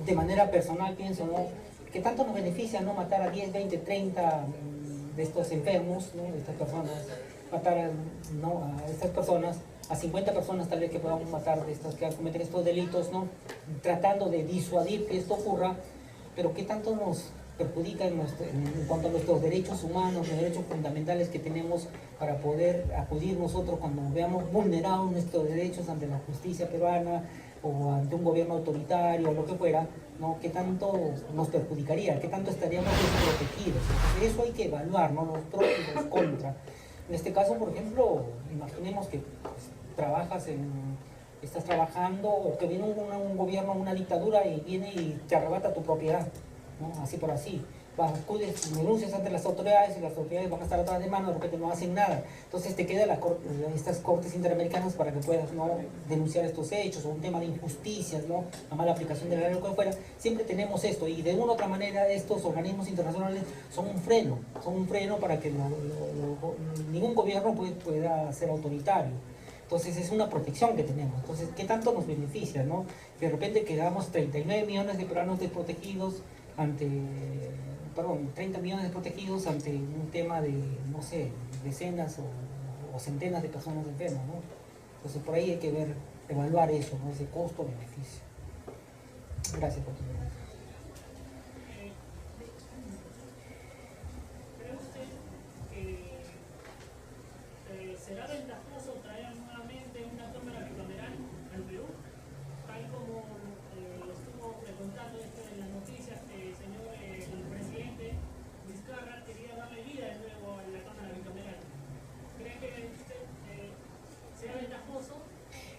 de manera personal pienso, ¿no? ¿Qué tanto nos beneficia no matar a 10, 20, 30 de estos enfermos, ¿no? De estas personas, matar a estas personas, a 50 personas tal vez que podamos matar de estas que cometen estos delitos, ¿no? Tratando de disuadir que esto ocurra, pero qué tanto nos perjudica en cuanto a nuestros derechos humanos, los derechos fundamentales que tenemos para poder acudir nosotros cuando veamos vulnerados nuestros derechos ante la justicia peruana o ante un gobierno autoritario o lo que fuera, ¿no? ¿Qué tanto nos perjudicaría? ¿Qué tanto estaríamos desprotegidos? Entonces, eso hay que evaluar, ¿no? Los pros y los contras. En este caso, por ejemplo, imaginemos que pues, estás trabajando o que viene un gobierno, una dictadura y viene y te arrebata tu propiedad, ¿no? Así por así. Acudes, denuncias ante las autoridades y las autoridades van a estar atrás de mano, de repente no hacen nada. Entonces te queda estas cortes interamericanas para que puedas, ¿no? denunciar estos hechos o un tema de injusticias, ¿no? La mala aplicación de la ley o lo que fuera. Siempre tenemos esto y de una u otra manera estos organismos internacionales son un freno para que ningún gobierno pueda ser autoritario. Entonces es una protección que tenemos. Entonces, ¿qué tanto nos beneficia, no? De repente quedamos 39 millones de peruanos desprotegidos ante, 30 millones desprotegidos ante un tema de, no sé, decenas o centenas de personas enfermas, ¿no? Entonces por ahí hay que evaluar eso, ¿no? Ese costo-beneficio. Gracias por tu pregunta. ¿Cree usted que será ventajoso traer nuevamente una cámara bicameral al Perú? Tal como estuvo preguntando esto en las noticias que el señor el presidente Vizcarra quería darle vida de nuevo a la cámara bicameral. ¿Cree que sea ventajoso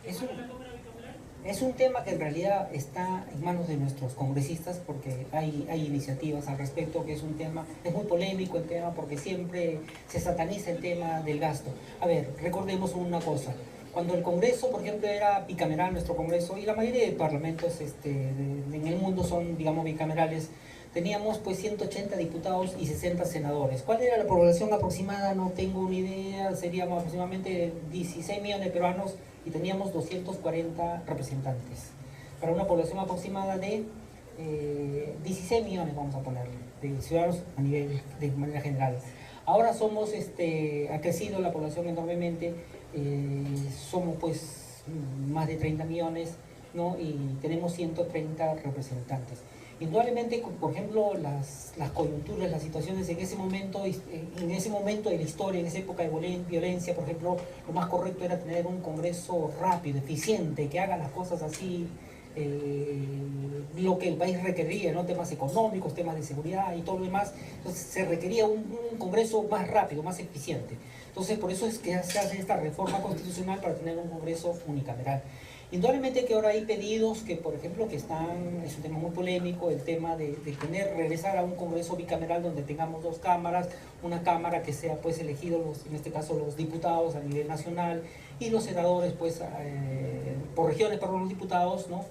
que haga la cámara bicameral? Es un tema que en realidad está en manos de nuestros congresistas porque hay iniciativas al respecto, que es un tema, es muy polémico el tema porque siempre se sataniza el tema del gasto. A ver, recordemos una cosa, cuando el Congreso, por ejemplo, era bicameral, nuestro Congreso, y la mayoría de parlamentos en el mundo son, digamos, bicamerales, teníamos pues 180 diputados y 60 senadores. ¿Cuál era la población aproximada? No tengo ni idea, seríamos aproximadamente 16 millones de peruanos y teníamos 240 representantes. Para una población aproximada de 16 millones, vamos a ponerle, de ciudadanos a nivel, de manera general. Ahora somos, ha crecido la población enormemente, somos pues más de 30 millones, ¿no? Y tenemos 130 representantes. Indudablemente, por ejemplo, las coyunturas, las situaciones en ese momento de la historia, en esa época de violencia, por ejemplo, lo más correcto era tener un Congreso rápido, eficiente, que haga las cosas así, lo que el país requería, ¿no? Temas económicos, temas de seguridad y todo lo demás. Entonces se requería un Congreso más rápido, más eficiente. Entonces por eso es que se hace esta reforma constitucional para tener un Congreso unicameral. Indudablemente que ahora hay pedidos que, por ejemplo, es un tema muy polémico, el tema de regresar a un Congreso bicameral donde tengamos dos cámaras, una cámara que sea pues elegido, en este caso los diputados a nivel nacional y los senadores pues por regiones, perdón, los diputados, ¿no?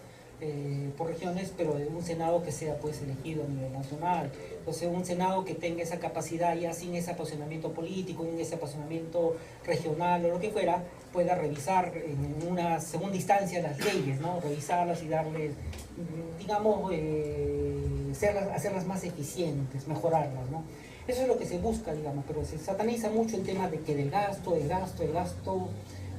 Por regiones, pero de un Senado que sea pues elegido a nivel nacional. Entonces un Senado que tenga esa capacidad ya sin ese apasionamiento político, sin ese apasionamiento regional o lo que fuera, pueda revisar en una segunda instancia las leyes, ¿no? Revisarlas y darles, digamos, hacerlas más eficientes, mejorarlas, ¿no? Eso es lo que se busca, digamos, pero se sataniza mucho el tema de que del gasto,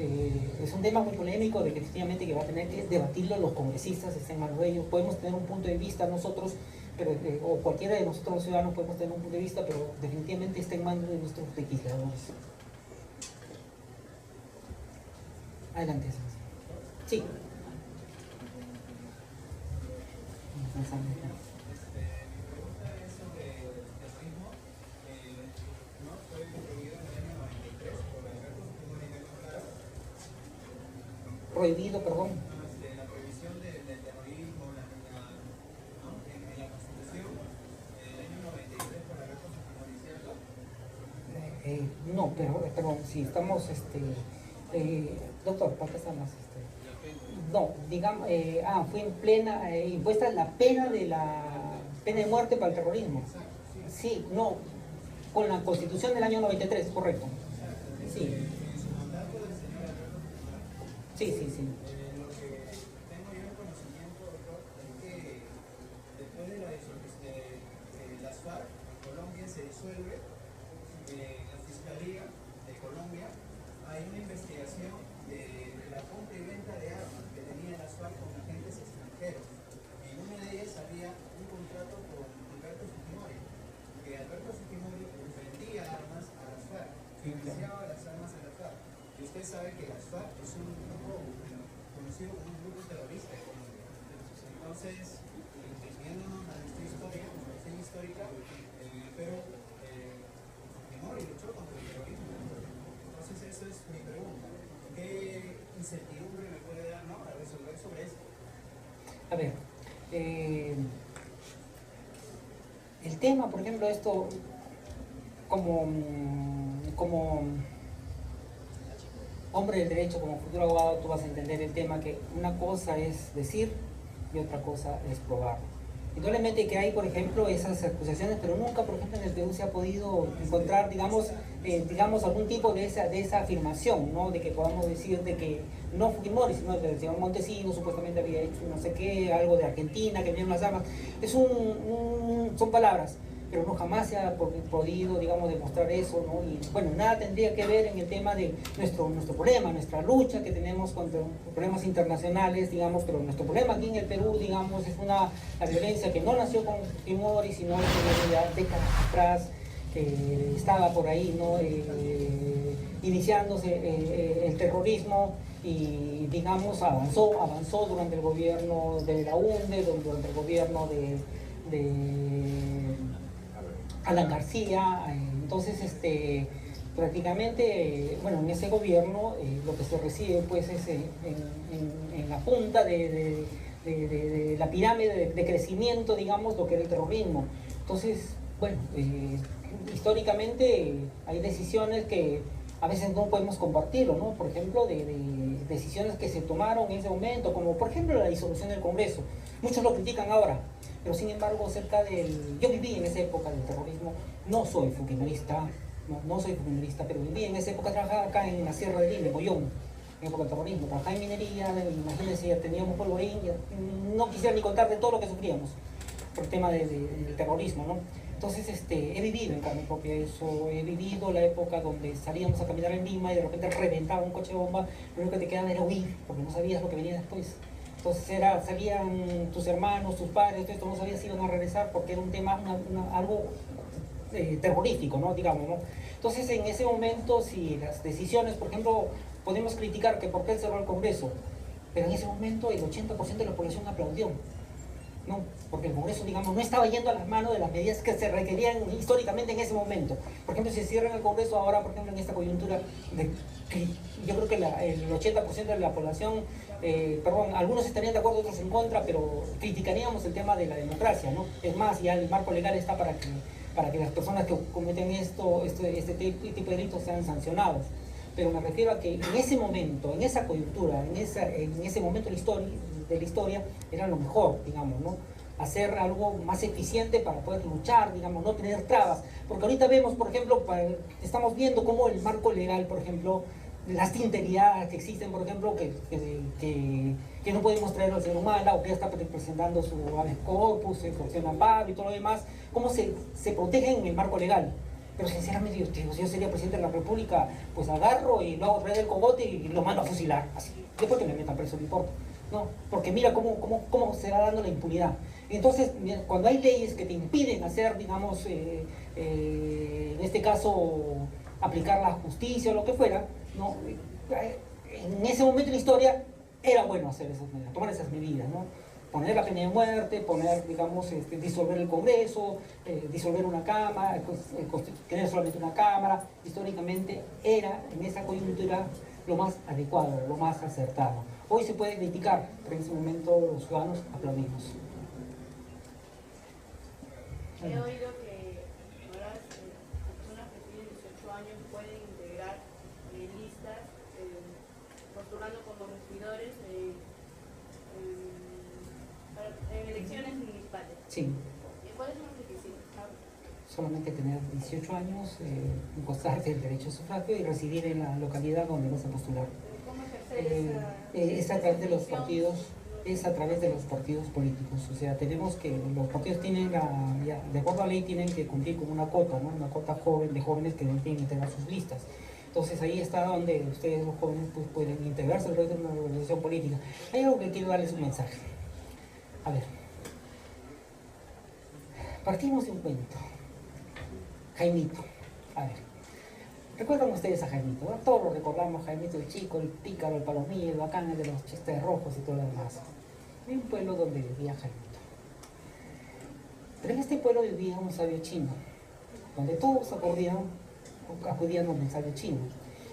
es un tema muy polémico, definitivamente que va a tener que debatirlo los congresistas, está en manos de ellos. Podemos tener un punto de vista nosotros, pero, o cualquiera de nosotros los ciudadanos podemos tener un punto de vista, pero definitivamente está en manos de nuestros legisladores. Adelante. Sí. prohibido, perdón. La prohibición del terrorismo, ¿no? En la Constitución del año 93 por haber constitucionalizado. No, pero si estamos, doctor, ¿para qué estamos? No, digamos, fue en plena, impuesta la pena de muerte para el terrorismo. Sí, no, con la Constitución del año 93, correcto. Sí. Sí, sí, sí. Lo que tengo yo en conocimiento, doctor, es que después de las FARC en Colombia se disuelve, la Fiscalía de Colombia, hay una investigación de la compra y venta de armas que tenían las FARC con agentes extranjeros. En una de ellas había un contrato con Alberto Fujimori, que Alberto Fujimori vendía armas a las FARC, financiaba las armas a las FARC. Y usted sabe que las FARC es un grupo conocido como un grupo terrorista de Colombia. Entonces, viéndonos a nuestra historia, nuestra versión histórica, pero Fujimori luchó contra el terrorismo. Entonces, eso es mi pregunta. ¿Qué incertidumbre me puede dar, ¿no?, para resolver sobre esto? A ver, el tema, por ejemplo, esto, como hombre del derecho, como futuro abogado, tú vas a entender el tema que una cosa es decir y otra cosa es probar. Indudablemente que hay, por ejemplo, esas acusaciones, pero nunca, por ejemplo, en el Perú se ha podido encontrar, digamos, algún tipo de esa afirmación, ¿no? De que podamos decir de que no Fujimori, sino el señor Montesinos supuestamente había hecho no sé qué, algo de Argentina, que vinieron las armas. Son palabras, pero no jamás se ha podido, digamos, demostrar eso, ¿no? Y bueno, nada tendría que ver en el tema de nuestro problema, nuestra lucha que tenemos contra problemas internacionales, digamos, pero nuestro problema aquí en el Perú, digamos, es la violencia que no nació con Fujimori, sino que ya décadas atrás, que estaba por ahí, ¿no? Iniciándose el terrorismo y, digamos, avanzó durante el gobierno de la UNDE, durante el gobierno de Alan García. Entonces, prácticamente, bueno, en ese gobierno lo que se recibe pues es en la punta de la pirámide de crecimiento, digamos, lo que era el terrorismo. Entonces, bueno, históricamente hay decisiones que a veces no podemos compartirlo, ¿no? Por ejemplo, de decisiones que se tomaron en ese momento, como por ejemplo la disolución del Congreso. Muchos lo critican ahora, pero sin embargo yo viví en esa época del terrorismo, no soy fujimorista, no soy fujimorista, pero viví en esa época, trabajaba acá en la Sierra de Lima, Boyón, en época del terrorismo, trabajaba en minería, imagínense, ya teníamos polvo ahí, no quisiera ni contar de todo lo que sufríamos por el tema del terrorismo, ¿no? Entonces, he vivido en carne propia eso, he vivido la época donde salíamos a caminar en Lima y de repente reventaba un coche bomba, lo único que te quedaba era huir, porque no sabías lo que venía después. Entonces salían tus hermanos, tus padres, todo esto, no sabías si iban a regresar porque era un tema, algo terrorífico, ¿no? Digamos, ¿no? Entonces, en ese momento, si las decisiones, por ejemplo, podemos criticar que por qué cerró el Congreso, pero en ese momento el 80% de la población aplaudió. No, porque el Congreso, digamos, no estaba yendo a las manos de las medidas que se requerían históricamente en ese momento. Por ejemplo, si cierran el Congreso ahora, por ejemplo, en esta coyuntura, yo creo que el 80% de la población, algunos estarían de acuerdo, otros en contra, pero criticaríamos el tema de la democracia, ¿no? Es más, ya el marco legal está para que las personas que cometen este tipo de delitos sean sancionados. Pero me refiero a que en ese momento, en esa coyuntura, en ese momento de la historia, era lo mejor, digamos, ¿no? Hacer algo más eficiente para poder luchar, digamos, no tener trabas. Porque ahorita vemos, por ejemplo, estamos viendo cómo el marco legal, por ejemplo, las tinterías que existen, por ejemplo, que no podemos traer al ser humano, o que ya está presentando su habeas corpus, su acción de amparo y todo lo demás, cómo se protegen en el marco legal. Pero sinceramente, si yo sería presidente de la República, pues agarro y lo hago traer del cogote y lo mando a fusilar, así. Después que me metan preso, no importa. No, porque mira cómo se va dando la impunidad. Entonces, cuando hay leyes que te impiden hacer, digamos, en este caso, aplicar la justicia o lo que fuera, ¿no? En ese momento de la historia era bueno hacer esas medidas, tomar esas medidas, ¿no? Poner la pena de muerte, digamos, disolver el Congreso, disolver una Cámara, tener solamente una Cámara. Históricamente era, en esa coyuntura, lo más adecuado, lo más acertado. Hoy se puede criticar, pero en ese momento los ciudadanos aplaudimos. He oído que ahora las personas que tienen 18 años pueden integrar listas postulando como regidores en elecciones municipales. Sí. ¿Cuáles son los requisitos? Solamente tener 18 años, gozar del derecho a sufragio y residir en la localidad donde vas a postular. ¿Cómo ejercer Es a través de los partidos, es a través de los partidos políticos. O sea, tenemos que, los partidos tienen, de acuerdo a la ley, tienen que cumplir con una cuota, ¿no? Una cuota joven de jóvenes que deben integrar sus listas. Entonces ahí está donde ustedes, los jóvenes, pues, pueden integrarse a través de una organización política. Hay algo que quiero darles un mensaje. A ver, partimos de un cuento. Jaimito, a ver, ¿recuerdan ustedes a Jaimito? ¿No? Todos lo recordamos, Jaimito el chico, el pícaro, el palomillo, el bacán, el de los chistes rojos y todo lo demás. Hay un pueblo donde vivía Jaimito. Pero en este pueblo vivía un sabio chino, donde todos acudían donde el sabio chino.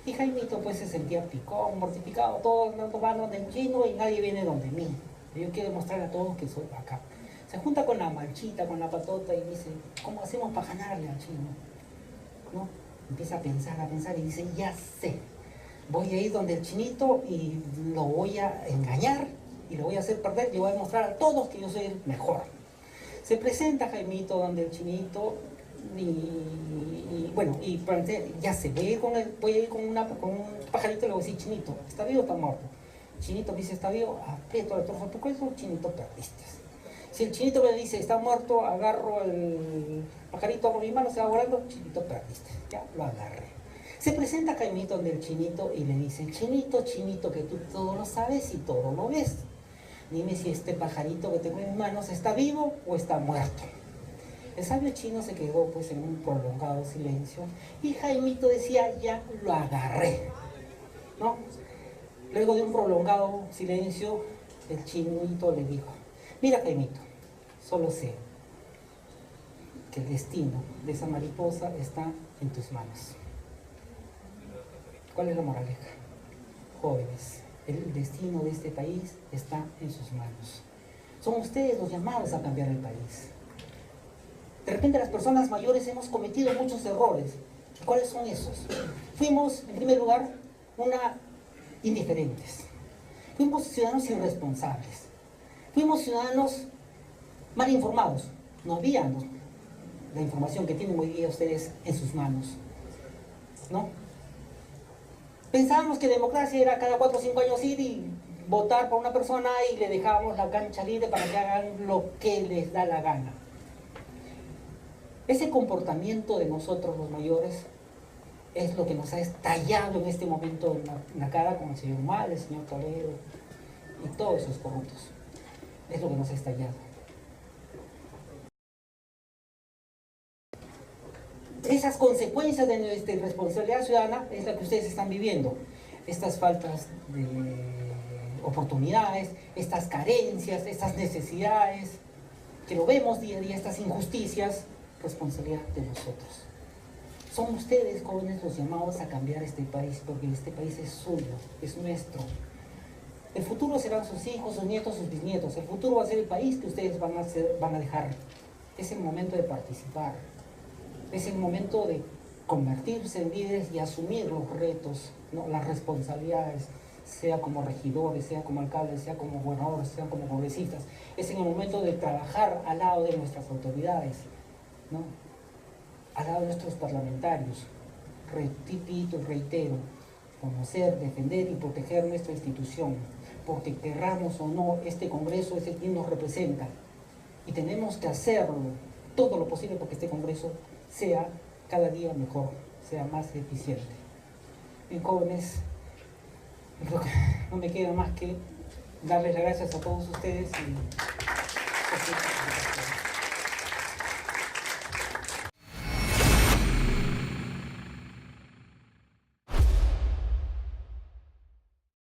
Y Jaimito pues se sentía picón, mortificado, todos van donde el chino y nadie viene donde mí. Yo quiero demostrar a todos que soy acá. Se junta con la manchita, con la patota y dice, ¿cómo hacemos para ganarle al chino? ¿No? Empieza a pensar y dice, ya sé, voy a ir donde el chinito y lo voy a engañar y lo voy a hacer perder y voy a demostrar a todos que yo soy el mejor. Se presenta Jaimito donde el chinito y ya sé, voy a ir con un pajarito y le voy a decir, chinito, ¿está vivo o está muerto? Chinito me dice, está vivo, aprieto el trozo de tu cuello, chinito, perdiste. Si el chinito me dice, está muerto, agarro el pajarito con mi mano, se va volando, chinito, perdiste. Ya lo agarré. Se presenta Jaimito donde el chinito y le dice, chinito, chinito, que tú todo lo sabes y todo lo ves. Dime si este pajarito que tengo en mis manos está vivo o está muerto. El sabio chino se quedó pues en un prolongado silencio y Jaimito decía, ya lo agarré. ¿No? Luego de un prolongado silencio, el chinito le dijo, mira Jaimito, solo sé que el destino de esa mariposa está en tus manos. ¿Cuál es la moraleja? Jóvenes, el destino de este país está en sus manos. Son ustedes los llamados a cambiar el país. De repente las personas mayores hemos cometido muchos errores. ¿Cuáles son esos? Fuimos, en primer lugar, indiferentes. Fuimos ciudadanos irresponsables. Fuimos ciudadanos mal informados. No había la información que tienen hoy día ustedes en sus manos. ¿No? Pensábamos que democracia era cada 4 o 5 años ir y votar por una persona y le dejábamos la cancha libre para que hagan lo que les da la gana. Ese comportamiento de nosotros los mayores es lo que nos ha estallado en este momento en la cara con el señor Mal, el señor Toledo y todos esos corruptos. Es lo que nos ha estallado. Esas consecuencias de nuestra irresponsabilidad ciudadana es la que ustedes están viviendo. Estas faltas de oportunidades, estas carencias, estas necesidades, que lo vemos día a día, estas injusticias, responsabilidad de nosotros. Son ustedes, jóvenes, los llamados a cambiar este país, porque este país es suyo, es nuestro. El futuro serán sus hijos, sus nietos, sus bisnietos. El futuro va a ser el país que ustedes van a dejar. Es el momento de participar. Es el momento de convertirse en líderes y asumir los retos, ¿no? Las responsabilidades, sea como regidores, sea como alcaldes, sea como gobernadores, sea como congresistas. Es en el momento de trabajar al lado de nuestras autoridades, ¿no? Al lado de nuestros parlamentarios. Repito, reitero, conocer, defender y proteger nuestra institución, porque querramos o no, este Congreso es el que nos representa y tenemos que hacerlo, todo lo posible porque este Congreso sea cada día mejor, sea más eficiente. Bien, jóvenes, creo que no me queda más que darles las gracias a todos ustedes y